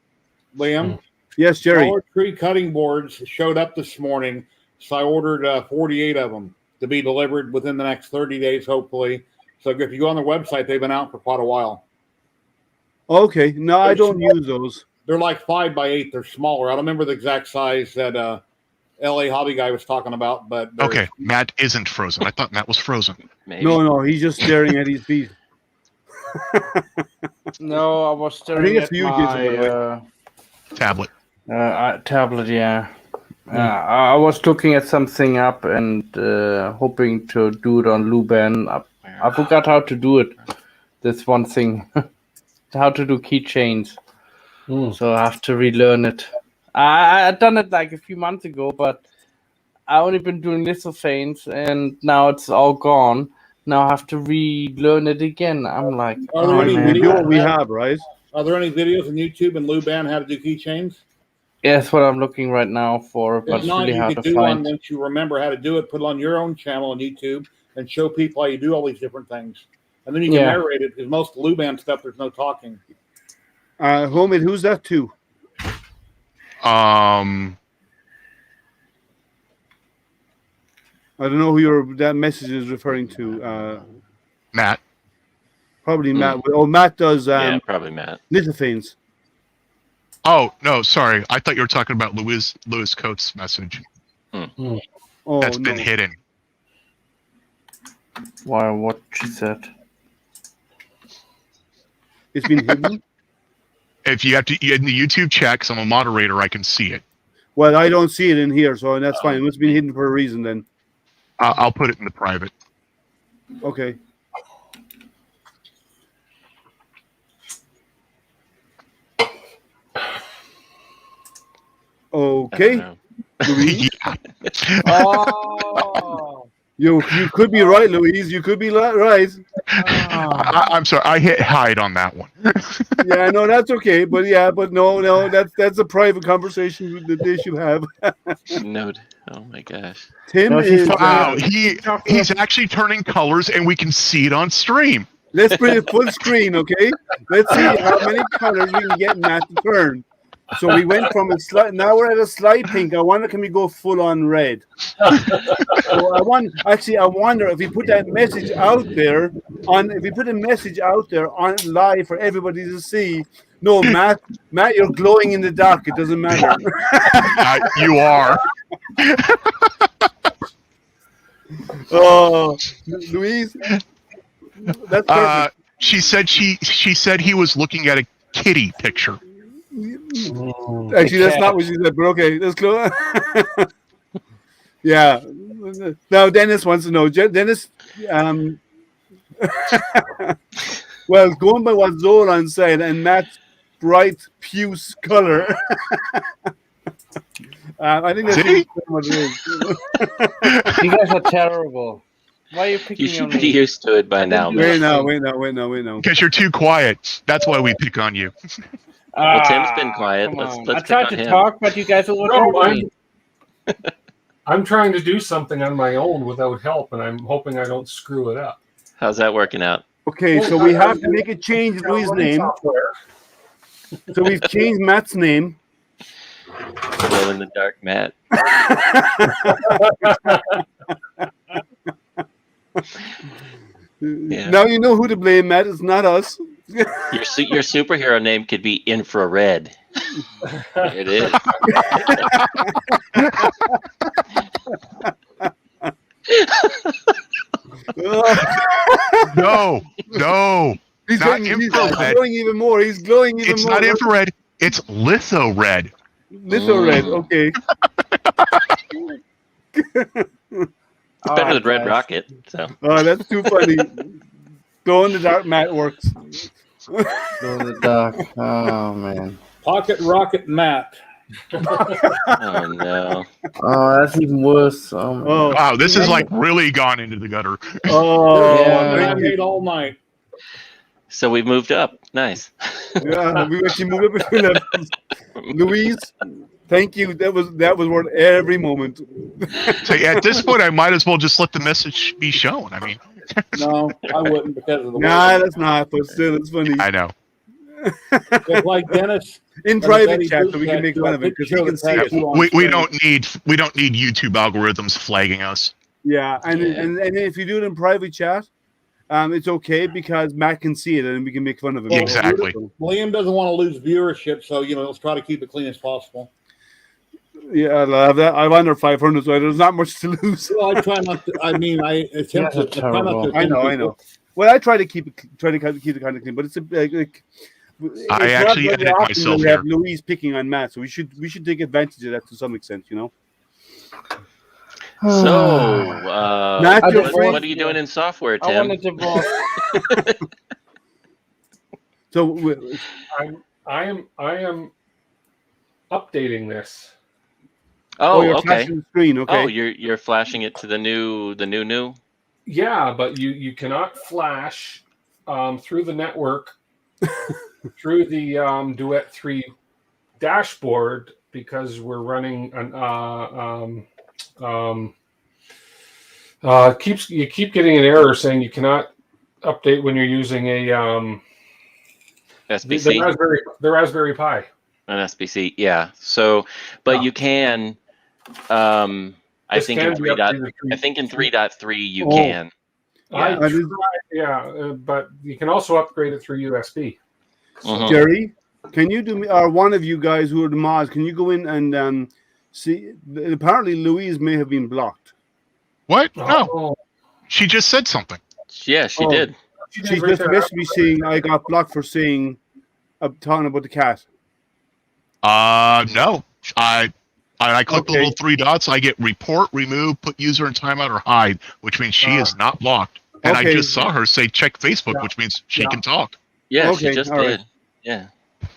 Liam. Yes, Jerry. Dollar Tree cutting boards showed up this morning, so I ordered 48 of them to be delivered within the next 30 days, hopefully. So if you go on their website, they've been out for quite a while. Okay. No, I don't use those. They're like 5x8. They're smaller. I don't remember the exact size that LA Hobby Guy was talking about, but okay, Matt isn't frozen. I thought Matt was frozen. Maybe. No, he's just staring at his feet. No, I was staring at my tablet. Tablet, yeah. I was looking at something up and hoping to do it on Luban. I forgot how to do it. That's one thing. How to do keychains. So I have to relearn it. I done it like a few months ago, but I only been doing lithosanes, and now it's all gone. now I have to relearn it again. I'm like, Are there oh any We man. do what we have, right? Are there any videos on YouTube and Luban how to do keychains? Yeah, that's what I'm looking right now for, but If it's not, really you hard could to do one find. once you remember how to do it. Put it on your own channel on YouTube and show people how you do all these different things. And then you can Yeah. narrate it because most Luban stuff there's no talking. Homie, who's that to? I don't know who that message is referring to. Matt. Probably Matt. Oh, Matt does Yeah, probably Matt. lithophane. Oh no, sorry. I thought you were talking about Lewis Coates' message. Oh, That's no. been hidden. Why? What she said? It's been hidden. If you have to in the YouTube chat, 'cause I'm a moderator, I can see it. Well, I don't see it in here, so that's fine. It's been hidden for a reason then. I'll put it in the private. Okay. Okay. Louise? Oh. You could be right, Louise. You could be right. I'm sorry. I hit hide on that one. Yeah, no, that's okay. But no, that's a private conversation that they should have. Note. Oh my gosh. Tim No, she's is. Wow, he's actually turning colors, and we can see it on stream. Let's bring it full screen, okay? Let's see how many colors we can get Matt to turn. So we went from a slight. Now we're at a slight pink. I wonder, can we go full on red? So I wonder if we put that message out there if we put a message out there on live for everybody to see. No, Matt, you're glowing in the dark. It doesn't matter. You are. Oh, Louise, that's perfect. She said he was looking at a kitty picture. Actually, that's not what she said, but okay, let's go. Yeah. Now, Dennis wants to know. Dennis, well, going by what Zoran said and Matt's bright puce color, I think that's what it is. You guys are terrible. Why are you picking You should on be me? used to it by now, Wait man. now. Because you're too quiet. That's why we pick on you. Well, Tim's been quiet. Come on. Let's I tried pick to on him. talk, but you guys will talk me. I'm trying to do something on my own without help, and I'm hoping I don't screw it up. How's that working out? Okay, so we have to make a change to his name. So we've changed Matt's name. Glow in the dark, Matt. Yeah. Now you know who to blame, Matt. It's not us. Your superhero name could be Infrared. There it is. No. He's Not he's infrared. glowing even more. He's glowing even It's more. not infrared. It's litho red. Little red. Okay. It's better than Red Rocket. So. Oh, that's too funny. Glow in the dark Matt works. Glow in the dark. Oh man. Pocket Rocket Matt. Oh no. Oh, that's even worse. Oh, Wow, this is like really gone into the gutter. oh, Yeah. I hate all night. So we've moved up. Nice. yeah. We actually moved up a few levels. Louise, thank you. That was worth every moment. So at this point, I might as well just let the message be shown. I mean, No, I wouldn't because of the Nah, word. that's not. But still, it's funny. I know. It's like Dennis In private chat, so we can make fun of it because he can see it. We don't need YouTube algorithms flagging us. Yeah, and if you do it in private chat, it's okay because Matt can see it and we can make fun of him. Exactly. Liam doesn't want to lose viewership, so let's try to keep it clean as possible. Yeah, I love that. I'm under 500, so there's not much to lose. Well, I try not to. I mean, I attempt to. Try not to I know. Well, I try to keep it kind of clean, but it's I actually edit myself we have here. Louise picking on Matt, so we should take advantage of that to some extent, So, Matt, what are you doing in software, I Tim? want a divorce. So I am updating this. Oh, you're okay. flashing the screen, okay. Oh, you're flashing it to the new. Yeah, but you cannot flash through the network through the Duet 3 dashboard because we're running an you keep getting an error saying you cannot update when you're using a SBC. the Raspberry Pi. An SBC, yeah. So, but you can. I think in 3.3 you can. Yeah. But you can also upgrade it through USB. Mhm. Jerry, can you do me, or one of you guys who are the mods, can you go in and see? Apparently, Louise may have been blocked. What? No. She just said something. Yeah, she did. She's just messaged me saying I got blocked for saying, talking about the cat. No. I click the little 3 dots. I get report, remove, put user in timeout, or hide, which means she is not blocked. And I just saw her say check Facebook, which means she can talk. Yeah, she just did. Right. Yeah.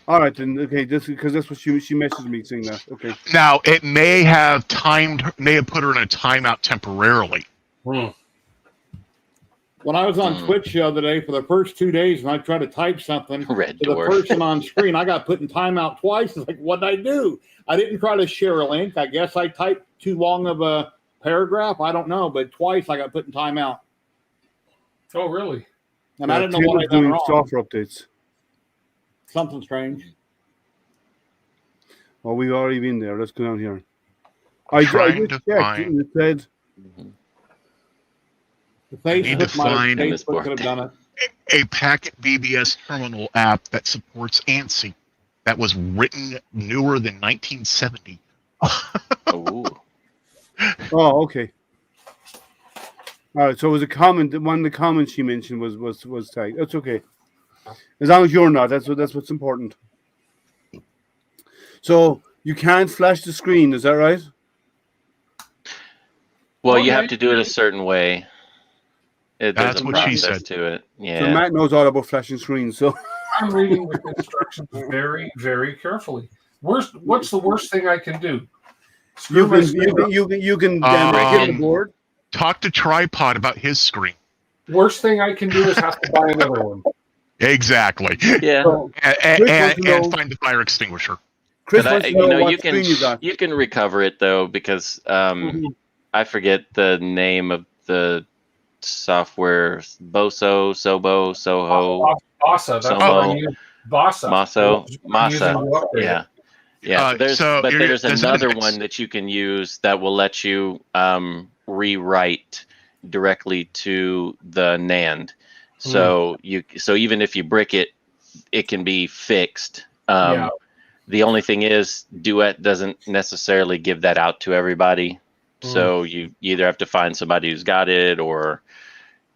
All right, then. Okay, because that's what she messaged me saying that. Okay. Now it may have put her in a timeout temporarily. When I was on Twitch the other day for the first 2 days, and I tried to type something to the person on screen, I got put in timeout twice. It's like, what did I do? I didn't try to share a link. I guess I typed too long of a paragraph. I don't know, but twice I got put in timeout. Oh, really? And I didn't know what I done wrong. Software updates. Something strange. Well, we've already been there. Let's go down here. I just checked. And it said. Facebook could have done it. A Packet BBS terminal app that supports ANSI that was written newer than 1970. Oh, okay. All right. So it was a comment. One of the comments she mentioned was tagged. That's okay. As long as you're not, that's what's important. So you can't flash the screen. Is that right? Well, you have to do it a certain way. That's what she said to it. Yeah. So Matt knows all about flashing screens. So I'm reading the instructions very, very carefully. What's the worst thing I can do? You can get the board. Talk to Tripod about his screen. Worst thing I can do is have to buy another one. Exactly. Yeah. And find the fire extinguisher. Chris, you can recover it though because I forget the name of the software. Boso, Sobo, Soho, Bossa. That's what I use. Bossa. Masa. Yeah. There's another one that you can use that will let you rewrite directly to the NAND. So even if you brick it, it can be fixed. The only thing is Duet doesn't necessarily give that out to everybody. So you either have to find somebody who's got it or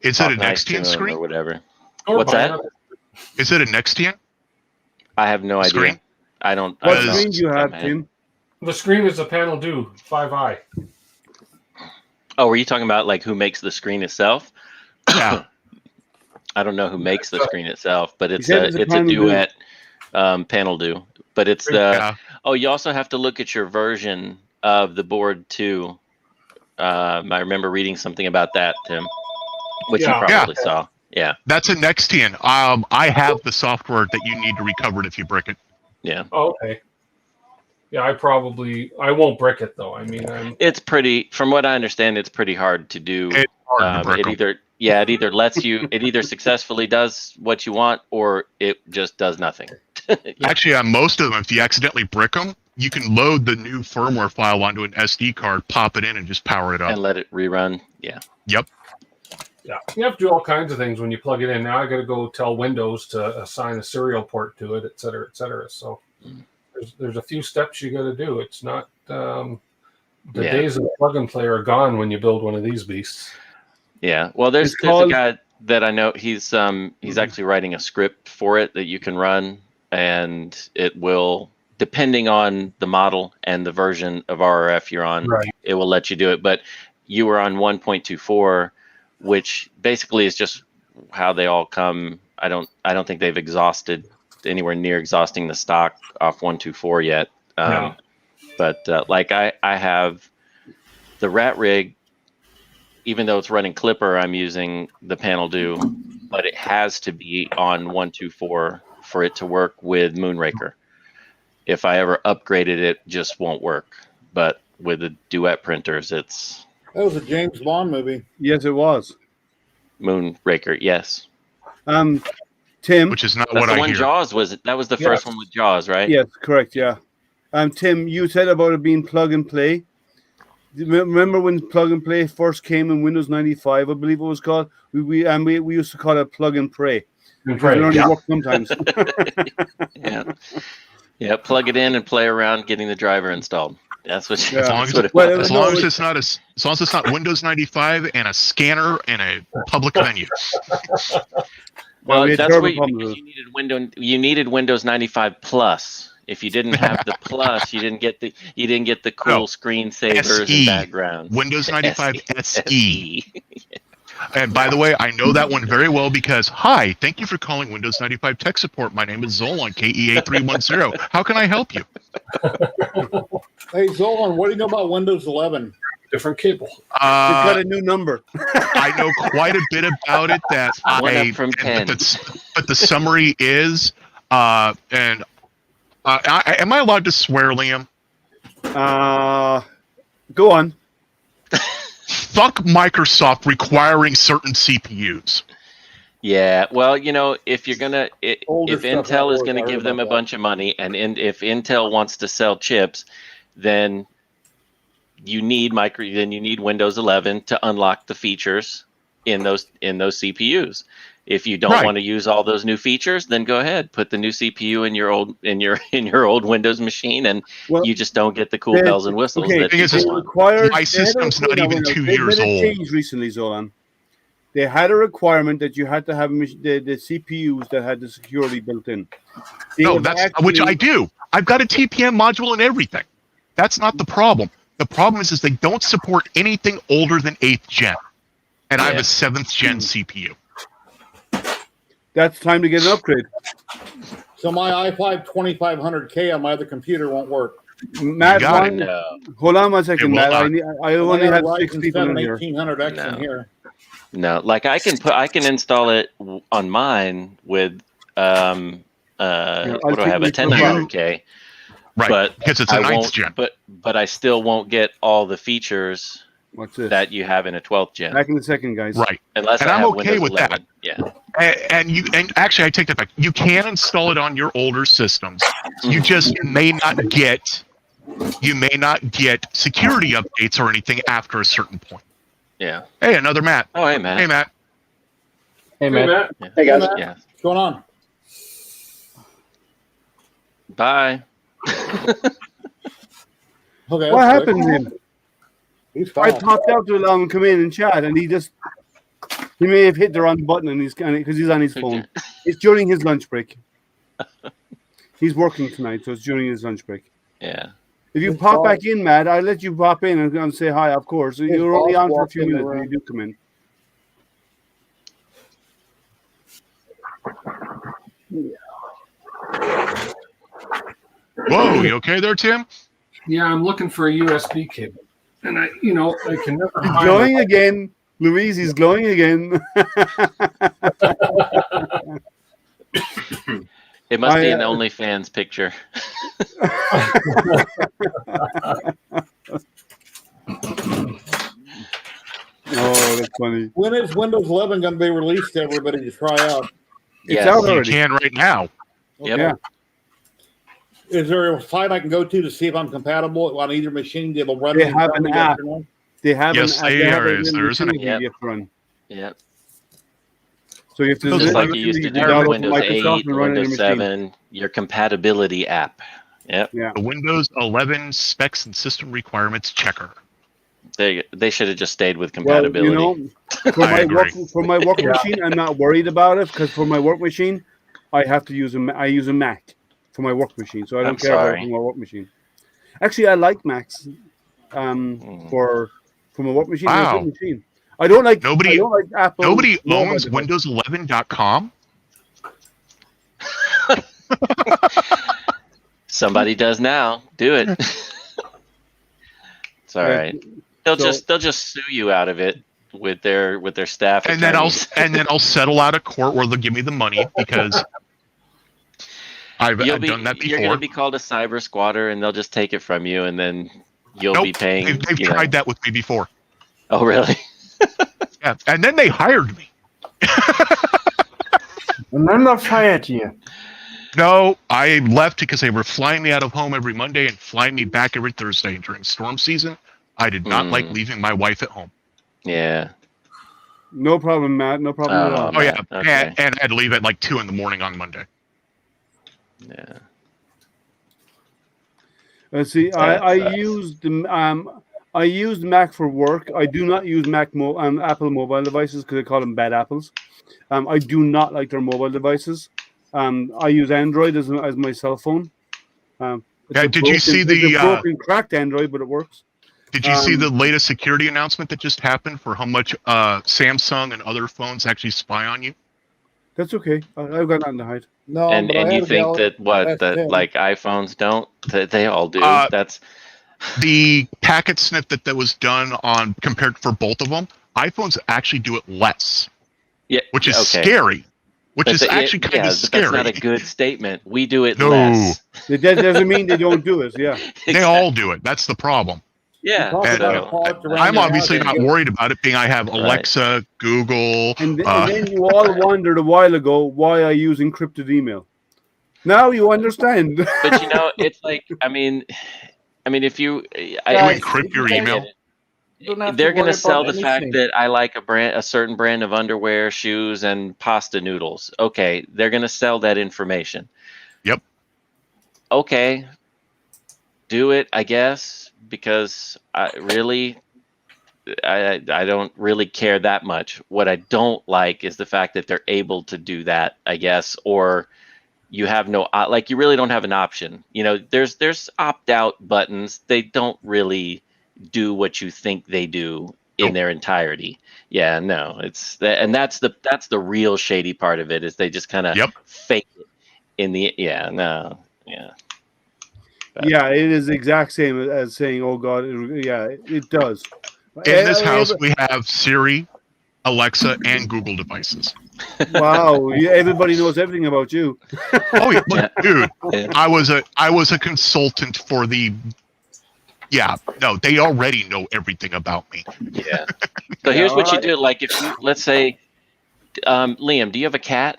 is it a Nextian screen or whatever. What's that? Is it a Nextian? I have no idea. I don't. What screen do you have, Tim? The screen is a Panel Do 5i. Oh, were you talking about like who makes the screen itself? Yeah. I don't know who makes the screen itself, but it's a Duet Panel Do. But it's the you also have to look at your version of the board too. I remember reading something about that, Tim, which you probably saw. Yeah, that's a Nextian. I have the software that you need to recover it if you brick it. Yeah. Oh, okay. Yeah, I won't brick it though. I mean, it's pretty. From what I understand, it's pretty hard to do. It's hard to brick it either lets you. It either successfully does what you want, or it just does nothing. Actually, on most of them, if you accidentally brick them, you can load the new firmware file onto an SD card, pop it in, and just power it up. And let it rerun. Yeah. Yep. Yeah. You have to do all kinds of things when you plug it in. Now I got to go tell Windows to assign a serial port to it, et cetera, et cetera. So there's a few steps you got to do. It's not the days of plug and play are gone when you build one of these beasts. Yeah. Well, there's a guy that I know. He's actually writing a script for it that you can run, and it will, depending on the model and the version of RRF you're on, it will let you do it. But you were on 1.24, which basically is just how they all come. I don't think they've exhausted anywhere near exhausting the stock off 1.24 yet. But like I have the rat rig even though it's running Clipper, I'm using the panel do, but it has to be on 124 for it to work with Moonraker. If I ever upgraded it, just won't work. But with the Duet printers, it's That was a James Bond movie. Yes, it was. Moonraker. Yes. Tim. Which is not That's what the I one hear. Jaws was. That was the first one with Jaws, right? Yes, correct. Yeah. Tim, you said about it being plug and play. Remember when plug and play first came in Windows 95? I believe it was called. We used to call it plug and pray. It only worked sometimes. Yeah. Plug it in and play around getting the driver installed. That's what. Yeah. As long as it's not Windows 95 and a scanner in a public venue. Well, we had that's terrible what problems with it. you needed Windows 95 Plus. If you didn't have the Plus, you didn't get the cool screensavers SE. and backgrounds. Windows 95 SE. And by the way, I know that one very well because, hi, thank you for calling Windows 95 Tech Support. My name is Zolan, KEA310. How can I help you? Hey, Zolan, what do you know about Windows 11? Different cable. It's got a new number. I know quite a bit about it. But the summary is, am I allowed to swear, Liam? Go on. Fuck Microsoft requiring certain CPUs. Yeah, well, if you're gonna, if Intel is gonna give them a bunch of money, and if Intel wants to sell chips, then you need Windows 11 to unlock the features in those CPUs. If you don't want to use all those new features, then go ahead, put the new CPU in your old Windows machine, and you just don't get the cool bells and whistles. Okay, that people want. My system's not even 2 years old. They changed recently, Zolan. They had a requirement that you had to have the CPUs that had the security built in. Which I do. I've got a TPM module and everything. That's not the problem. The problem is they don't support anything older than 8th gen, and I have a 7th gen CPU. That's time to get an upgrade. So my i5 2500K on my other computer won't work. Matt, hold on 1 second, Matt. I only have 6 people in here. 1800X in here. No, like I can install it on mine with what do I have, a 10900K, right? But because it's a 9th gen, but I still won't get all the features that you have in a 12th gen. Back in a second, guys. Right, unless I'm okay Windows with 11. that. Yeah, and actually I take that back. You can install it on your older systems. You just may not get security updates or anything after a certain point. Yeah. Hey, another Matt. Oh, hey, Matt. Hey, Matt. Hey, Matt. Yeah. Hey, guys. Yeah. What's going on? Bye. Okay. What happened to him? He's I fine. popped out to allow him to come in and chat, and he may have hit the wrong button, and because he's on his phone. It's during his lunch break. He's working tonight, so it's during his lunch break. Yeah. If you pop back in, Matt, I'll let you pop in and say hi, of course. You're only on for a few minutes when you do come in. Whoa, you okay there, Tim? Yeah, I'm looking for a USB cable, and I can never He's find glowing again. Louise, he's glowing again. It must be an OnlyFans picture. Oh, that's funny. When is Windows 11 going to be released to everybody to try out? It's out already. You can right now. Yep. Yeah. Is there a site I can go to see if I'm compatible on either machine? It'll run. They have an app. They have Yes, an app. there is an app. You have to run. Yep. So you have to Just like you used to do download with Windows 8, Microsoft and run it on your Windows machine. 7, your compatibility app. Yep. Yeah. The Windows 11 specs and system requirements checker. They should have just stayed with compatibility. Well, for my work machine, I'm not worried about it because for my work machine, I use a Mac for my work machine, so I don't care about it for my work machine. Actually, I like Macs for my work machine. Wow. It's a good machine. I don't like Apple. Nobody owns Windows11.com. Somebody does now. Do it. It's all right. They'll just sue you out of it. with their staff. And then attorneys. I'll settle out of court where they'll give me the money because I've done that before. You're going to be called a cyber squatter, and they'll just take it from you, and then you'll be paying. They've tried that with me before. Oh, really? Yeah, and then they hired me. And then they fired you. No, I left because they were flying me out of home every Monday and flying me back every Thursday during storm season. I did not like leaving my wife at home. Yeah. No problem, Matt. No problem at all. Oh yeah, Okay. and I'd leave at like 2 a.m. on Monday. Yeah. See, I used I used Mac for work. I do not use Apple mobile devices because I call them bad apples. I do not like their mobile devices. I use Android as my cell phone. You see the broken, cracked Android, but it works? Did you see the latest security announcement that just happened for how much Samsung and other phones actually spy on you? That's okay. I've got nothing to hide. No, And but I you had think that like iPhones don't? That they all do. That's the packet snip that was done on compared for both of them. iPhones actually do it less. Yeah, which is scary. Which is actually kind of scary. That's not a good statement. We do it No. less. That doesn't mean they don't do it. Yeah, They all do it. That's the problem. Yeah. And, I'm obviously not worried about it being I have Alexa, Google. And then you all wondered a while ago why I use encrypted email. Now you understand. But it's like I mean, if you encrypt your email. They're going to sell the fact that I like a certain brand of underwear, shoes, and pasta noodles. Okay, they're going to sell that information. Yep. Okay, do it, I guess, because I don't really care that much. What I don't like is the fact that they're able to do that, I guess, or you have no you really don't have an option. There's opt out buttons. They don't really do what you think they do in their entirety. Yeah, no, that's the real shady part of it is they just kind of fake it in the But, yeah, it is the exact same as saying, "Oh God," it does. In this house, we have Siri, Alexa, and Google devices. Wow, everybody knows everything about you. Oh, yeah, dude, I was a consultant for the. Yeah, no, they already know everything about me. Yeah. So here's what you do. Like if you, let's say, Liam, do you have a cat?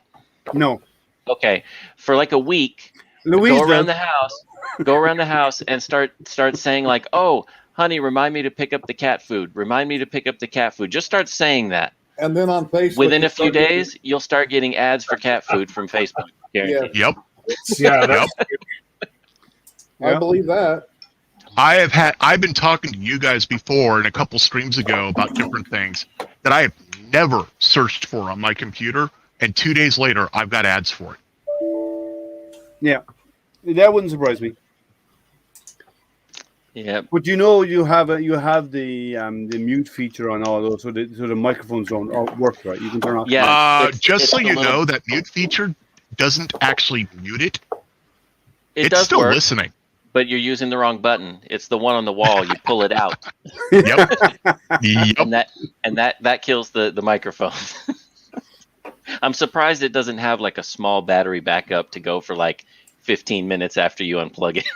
No. Okay. For like a week, Louise go around the house and start saying like, "Oh, honey, remind me to pick up the cat food. Remind me to pick up the cat food." Just start saying that. And then on Facebook, within a few days, you'll start getting ads for cat food from Facebook. Guaranteed. Yep. Yeah. I believe that. I've been talking to you guys before and a couple streams ago about different things that I have never searched for on my computer, and 2 days later I've got ads for it. Yeah, that wouldn't surprise me. Yeah, but you have the mute feature on all those, so the microphones don't work right. You can turn off. Yeah, just so you know, that mute feature doesn't actually mute it. It's does still work. Listening. But you're using the wrong button. It's the one on the wall. You pull it out. Yep. And that kills the microphone. I'm surprised it doesn't have like a small battery backup to go for like 15 minutes after you unplug it.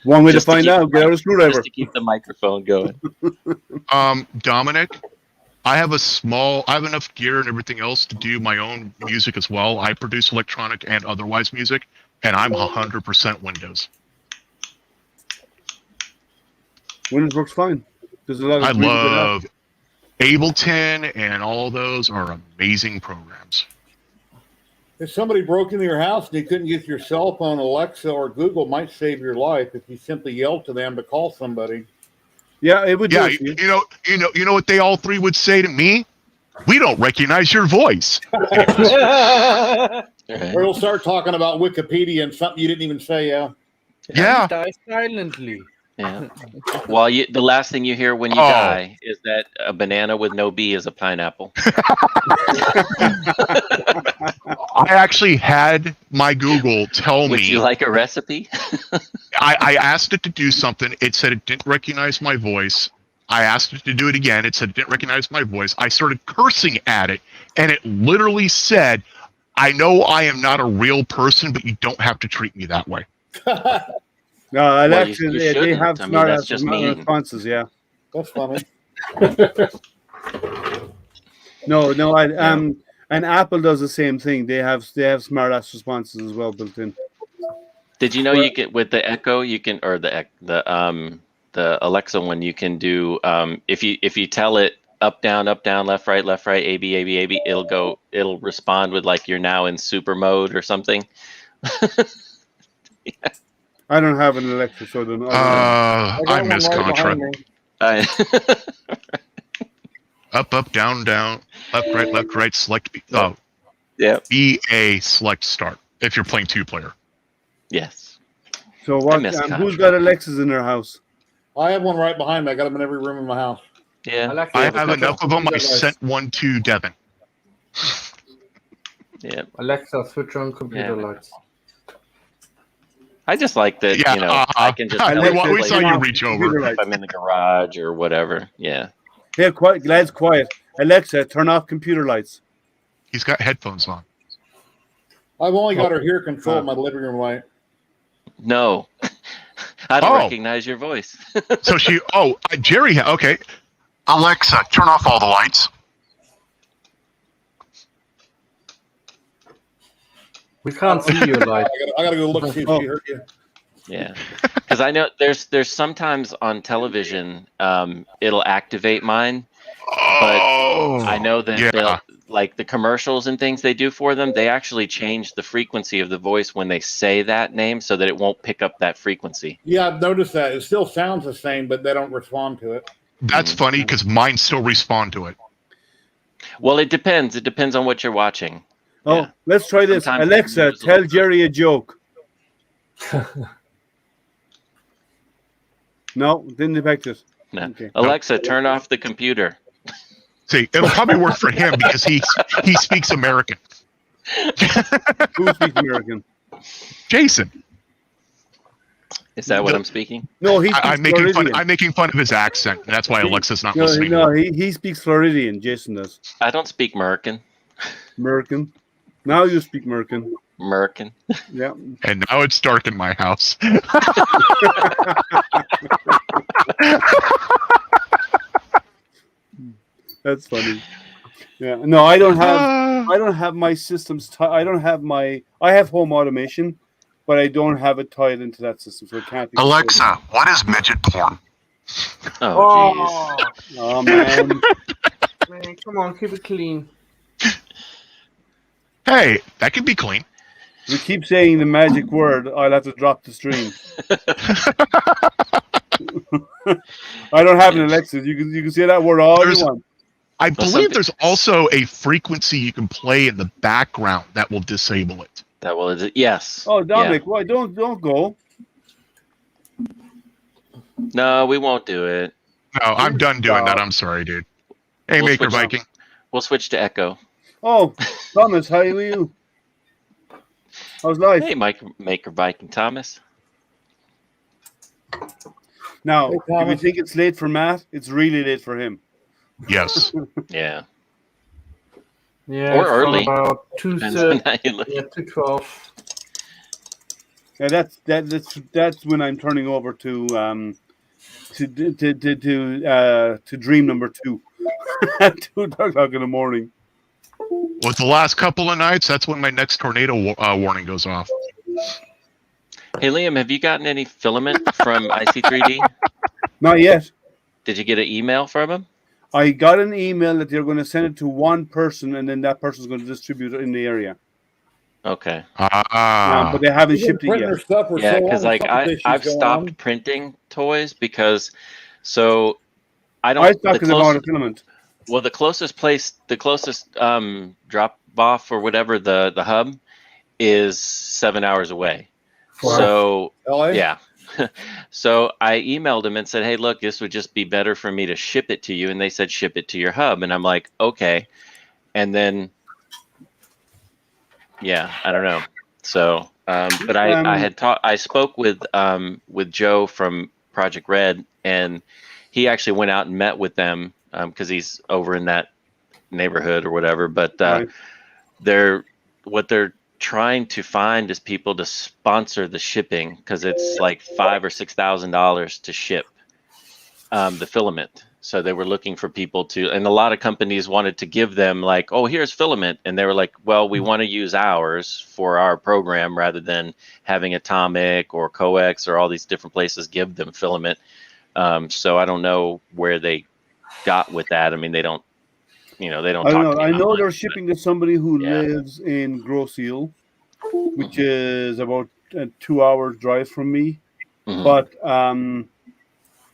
One way to find out, get out a screwdriver. Just to keep the microphone going. Dominic, I have enough gear and everything else to do my own music as well. I produce electronic and otherwise music. And I'm 100% Windows. Windows works fine. There's a lot of I love Ableton, and all those are amazing programs. If somebody broke into your house and you couldn't get your cell phone, Alexa or Google might save your life if you simply yelled to them to call somebody. Yeah, it would. Yeah, you know what they all three would say to me? We don't recognize your voice. Or you'll start talking about Wikipedia and something you didn't even say. Yeah. Die silently. Yeah. Well, the last thing you hear when you die is that a banana with no B is a pineapple. I actually had my Google tell me. Would you like a recipe? I asked it to do something. It said it didn't recognize my voice. I asked it to do it again. It said it didn't recognize my voice. I started cursing at it, and it literally said, I know I am not a real person, but you don't have to treat me that way. No, Alexa, you they shouldn't. have I mean, smart that's ass just mean. responses. Yeah. That's funny. No. And Apple does the same thing. They have smart ass responses as well built in. Did you know you can with the Echo you can or the Alexa one you can do if you tell it up down left right A B A B it'll respond with like you're now in super mode or something. Yeah. I don't have an Alexa, so I don't know. I miss right Contra. Up, down, left, right, select B. Oh, yeah. BA select start if you're playing 2-player. Yes. So what? Who's got Alexas in their house? I have one right behind me. I got them in every room in my house. Yeah. I have enough of them. I sent one to Devin. Yeah. Alexa, switch on computer lights. I just like that, I can just we saw you reach over. If I'm in the garage or whatever. Yeah. Hey, quiet. Alexa, turn off computer lights. He's got headphones on. I've only got her hear control in my living room light. No. I don't recognize your voice. So Jerry, okay. Alexa, turn off all the lights. We can't see your light. I gotta go look see if she heard you. Yeah, because I know there's sometimes on television it'll activate mine, but I know that they'll, like the commercials and things they do for them, they actually change the frequency of the voice when they say that name so that it won't pick up that frequency. Yeah, I've noticed that. It still sounds the same, but they don't respond to it. That's funny because mine still respond to it. Well, it depends. It depends on what you're watching. Oh, Yeah. let's try this. Sometimes Alexa, tell Jerry a joke. No, didn't detect it. No. Okay. Alexa, turn off the computer. See, it'll probably work for him because he speaks American. Who speaks American? Jason. Is that what I'm speaking? No, I'm making fun of his accent, and that's why Alexa's not listening. No, he speaks Floridian. Jason does. I don't speak American. American. Now you speak American. American. Yeah. And now it's dark in my house. That's funny. Yeah. No, I don't have my systems. I have home automation, but I don't have it tied into that system, so I can't. Alexa, what is midget porn? Oh, jeez. Oh man. Man, come on, keep it clean. Hey, that can be clean. You keep saying the magic word, I'll have to drop the stream. I don't have an Alexa. You can say that word all you want. I believe there's also a frequency you can play in the background that will disable it. That will, yes. Oh, Dominic, why don't go? No, we won't do it. No, I'm done doing that. I'm sorry, dude. Hey, Maker Viking. We'll switch to Echo. Oh, Thomas, how are you? How's life? Hey, Maker Viking Thomas. Now, if you think it's late for Matt, it's really late for him. Yes. Yeah. Yeah. Or early. About 2:12. Yeah, that's when I'm turning over to dream number 2 at 2:00 in the morning. With the last couple of nights, that's when my next tornado warning goes off. Hey, Liam, have you gotten any filament from IC3D? Not yet. Did you get an email from him? I got an email that they're going to send it to one person, and then that person's going to distribute it in the area. Okay. But they haven't shipped it yet. Yeah, because I've stopped printing toys because I don't. I stopped because I'm out of filament. Well, the closest drop off or whatever the hub is 7 hours away. Wow. So LA? yeah. So I emailed him and said, hey, look, this would just be better for me to ship it to you. And they said, ship it to your hub. And I'm like, okay. And then, yeah, I don't know. So, but I spoke with Joe from Project Red, and he actually went out and met with them because he's over in that neighborhood or whatever. But what they're trying to find is people to sponsor the shipping, because it's like $5,000 or $6,000 to ship the filament. So they were looking for people to, and a lot of companies wanted to give them like, oh, here's filament. And they were like, well, we want to use ours for our program rather than having Atomic or Coex or all these different places give them filament. So I don't know where they got with that. I mean, they don't talk to me. I know they're shipping to somebody who lives in Grosse Ile, which is about a 2 hour drive from me. Mhm. But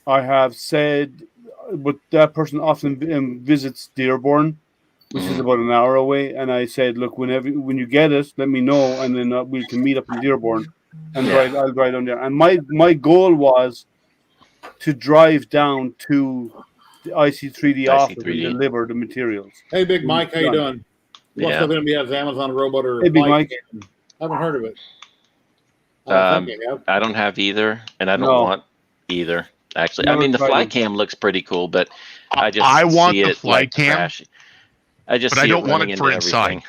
I have said, but that person often visits Dearborn, which is about an hour away. And I said, look, when you get it, let me know, and then we can meet up in Dearborn, and I'll drive down there. And my goal was to drive down to the IC3D office and deliver the materials. Hey, Big Mike, how you doing? What's Yeah. going to be as Amazon robot or Hey, Big Mike. I haven't heard of it. I don't have either, and I don't want either. Actually, I mean, the fly cam looks pretty cool, but I want see the it fly like cam, crashing. But I don't want it for inside.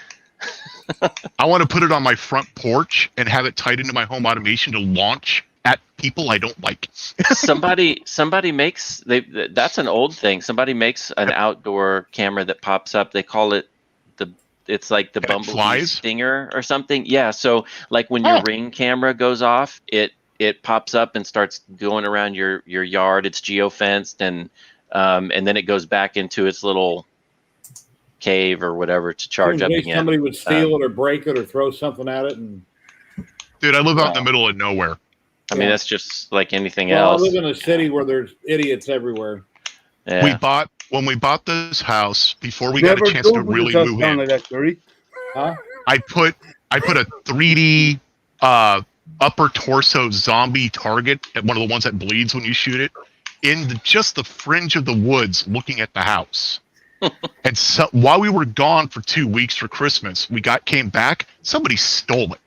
I want to put it on my front porch and have it tied into my home automation to launch at people I don't like. somebody makes that's an old thing. Somebody makes an outdoor camera that pops up. They call it it's like the Bumblebee Stinger or something. Yeah. So like when your Ring camera goes off, it pops up and starts going around your yard. It's geofenced, and then it goes back into its little cave or whatever to charge up again. Somebody would steal it or break it or throw something at it. And dude, I live out in the middle of nowhere. I mean, that's just like anything else. I live in a city where there's idiots everywhere. Yeah. When we bought this house, before we got a chance to really move in, like that, Curry. Huh? I put a 3D upper torso zombie target at one of the ones that bleeds when you shoot it in just the fringe of the woods, looking at the house. And so while we were gone for 2 weeks for Christmas, came back. Somebody stole it.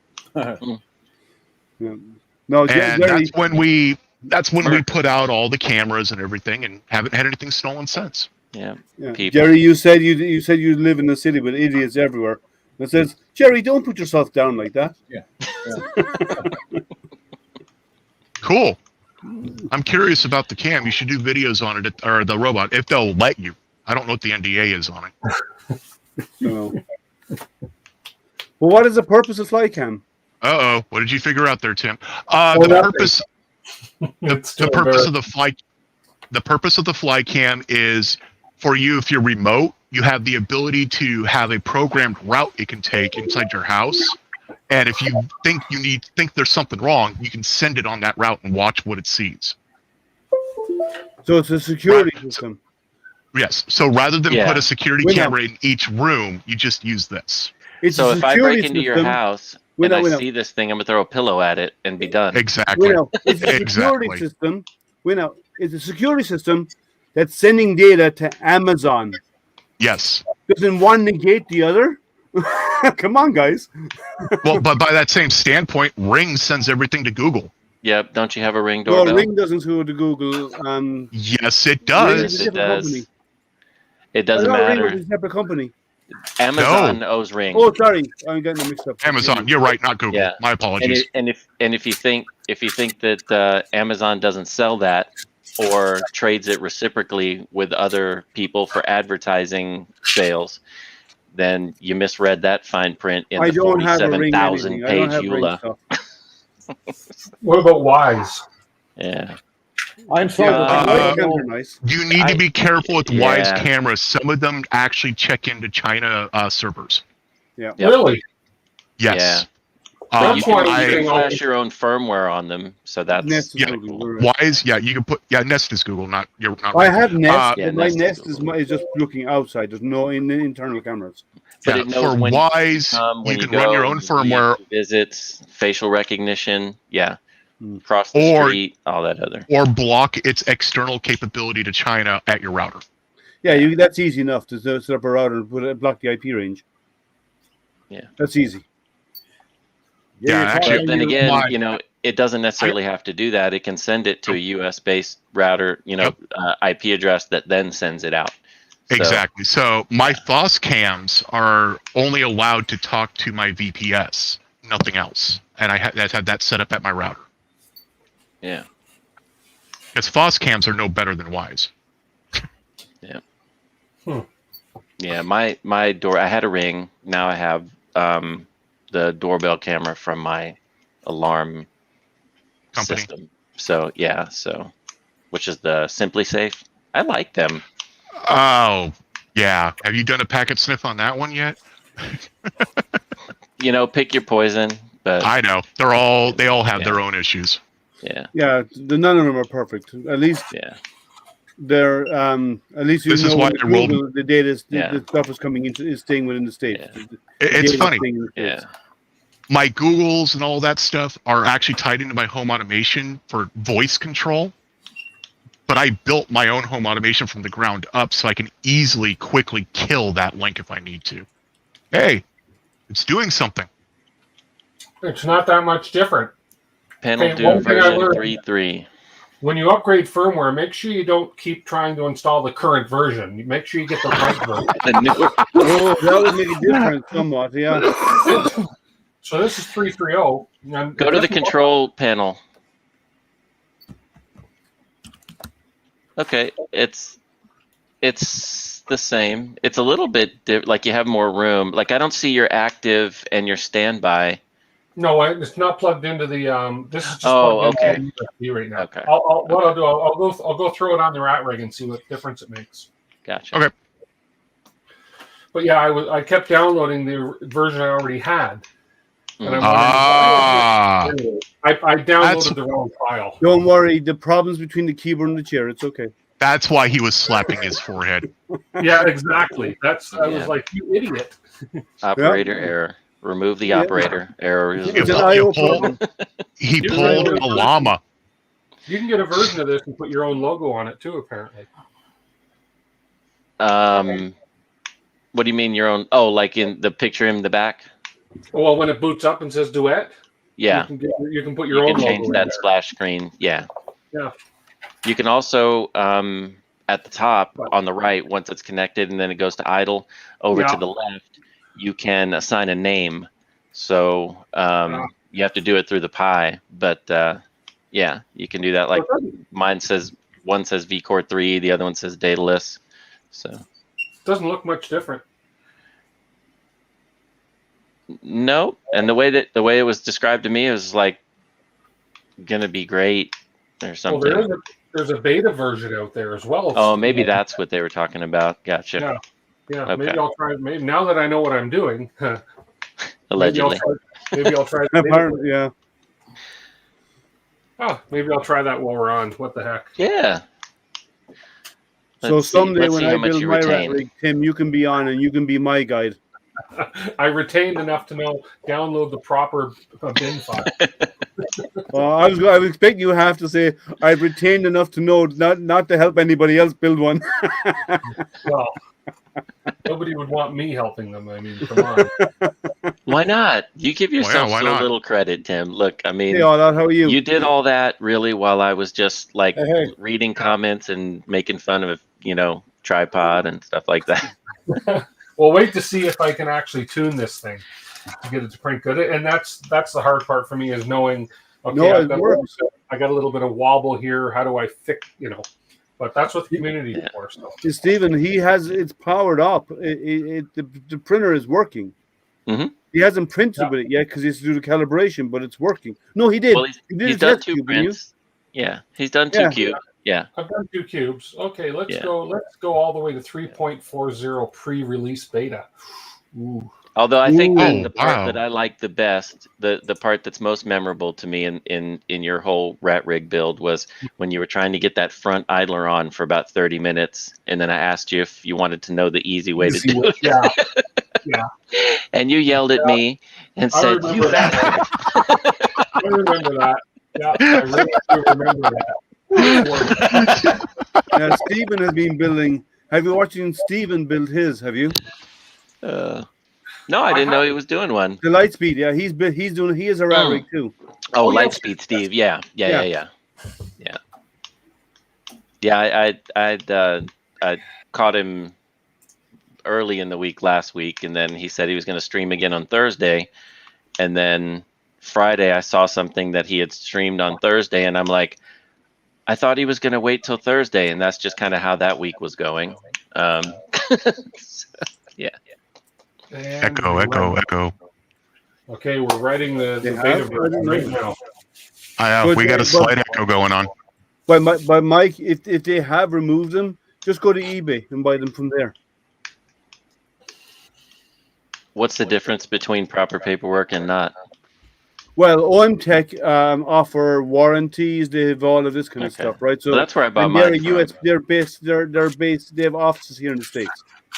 No, and that's when we put out all the cameras and everything, and haven't had anything stolen since. Yeah. Jerry, you said you live in the city with idiots everywhere. It says, Jerry, don't put yourself down like that. Yeah. Cool. I'm curious about the cam. You should do videos on it, or the robot, if they'll let you. I don't know what the NDA is on it. No. Well, what is the purpose of Flycam? What did you figure out there, Tim? The purpose of the Flycam is for you. If you're remote, you have the ability to have a programmed route it can take inside your house, and if you think there's something wrong, you can send it on that route and watch what it sees. So it's a security system. Yes. So rather than put a security camera in each room, you just use this. So if I break into your house and I see this thing, I'm gonna throw a pillow at it and be done. Exactly. It's a security system. It's a security system that's sending data to Amazon. Yes. Doesn't one negate the other? Come on, guys. Well, but by that same standpoint, Ring sends everything to Google. Yep. Don't you have a Ring doorbell? No, Ring doesn't go to Google. Yes, it does. It does. Company. It doesn't matter. Ring is a separate company. Amazon owes Ring. Oh, sorry, I'm getting them mixed up. Amazon, you're right, not Google. Yeah. My apologies. And if you think that Amazon doesn't sell that or trades it reciprocally with other people for advertising sales, then you misread that fine print in the 47,000 page EULA. What about Wise? Yeah. I'm sorry. You need to be careful with Wise cameras. Some of them actually check into China servers. Yeah. Yep. Really? Yes. You can flash your own firmware on them, so that's Wise. Yeah, you can put Nest is Google, not you're not. I have Nest. Yeah, my Nest Nest is just looking outside. There's no internal cameras. But it knows for when Wise, you can run your own firmware. Visits, facial recognition, cross the street, all that other. Or block its external capability to China at your router. Yeah, that's easy enough to set up a router and block the IP range. Yeah, that's easy. Yeah, actually, then again, it doesn't necessarily have to do that. It can send it to a US-based router, IP address that then sends it out. So, exactly. So my FOSS cams are only allowed to talk to my VPS, nothing else. And I had that set up at my router. Yeah. Because FOSS cams are no better than Wise. Yeah. Yeah, my door, I had a Ring. Now I have the doorbell camera from my alarm Company. system. So, yeah, which is the Simply Safe. I like them. Oh, yeah. Have you done a packet sniff on that one yet? Pick your poison, but I know. They all have their own issues. Yeah. Yeah, none of them are perfect. At least they're at least this is why I rolled. The data, the stuff is coming into is staying within the state. Yeah. It's funny. Yeah. My Googles and all that stuff are actually tied into my home automation for voice control. But I built my own home automation from the ground up so I can easily, quickly kill that link if I need to. Hey, it's doing something. It's not that much different. Panel do version 3.3. When you upgrade firmware, make sure you don't keep trying to install the current version. Make sure you get the right version. That would make a difference somewhat, yeah. So this is 3.3.0. Go to the control panel. Okay, it's the same. It's a little bit like you have more room. Like I don't see your active and your standby. No, it's not plugged into the. This is just plugged into USB right now. Okay. What I'll do, I'll go throw it on the rat rig and see what difference it makes. Gotcha. Okay. But yeah, I kept downloading the version I already had. And I downloaded the wrong file. Don't worry, the problem's between the keyboard and the chair. It's okay. That's why he was slapping his forehead. Yeah, exactly. I was like, you idiot. Operator error. Remove the operator error. He pulled a llama. You can get a version of this and put your own logo on it too, apparently. What do you mean your own? Oh, like in the picture in the back? Well, when it boots up and says Duet, yeah, you can put your own logo. Change that splash screen. Yeah. Yeah. You can also at the top on the right, once it's connected and then it goes to idle, over to the left, you can assign a name. So you have to do it through the Pi, but yeah, you can do that. Like mine says, one says vCore 3, the other one says Dataless. So doesn't look much different. No, and the way it was described to me, it was like gonna be great or something. Well, there's a beta version out there as well. Oh, maybe that's what they were talking about. Gotcha. Yeah. Okay. Maybe I'll try. Maybe now that I know what I'm doing. Allegedly. Maybe I'll try. Yeah. Oh, maybe I'll try that while we're on. What the heck? Yeah. So someday when I build my rat rig, Tim, you can be on and you can be my guide. I retained enough to know download the proper bin file. Well, I was expecting you have to say I've retained enough to know not to help anybody else build one. Well, nobody would want me helping them. I mean, come on. Why not? You give yourself a little credit, Tim. Look, I mean, how are you? You did all that really while I was just like reading comments and making fun of tripod and stuff like that. Well, wait to see if I can actually tune this thing to get it to print good. And that's the hard part for me is knowing. Okay, I got a little bit of wobble here. How do I fix? But that's what the community is for. So. Stephen, it's powered up. The printer is working. Mm-hmm. He hasn't printed with it yet because he's to do the calibration, but it's working. No, he did. Well, he's done 2 prints. Yeah, he's done 2 cubes. Yeah, I've done 2 cubes. Okay, let's go. Let's go all the way to 3.40 pre-release beta. Ooh. Although I think the part that I like the best, the part that's most memorable to me in your whole rat rig build was when you were trying to get that front idler on for about 30 minutes, and then I asked you if you wanted to know the easy way to do it. Yeah. And you yelled at me and said, "You bastard!" I remember that. Yeah, I really do remember that. Stephen has been building. Have you watched Stephen build his? Have you? No, I didn't know he was doing one. The Lightspeed, yeah, he is a rat rig too. Oh, yeah. Lightspeed Steve. Yeah. I caught him early in the week last week, and then he said he was going to stream again on Thursday, and then Friday I saw something that he had streamed on Thursday, and I'm like, I thought he was going to wait till Thursday, and that's just kind of how that week was going. Yeah. And Echo. Okay, we're writing the beta version right now. We got a slight echo going on. But Mike, if they have removed them, just go to eBay and buy them from there. What's the difference between proper paperwork and not? Well, OMTech offer warranties. They have all of this kind of stuff, right? So that's where I bought they're mine from. They're based. They have offices here in the States.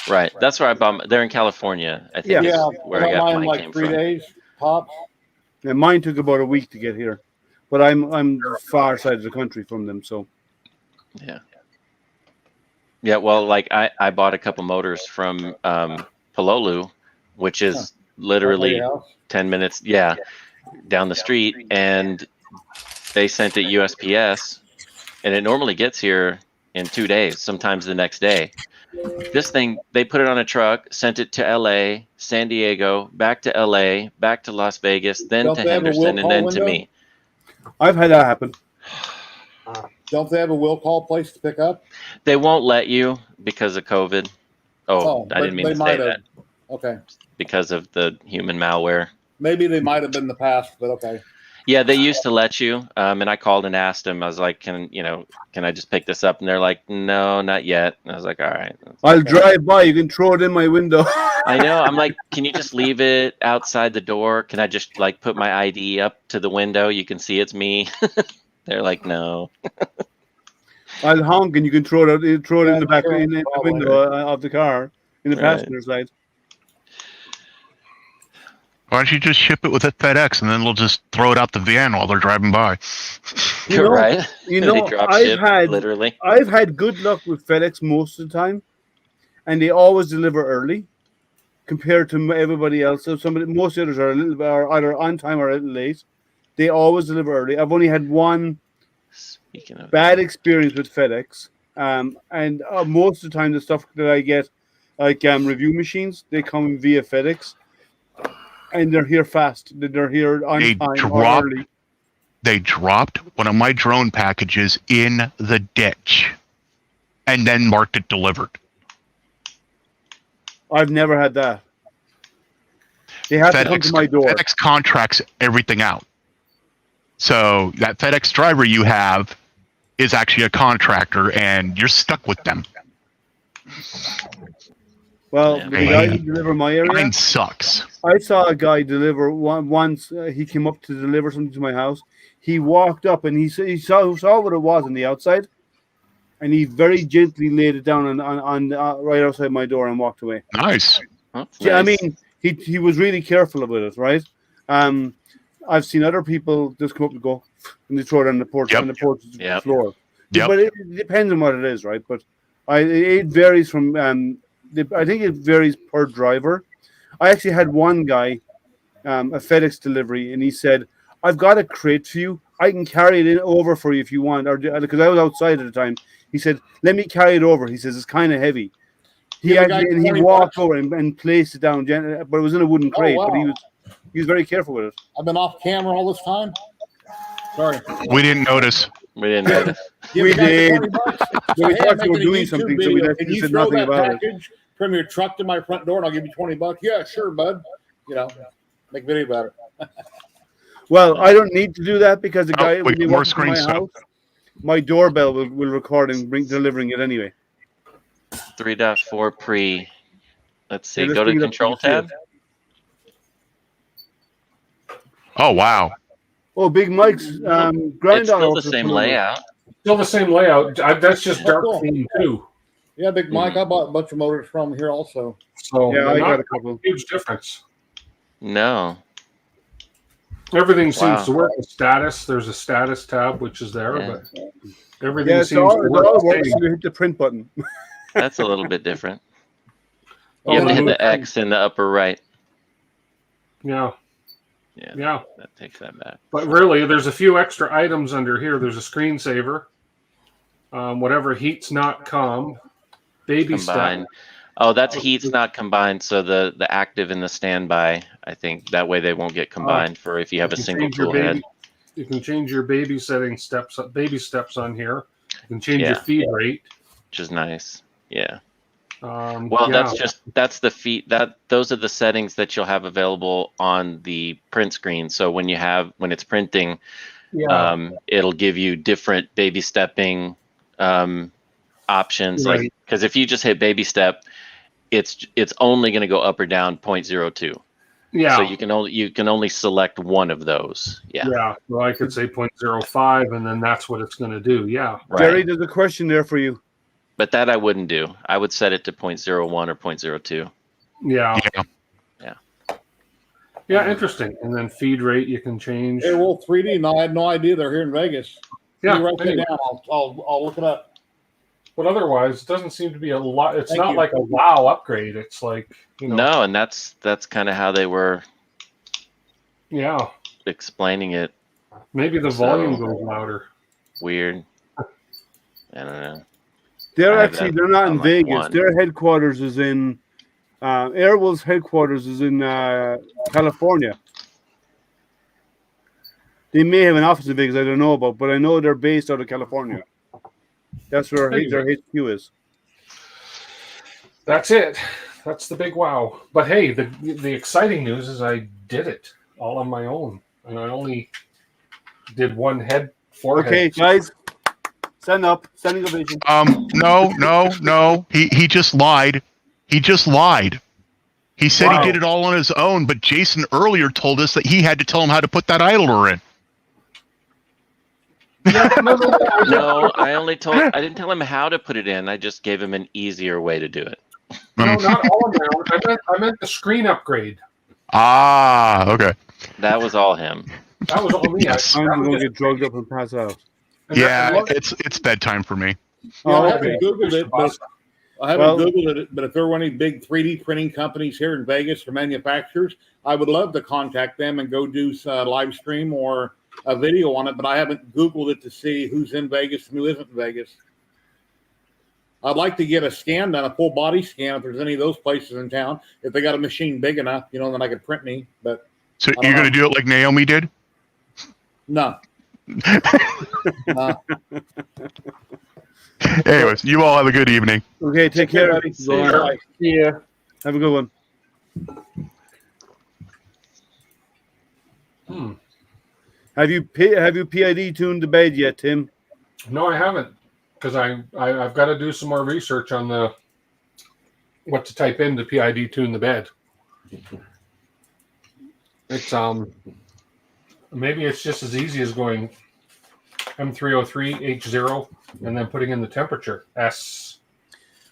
Right. That's where I bought. They're in California, I think. Yeah. Where I got mine mine like came 3 from. days tops. Yeah, mine took about a week to get here, but I'm far side of the country from them, so. Yeah. Yeah. Well, like I bought a couple motors from Palolu, which is literally 10 minutes. Yeah. Down the street, and they sent it USPS, and it normally gets here in 2 days, sometimes the next day. This thing, they put it on a truck, sent it to LA, San Diego, back to LA, back to Las Vegas, then to Henderson, and then to me. I've had that happen. Don't they have a will call place to pick up? They won't let you because of COVID. I didn't mean to say that. Okay. Because of the human malware. Maybe they might have been in the past, but okay. Yeah, they used to let you, and I called and asked them. I was like, "Can I just pick this up?" And they're like, "No, not yet." And I was like, "All right." I'll drive by. You can throw it in my window. I know. I'm like, "Can you just leave it outside the door? Can I just like put my ID up to the window? You can see it's me." They're like, "No." I'll honk, and you can throw it in the back in the window of the car in the passenger side. Why don't you just ship it with a FedEx, and then they'll just throw it out the van while they're driving by? Right? Literally. I've had good luck with FedEx most of the time, and they always deliver early compared to everybody else. So most others are either on time or a little late. They always deliver early. I've only had one bad experience with FedEx, and most of the time the stuff that I get, like review machines, they come via FedEx. And they're here fast. They're here on time or early. They dropped one of my drone packages in the ditch and then marked it delivered. I've never had that. They have to come to my door. FedEx contracts everything out. So that FedEx driver you have is actually a contractor, and you're stuck with them. Well, the guy who delivered my area. Mine sucks. I saw a guy deliver once. He came up to deliver something to my house. He walked up and he saw what it was on the outside, and he very gently laid it down on right outside my door and walked away. Nice. Yeah, nice. I mean, he was really careful about it, right? I've seen other people just come up and go, and they throw it on the porch floor. Yep. But it depends on what it is, right? But it varies from. I think it varies per driver. I actually had one guy, a FedEx delivery, and he said, "I've got a crate for you. I can carry it over for you if you want." Or because I was outside at the time, he said, "Let me carry it over." He says it's kind of heavy. He walked over and placed it down, but it was in a wooden crate. Wow. But he was very careful with it. I've been off camera all this time. Sorry, we didn't notice. We didn't notice. We did. We thought you were doing something, so we said nothing about it. From your truck to my front door, and I'll give you $20. Yeah, sure, bud. Make a video about it. Well, I don't need to do that because the guy when he walks to my house, my doorbell will record and delivering it anyway. 3.4 pre. Let's see. Go to Control tab. Oh wow. Oh, Big Mike's granddaughter. It's still the same layout. Still the same layout. That's just dark theme too. Yeah, Big Mike. I bought a bunch of motors from here also. So yeah, I got a couple. Huge difference. No. Everything seems to work. There's a status tab which is there, but everything seems to work. You hit the print button. That's a little bit different. You have to hit the X in the upper right. Yeah. Yeah. That takes that back. But really, there's a few extra items under here. There's a screensaver, whatever heat's not calm, baby Combined. step. Oh, that's heat's not combined. So the active and the standby, I think that way they won't get combined for if you have a single tool head. You can change your baby setting steps, baby steps on here. You can change your Yeah. feed rate, Which is nice. Yeah. Well, Well, that's the feed those are the settings that you'll have available on the print screen. So when it's printing, it'll give you different baby stepping options. Right. Like, because if you just hit baby step, it's only going to go up or down 0.02. Yeah. So you can only select one of those. Yeah. Yeah. Well, I could say 0.05, and then that's what it's going to do. Yeah. Right. Jerry, there's a question there for you. But that I wouldn't do. I would set it to 0.01 or 0.02. Yeah. Yeah. Yeah. Interesting. And then feed rate you can change. Hey, well, 3D. No, I had no idea they're here in Vegas. Yeah. You write that Anyway. down. I'll look it up. But otherwise, it doesn't seem to be a lot. It's Thank not you. like a wow upgrade. It's like, you know. No, and that's kind of how they were Yeah. explaining it. Maybe the volume goes louder. Weird. I don't know. They're not in on, like, Vegas. one. Their headquarters is in Airwell's headquarters is in California. They may have an office in Vegas I don't know about, but I know they're based out of California. That's where their HQ is. That's it. That's the big wow. But hey, the exciting news is I did it all on my own, and I only did one head forehead. Okay, guys, stand up, standing ovation. No. He just lied. He just lied. He said Wow. he did it all on his own, but Jason earlier told us that he had to tell him how to put that idler in. No, I didn't tell him how to put it in. I just gave him an easier way to do it. No, not all on my own. I meant the screen upgrade. Ah, okay. That was all him. That was all me. Yes. I'm That going was to get drugged up and pass out. Yeah, it's bedtime for me. Yeah, I okay. haven't Googled it, but Googled it. But if there were any big 3D printing companies here in Vegas or manufacturers, I would love to contact them and go do a live stream or a video on it. But I haven't Googled it to see who's in Vegas and who isn't in Vegas. I'd like to get a scan done, a full body scan, if there's any of those places in town. If they got a machine big enough, then I could print me. But So you're going to do it like Naomi did? no. Anyways, you all have a good evening. Okay, take care. buddy. See you. Bye. Yeah. Have a good one. Have you PID tuned the bed yet, Tim? No, I haven't, because I've got to do some more research on what to type in to PID tune the bed. It's maybe it's just as easy as going M303 H0 and then putting in the temperature S.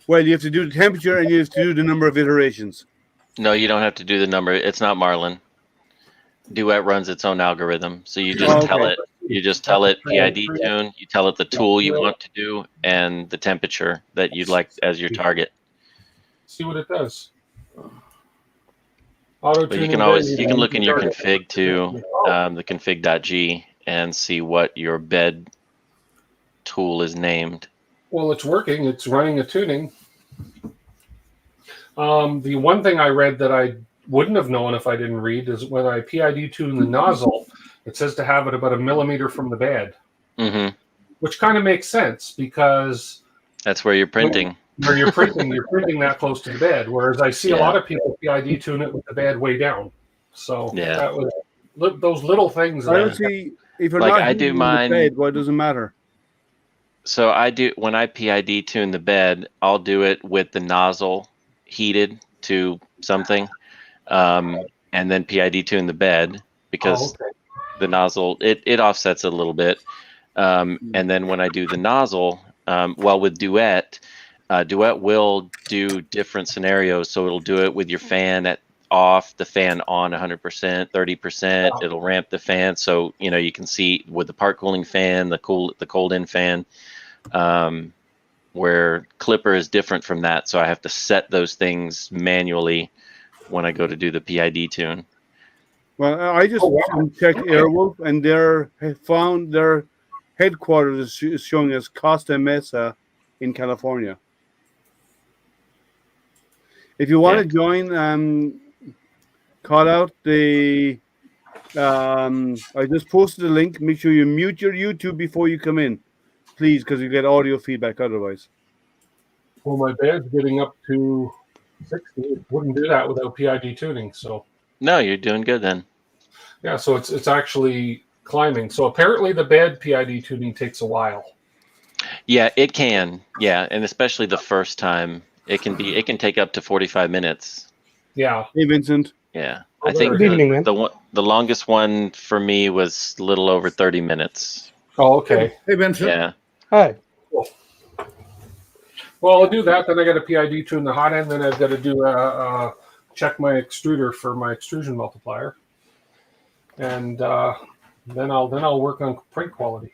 Well, you have to do the temperature and you have to do the number of iterations. No, you don't have to do the number. It's not Marlin. Duet runs its own algorithm. So you just tell it. You just tell it PID tune. You tell it the tool you want to do and the temperature that you'd like as your target. See what it does. But you can look in your config too, the config.g, and see what your bed tool is named. Well, it's working. It's running a tuning. The one thing I read that I wouldn't have known if I didn't read is when I PID tune the nozzle, it says to have it about 1 millimeter from the bed, which kind of makes sense because that's where you're printing. Where you're printing that close to the bed. Whereas I see a lot of people PID tune it with the bed way down. So that was those little things. I don't see if you're like not I do heating mine. the bed, why does it matter? So I do when I PID tune the bed, I'll do it with the nozzle heated to something, and then PID tune the bed because the nozzle it offsets a little bit, and then when I do the nozzle, with Duet. Duet will do different scenarios, so it'll do it with your fan off, the fan on 100%, 30%. It'll ramp the fan, so you can see with the part cooling fan, the cold in fan, where Clipper is different from that. So I have to set those things manually when I go to do the PID tune. Well, I just checked Airwolf, and found their headquarters is showing as Costa Mesa in California. If you want to join, call out the. I just posted a link. Make sure you mute your YouTube before you come in, please, because you get audio feedback otherwise. Well, my bed's getting up to 60. It wouldn't do that without PID tuning. So No, you're doing good then. yeah, so it's actually climbing. So apparently the bed PID tuning takes a while. Yeah, it can. Yeah, and especially the first time, it can take up to 45 minutes. Yeah. Hey, Vincent. Yeah, Oh, I think good evening, man. the longest one for me was a little over 30 minutes. Oh, okay. Hey, Vincent. Yeah. Hi. Cool. Well, I'll do that. Then I got to PID tune the hot end. Then I've got to do check my extruder for my extrusion multiplier, and then I'll work on print quality.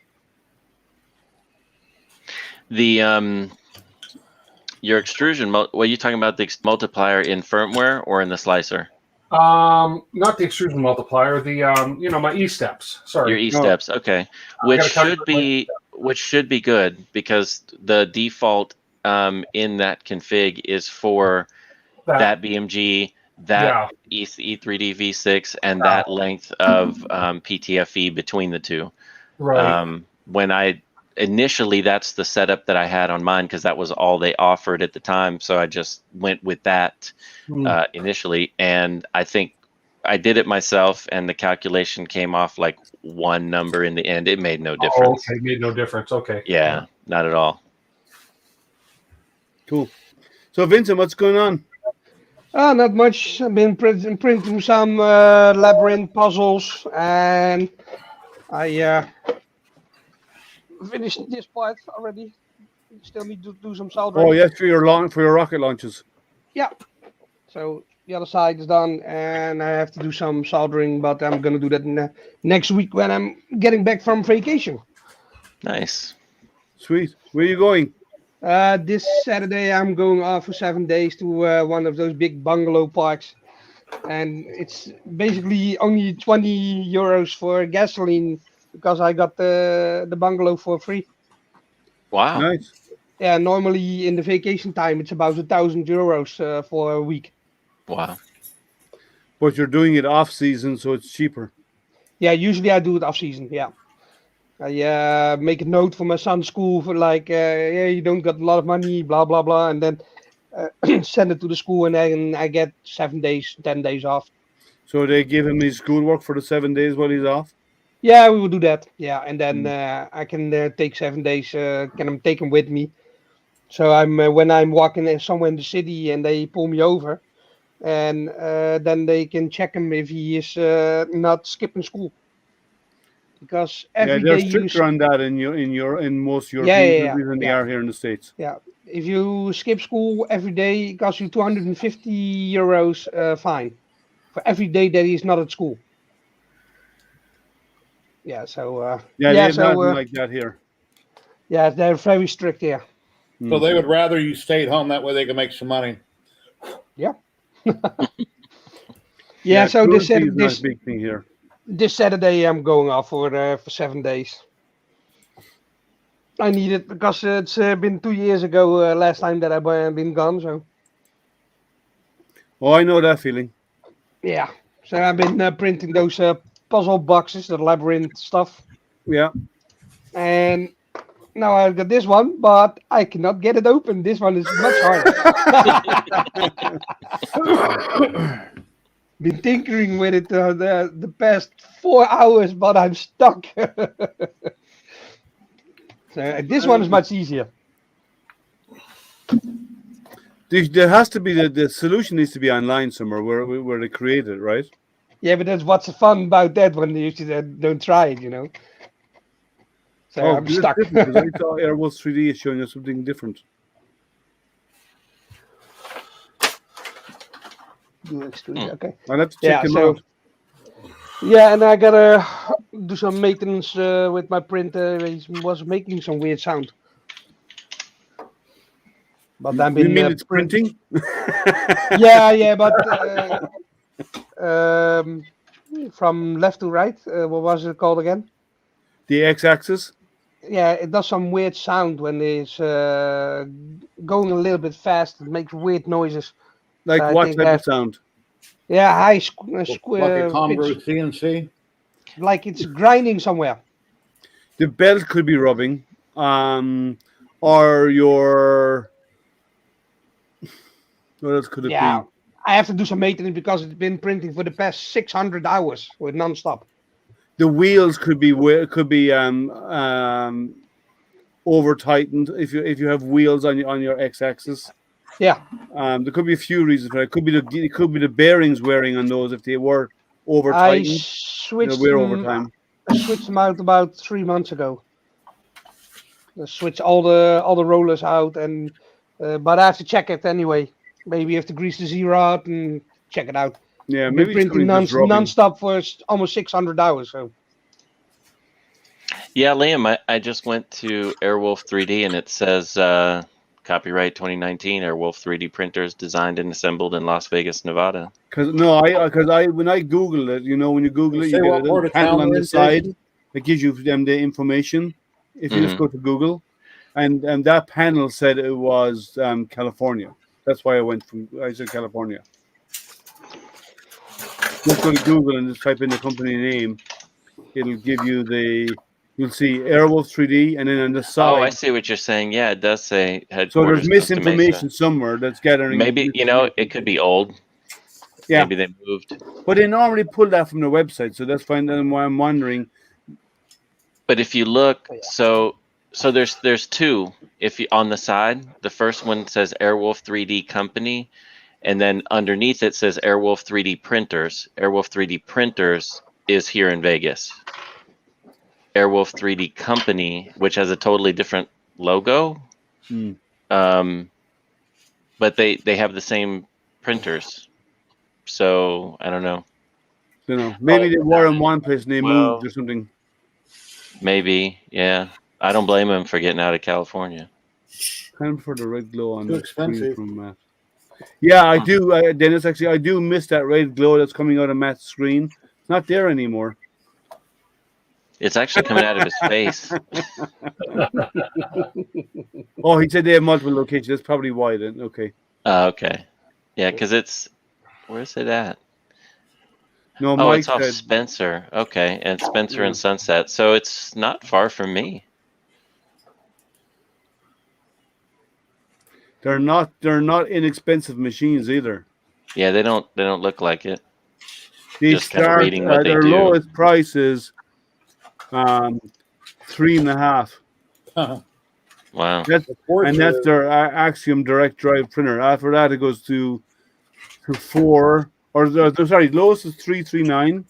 The your extrusion. What are you talking about? The multiplier in firmware or in the slicer? Not the extrusion multiplier. The my E steps. Sorry, your E steps. Okay, which should be good because the default in that config is for that BMG, that E3D V6, and that length of PTFE between the two. Right. Initially, that's the setup that I had on mine because that was all they offered at the time. So I just went with that initially, and I think I did it myself, and the calculation came off like one number in the end. It made no difference. Oh, okay, made no difference. Okay. Yeah, not at all. Cool. So, Vincent, what's going on? Not much. I've been printing some labyrinth puzzles, and I finished this part already. Still need to do some soldering. Oh, yes, for your rocket launches. Yeah. So the other side is done, and I have to do some soldering, but I'm gonna do that next week when I'm getting back from vacation. Nice. Sweet. Where are you going? This Saturday I'm going off for 7 days to one of those big bungalow parks, and it's basically only 20 euros for gasoline because I got the bungalow for free. Wow. Nice. Yeah, normally in the vacation time it's about 1,000 euros for a week. Wow. But you're doing it off season, so it's cheaper. Yeah, usually I do it off season. Yeah. I make a note for my son's school for like, yeah, you don't got a lot of money, blah, blah, blah. And then send it to the school, and then I get 7 days, 10 days off. So they give him his schoolwork for the 7 days while he's off? Yeah, we will do that. Yeah, and then I can take 7 days, can take him with me. So when I'm walking somewhere in the city and they pull me over, and then they can check him if he is not skipping school. Because every they're day stricter on that in most European countries than they are here in the States. Yeah, if you skip school every day, it costs you 250 euros fine for every day that he's not at school. Yeah, so they have nothing like that here. Yeah, they're very strict here. So they would rather you stayed home, that way they can make some money. Yeah. Yeah, so this big thing here. This Saturday I'm going off for 7 days. I need it because it's been 2 years ago last time that I've been gone. So. Oh, I know that feeling. Yeah, so I've been printing those puzzle boxes, the labyrinth stuff. Yeah. And now I've got this one, but I cannot get it open. This one is much harder. Been tinkering with it the past 4 hours, but I'm stuck. So this one is much easier. There has to be the solution needs to be online somewhere where they create it, right? Yeah, but that's what's fun about that when you don't try it, you know. So I'm stuck. I saw Airwolf 3D is showing us something different. Okay. I'll have to check them out. Yeah, and I gotta do some maintenance with my printer. He was making some weird sound. But I've been. You mean it's printing? Yeah, but from left to right. What was it called again? The x-axis. Yeah, it does some weird sound when it's going a little bit fast. It makes weird noises. Like So I what think type of that, sound? yeah, high Like a Converse pitch, CNC. like it's grinding somewhere. The belt could be rubbing, or your. What else could it Yeah, be? I have to do some maintenance because it's been printing for the past 600 hours with non-stop. The wheels could be over tightened if you have wheels on your x-axis. Yeah, There could be a few reasons for it. It could be the bearings wearing on those if they were over I tightened. They'll switched wear over them. time. I switched them out about 3 months ago. I switched all the rollers out, and but I have to check it anyway. Maybe you have to grease the zero out and check it out. Yeah, I've been maybe printing somebody's just rubbing. non-stop for almost 600 hours. So Yeah, Liam, I just went to Airwolf 3D and it says copyright 2019 Airwolf 3D printers designed and assembled in Las Vegas, Nevada. Because when I Google it, when you Google it, Say you get a what little part of panel town on we're the in, side Jason? that gives you them the information. If you just Mhm. go to Google, and that panel said it was California. That's why I said California. Just go to Google and just type in the company name. It'll give you you'll see Airwolf 3D, and then on the Oh, I side. see what you're saying. Yeah, it does say So headquarters there's Costa Mesa. misinformation somewhere that's gathering. Maybe, misinformation. it could be old. Yeah, Maybe they moved. but they normally pull that from the website, so that's fine. That's why I'm wondering. But if you look, so there's two. If you on the side, the first one says Airwolf 3D Company, and then underneath it says Airwolf 3D Printers. Airwolf 3D Printers is here in Vegas. Airwolf 3D Company, which has a totally different logo, but they have the same printers. So I don't know. Maybe they were in one place and they moved or something. Maybe, yeah. I don't blame him for getting out of California. Time for the red glow on Too the screen expensive. from Matt. Yeah, I do, Dennis. Actually, I do miss that red glow that's coming out of Matt's screen. It's not there anymore. It's actually coming out of his face. Oh, he said they have multiple locations. That's probably why then. Okay. Okay. Yeah, because where's it at? No, Oh, Mike it's off said, Spencer. Okay, and Spencer and Sunset. So it's not far from me. they're not inexpensive machines either. Yeah, they don't look like it. They Just kind of start reading what they their do. lowest price is $3.5. Wow. That's their Axiom direct drive printer. After that, it goes to 4, or sorry, lowest is 339,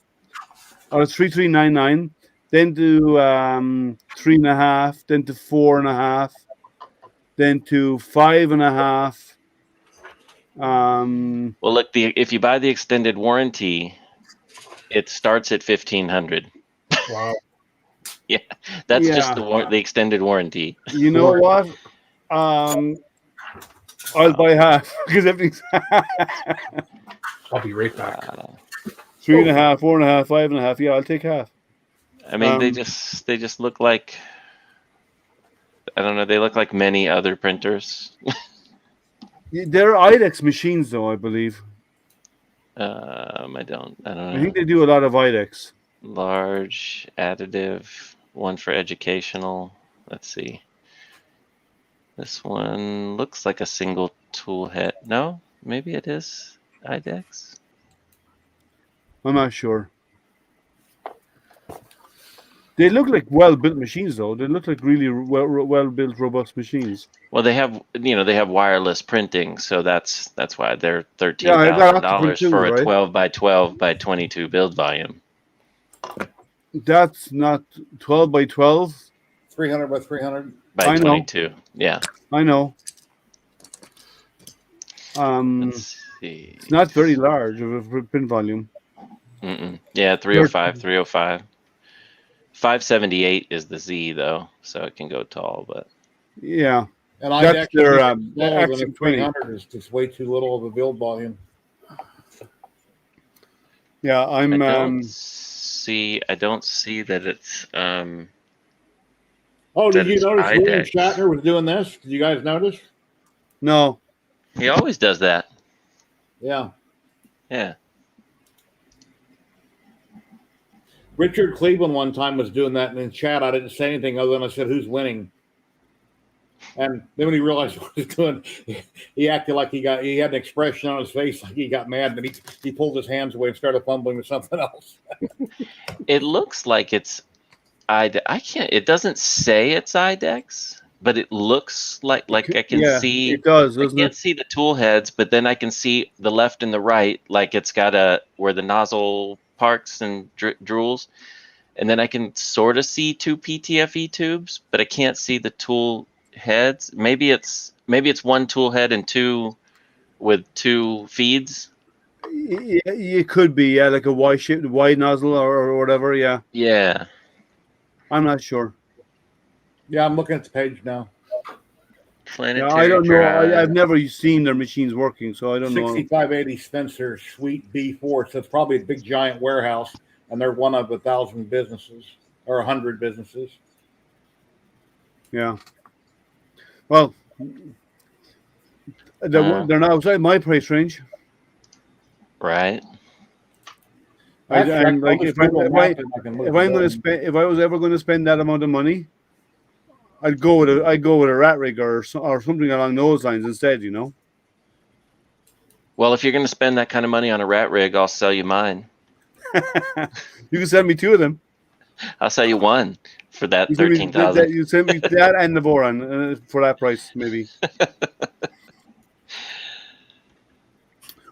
or 3399. Then to 3.5, then to 4.5, then to 5.5. Well, look, if you buy the extended warranty, it starts at $1,500. Wow. Yeah, that's just the extended warranty. You know what? I'll buy half because everything's I'll be right back. 3.5, 4.5, 5.5. Yeah, I'll take half. I mean, they just look like, I don't know. They look like many other printers. They're IDEX machines, though, I believe. I don't know. I think they do a lot of IDEX. Large additive, one for educational. Let's see. This one looks like a single tool head. No, maybe it is IDEX. I'm not sure. They look like well-built machines, though. They look like really well-built, robust machines. Well, they have wireless printing, so that's why they're $13,000 for a 12 by 12 by 22 build volume. That's not 12 by 12. 300 by 300 by 22. Yeah, I know. Let's see. It's not very large of a print volume. Yeah, 305, 305. 578 is the Z though, so it can go tall, but yeah. And that's their Axiom 300 is just way too little of a build volume. Yeah, I I'm. don't see. I don't see that it's. Oh, did That you it's notice William IDEX. Shatner was doing this? Did you guys notice? No. He always does that. Yeah. Yeah. Richard Cleveland one time was doing that, and in chat I didn't say anything other than I said, "Who's winning?" And then when he realized what he was doing, he acted like he had an expression on his face like he got mad, and he pulled his hands away and started fumbling with something else. It looks like it's IDEX. I can't. It doesn't say it's IDEX, but it looks like I can Yeah, see. it does, I doesn't can't it? see the tool heads, but then I can see the left and the right, like it's got where the nozzle parks and drools, and then I can sort of see two PTFE tubes, but I can't see the tool heads. Maybe it's one tool head and two with two feeds. Yeah, it could be. Yeah, like a Y-shaped wide nozzle or whatever. Yeah, Yeah. I'm not sure. Yeah, I'm looking at the page now. Yeah, I Planetary don't know. I've drive. never seen their machines working, so I don't know. 6580 Spencer Suite B4. So it's probably a big giant warehouse, and they're one of 1,000 businesses or 100 businesses. Yeah. Well, they're not outside my price range. Right. And like if I'm going to spend, if I was ever going to spend that amount of money, I'd go with a rat rig or something along those lines instead. You know. Well, if you're going to spend that kind of money on a rat rig, I'll sell you mine. You can send me two of them. I'll sell you one for that 13,000. You send me that and the Voron for that price, maybe.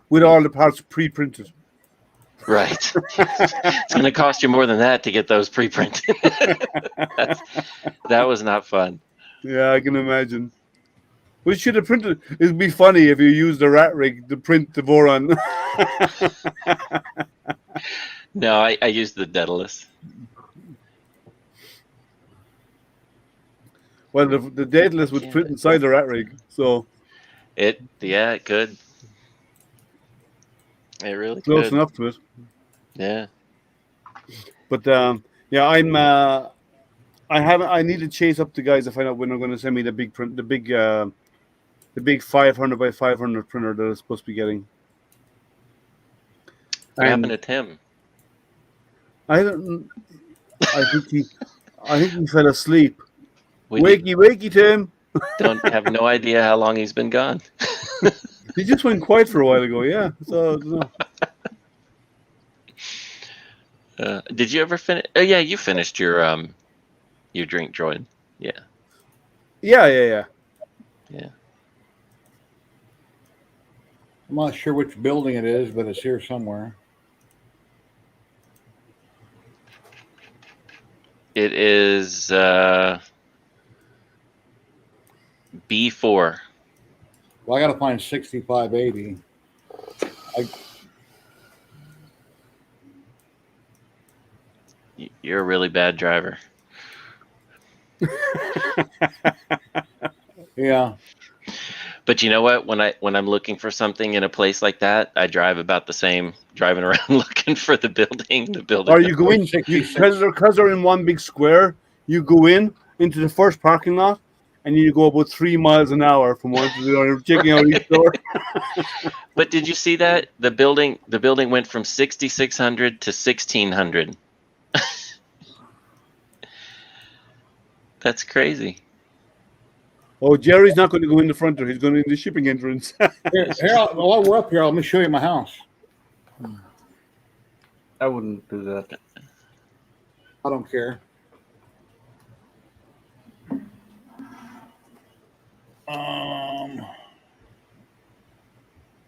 With all the parts pre-printed. Right. It's going to cost you more than that to get those pre-printed. That was not fun. Yeah, I can imagine. We should have printed. It'd be funny if you used a rat rig to print the Voron. No, I used the Daedalus. Well, the Daedalus would print inside the rat rig, so it could. It really close could. enough to it. Yeah. But yeah, I need to chase up the guys to find out when they're going to send me the big print, the big 500 by 500 printer that I'm supposed to be getting. What happened to Tim? I think he fell asleep. Wakey, Tim. Don't have no idea how long he's been gone. He just went quiet for a while ago. Yeah. So. No. Did you ever finish? Oh yeah, you finished your drink droid. Yeah. Yeah. I'm not sure which building it is, but it's here somewhere. It is B4. Well, I got to find 6580. You're a really bad driver. Yeah. But you know what? When I'm looking for something in a place like that, I drive about the same, driving around looking for the building. Or you go in because they're in one big square. You go into the first parking lot, and you go about 3 miles an hour from one to the other, checking out each door. But did you see that the building went from 6,600 to 1,600? That's crazy. Oh, Jerry's not going to go in the front door. He's going in the shipping entrance. While we're up here, let me show you my house. I wouldn't do that. I don't care.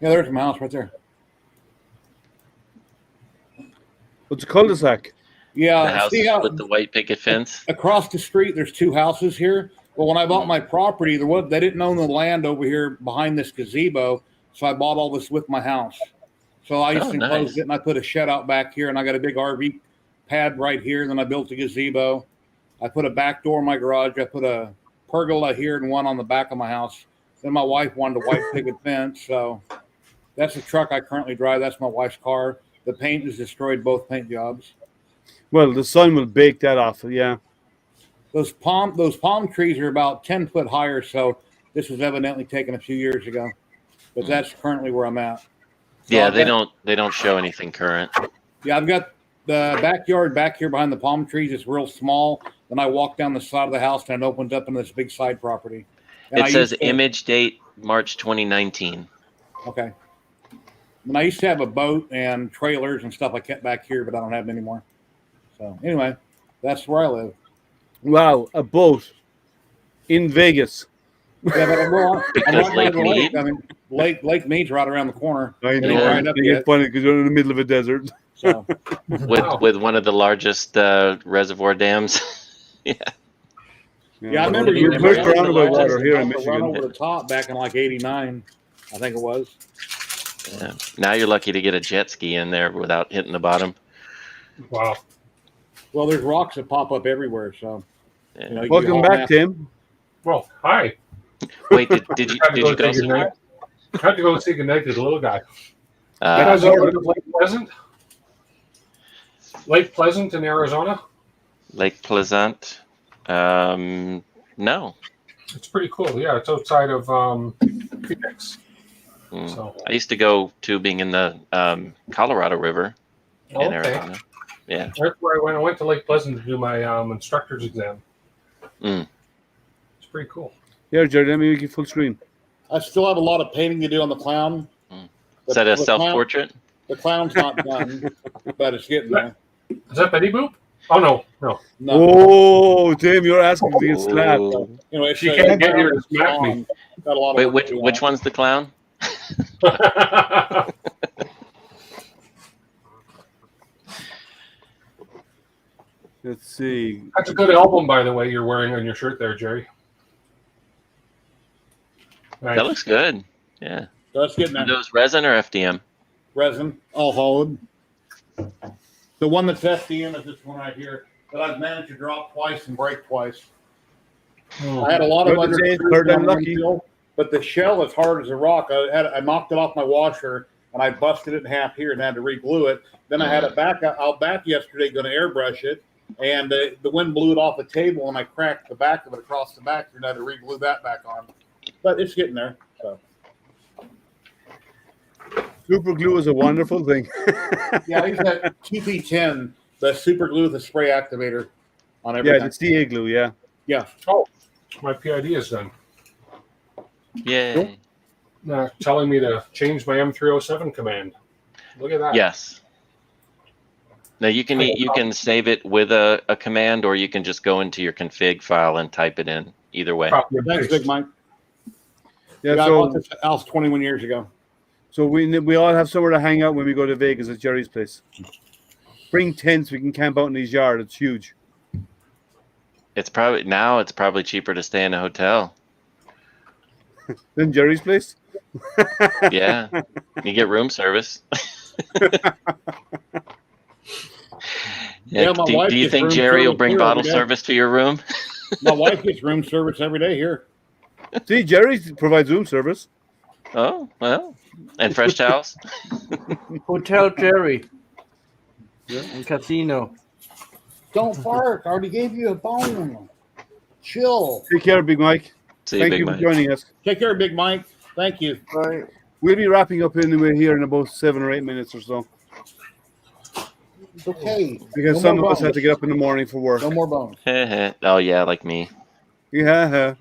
Yeah, there's my house right there. It's a cul-de-sac. Yeah, The house with the white picket fence. Across the street, there's two houses here. Well, when I bought my property, they didn't own the land over here behind this gazebo, so I bought all this with my house. So I just enclosed it, and I put a shed out back here, and I got a big RV pad right here. Then I built a gazebo. I put a back door in my garage. I put a pergola here and one on the back of my house. Then my wife wanted a white picket fence, so that's the truck I currently drive. That's my wife's car. the paint has destroyed both paint jobs. Well, the sun will bake that off. Yeah. Those palm trees are about 10 foot higher, so this was evidently taken a few years ago. But that's currently where I'm at. So Yeah, they don't show anything current. Yeah, I've got the backyard back here behind the palm trees. It's real small. Then I walk down the side of the house and it opens up into this big side property. And It says image date March 2019. Okay. And I used to have a boat and trailers and stuff I kept back here, but I don't have them anymore. So anyway, that's where I live. Wow, a boat in Vegas. Yeah, but I'm Because not Lake by the lake. Mead? I mean, Lake Mead's right around the corner. I It know. ain't Yeah. right up It's yet. funny because you're in the middle of a desert. So, with one of the largest reservoir dams. yeah, I remember We're you pushed around by water here in run Michigan. over the top back in like '89, I think it was. Yeah. Now you're lucky to get a jet ski in there without hitting the bottom. Wow. Well, there's rocks that pop up everywhere, so Yeah. you know. Welcome back, Tim. Well, hi. Wait, did you go see somewhere? I had to go see Goodnight to the little guy. You Uh, guys ever heard of Lake Pleasant? Lake Pleasant in Arizona? Lake Pleasant? No. It's pretty cool. Yeah, it's outside of Phoenix. Mm. So, I used to go tubing in the Colorado River in okay. Arizona. Yeah. That's where I went. I went to Lake Pleasant to do my instructor's exam. Mm. It's pretty cool. Here, Jerry, let me make you full screen. I still have a lot of painting to do on the clown. Is that a The clown- self-portrait? The clown's not done, but it's getting there. Is that Betty Boop? Oh, no. No, Oh, Tim, you're asking to get slapped. Ooh. anyway, She can't get here to smack me. Got a lot of Wait, work to do which on it. one's the clown? Let's see. That's a good album, by the way, you're wearing on your shirt there, Jerry. Nice. That looks good. Yeah. So that's getting Are there. those resin or FDM? Resin, all hauled. The one that's FDM is this one right here that I've managed to drop twice and break twice. Hmm. I had a lot of Good under to say, screws third down time the lucky. windshield, but the shell is hard as a rock. I knocked it off my washer and I busted it in half here and had to re-glue it. Then I had it back out back yesterday, going to airbrush it, and the wind blew it off the table and I cracked the back of it across the back and had to re-glue that back on. But it's getting there. So. Super glue is a wonderful thing. Yeah, I use that 2P10, the super glue with the spray activator on Yeah, everything. it's CA glue, yeah. Yeah. Oh, my PID is done. Yay. Telling me to change my M307 command. Look at that. Yes. Now you can save it with a command, or you can just go into your config file and type it in. Either way. Copy and Thanks, paste. Big Mike. Yeah, I so bought this house 21 years ago. so we all have somewhere to hang out when we go to Vegas at Jerry's place. Bring tents, we can camp out in his yard. It's huge. It's probably cheaper to stay in a hotel. Then Jerry's place? Yeah. You get room service. Yeah, my wife do you gets think room Jerry will service bring here bottle every day. service to your room? My wife gets room service every day here. See, Jerry provides room service. Oh, well. And fresh towels? Hotel Jerry. And casino. Don't fart. I already gave you a bone. Chill. Take care, Big Mike. See you, Thank Big you Mike. for joining us. Take care, Big Mike. Thank you. Right. We'll be wrapping up anyway here in about 7 or 8 minutes or so. It's okay. Because No some more of us have bones. to get up in the morning for work. No more bones. Oh, yeah, like me. Yeah.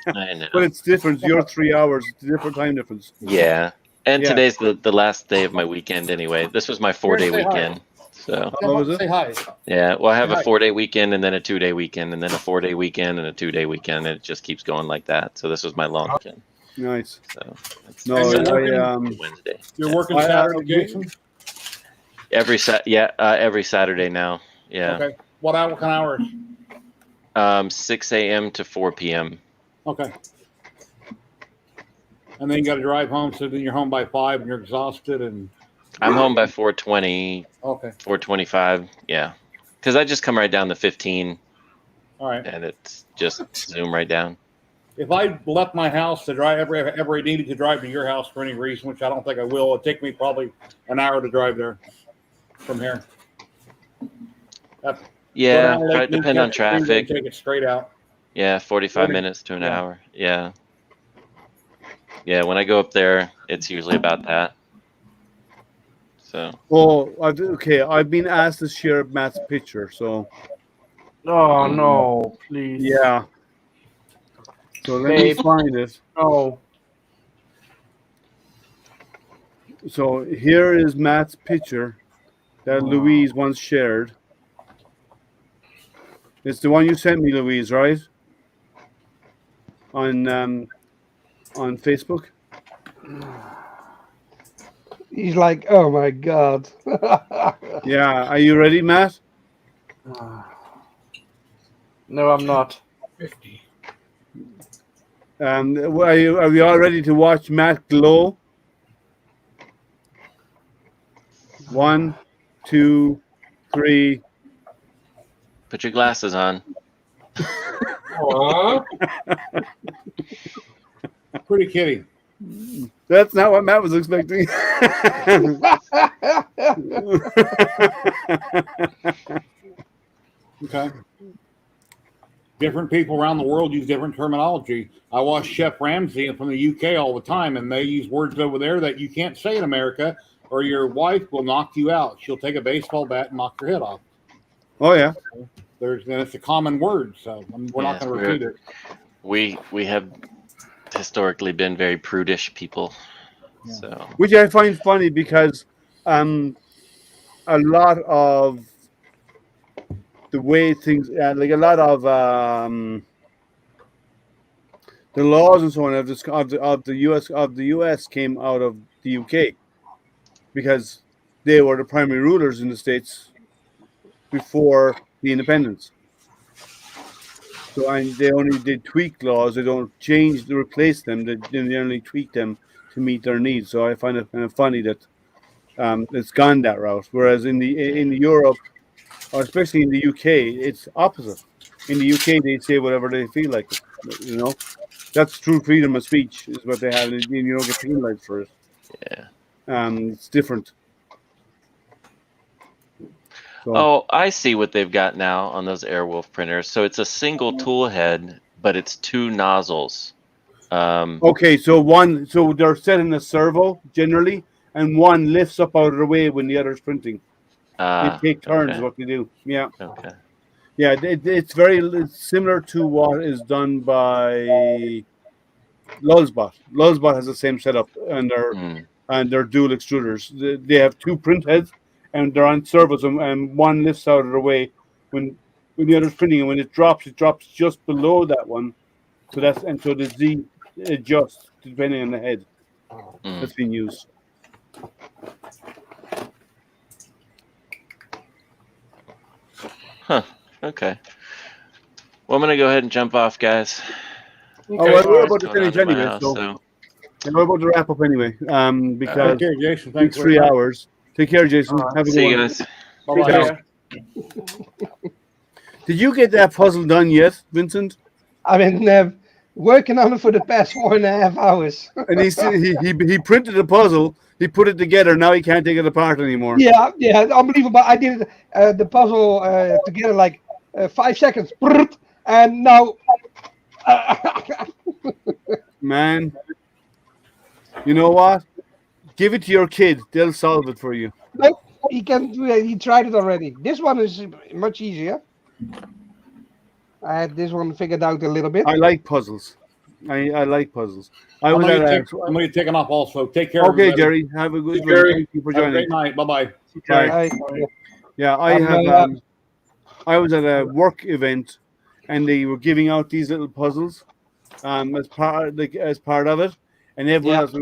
I know. But it's different. You're 3 hours. It's a different time difference. Yeah. And Yeah. today's the last day of my weekend anyway. This was my 4-day Say hi. weekend. So, Oh, was it? Say hi. yeah. Well, I have a Hi. 4-day weekend and then a 2-day weekend and then a 4-day weekend and a 2-day weekend. And it just keeps going like that. So this was my long weekend. Nice. So it's No, And you're I working- Wednesday. You're working I- Saturday, Jason? Every Saturday now. Yeah. Okay. What kind of hours? 6 a.m. to 4 p.m. Okay. And then you got to drive home, so then you're home by 5 and you're exhausted and I'm home by 4:20, okay. 4:25. Yeah. Because I just come right down the 15 All right. and it's just zoom right down. If I left my house to drive ever needed to drive to your house for any reason, which I don't think I will, it'd take me probably an hour to drive there. from here. Yeah, Go down probably depend on traffic. Take it straight out. Yeah, 45 minutes to an hour. Yeah. Yeah, when I go up there, it's usually about that. So. Oh, okay. I've been asked to share Matt's picture, so. Oh no, please. Yeah. So let me find it. Oh. So here is Matt's picture that Louise once shared. It's the one you sent me, Louise, right? On Facebook. He's like, oh my god. Yeah. Are you ready, Matt? No, I'm not. 50. Are we all ready to watch Matt glow? 1, 2, 3. Put your glasses on. Pretty kitty. That's not what Matt was expecting. Okay. Different people around the world use different terminology. I watch Chef Ramsay from the UK all the time, and they use words over there that you can't say in America, or your wife will knock you out. She'll take a baseball bat and knock your head off. Oh yeah. It's a common word, so we're not going to repeat it. We have historically been very prudish people. Yeah. So. Which I find funny because a lot of the way things, like a lot of the laws and so on of the US came out of the UK because they were the primary rulers in the States before the independence. So they only did tweak laws. They don't change to replace them. They only tweak them to meet their needs. So I find it kind of funny that it's gone that route. Whereas in Europe, or especially in the UK, it's opposite. In the UK, they say whatever they feel like. You know, that's true freedom of speech is what they have, and you don't get penalized for it. Yeah. It's different. So. Oh, I see what they've got now on those Airwolf printers. So it's a single tool head, but it's 2 nozzles. Okay, so they're set in a servo generally, and one lifts up out of the way when the other's printing. They take turns. Okay. What they do. Yeah. Okay. Yeah, it's very similar to what is done by Lulzbot. Lulzbot has the same setup, and they're dual extruders. They have 2 print heads, and they're on servos, and one lifts out of the way when the other's printing, and when it drops just below that one. So the Z adjusts depending on the head that's being used. Huh. Okay. Well, I'm gonna go ahead and jump off, guys. Okay. Oh, well, we're about to finish anyway. House, so. And we're about to wrap up anyway. Because okay, Jason, it's 3 hours. Take care, Jason. Have a good one. See you guys. Bye-bye. Did you get that puzzle done yet, Vincent? I've been working on it for the past 4.5 hours. And he printed a puzzle. He put it together. Now he can't take it apart anymore. Yeah, unbelievable. I did the puzzle together like 5 seconds, and now. Man, you know what? Give it to your kid. They'll solve it for you. No, he can do it. He tried it already. This one is much easier. I had this one figured out a little bit. I like puzzles. I like puzzles. I'm going to take off also. Take care. Okay, everybody. Jerry. Have a good one. Thank you for joining. Have a great night. Bye-bye. Bye. Yeah, I was at a work event, and they were giving out these little puzzles as part of it, and everyone else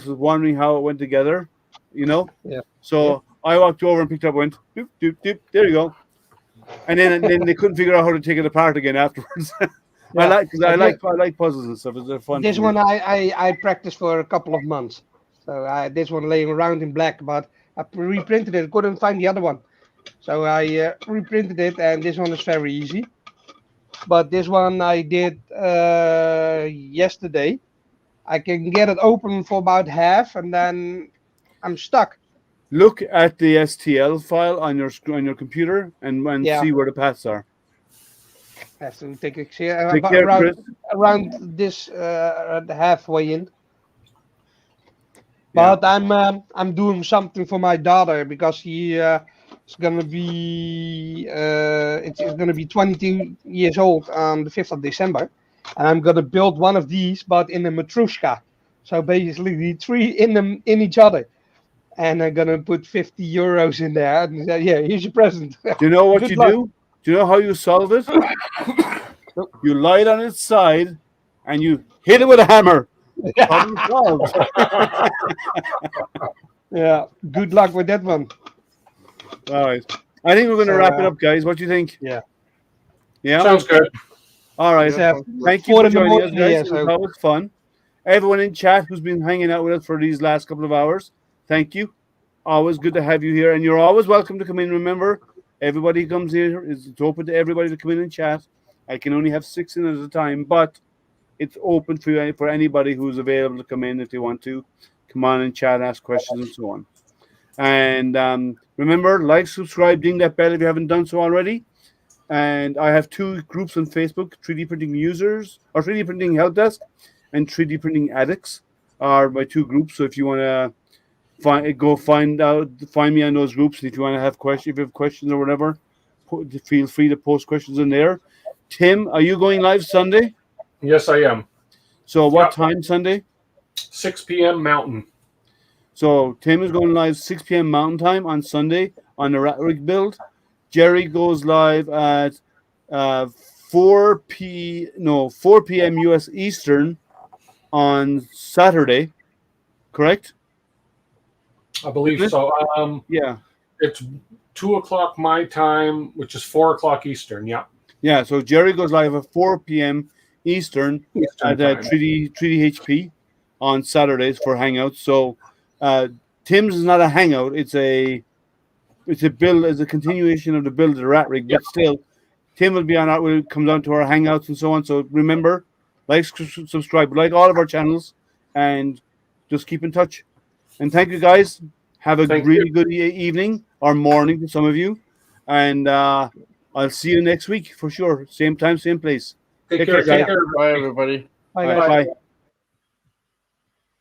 was wondering how it went together, you know. Yeah. So I walked over and picked up, went doop doop doop. There you go. And then they couldn't figure out how to take it apart again afterwards. I like puzzles and stuff. They're fun. This one I practiced for a couple of months. So this one laying around in black, but I reprinted it. Couldn't find the other one, so I reprinted it, and this one is very easy. But this one I did yesterday. I can get it open for about half, and then I'm stuck. look at the STL file on your computer and Yeah. see where the paths are. Have to take a Take care, Chris. around this the halfway in. Yeah. But I'm doing something for my daughter because she is gonna be it's gonna be 22 years old on the 5th of December, and I'm gonna build one of these, but in a matrushka. So basically, the three in them in each other, and I'm gonna put 50 euros in there and say, "Yeah, here's your present." Do you know what Good you luck. do? Do you know how you solve it? You lie it on its side and you hit it with a hammer. Problem solved. Yeah. Good luck with that one. All right. I think we're going to So, wrap it up, guys. What do you think? Yeah. Yeah? Sounds good. All right. Yeah. Thank you 4 for in the joining us, morning guys. here, It was so always fun. Everyone in chat who's been hanging out with us for these last couple of hours, thank you. Always good to have you here. And you're always welcome to come in. Remember, everybody who comes here, it's open to everybody to come in and chat. I can only have 6 in at a time, but it's open for anybody who's available to come in if they want to. Come on and chat, ask questions, and so on. And remember, like, subscribe, ding that bell if you haven't done so already. And I have 2 groups on Facebook: 3D printing users, or 3D printing help desk, and 3D printing addicts are my 2 groups. So if you want to find me on those groups. And if you want to have questions, if you have questions or whatever, feel free to post questions in there. Tim, are you going live Sunday? Yes, I am. So what Yep. time Sunday? 6 p.m. Mountain. So Tim is going live 6 p.m. Mountain Time on Sunday on the Rat Rig build. Jerry goes live at 4 p.m. US Eastern on Saturday. Correct? I believe so. Yeah. It's 2 o'clock my time, which is 4 o'clock Eastern. Yeah. Yeah. So Jerry goes live at 4 p.m. Eastern at time. 3D HP on Saturdays for Hangouts. So Tim's is not a Hangout. It's a build, as a continuation of the build of the Rat Rig. But still, Tim will be on our, will come down to our Hangouts and so on. So remember, like, subscribe, like all of our channels, and just keep in touch. And thank you, guys. Have a really good evening or morning to some of you. And I'll see you next week for sure. Same time, same place. Take care. guys. Bye, everybody. Bye, All guys. right, bye.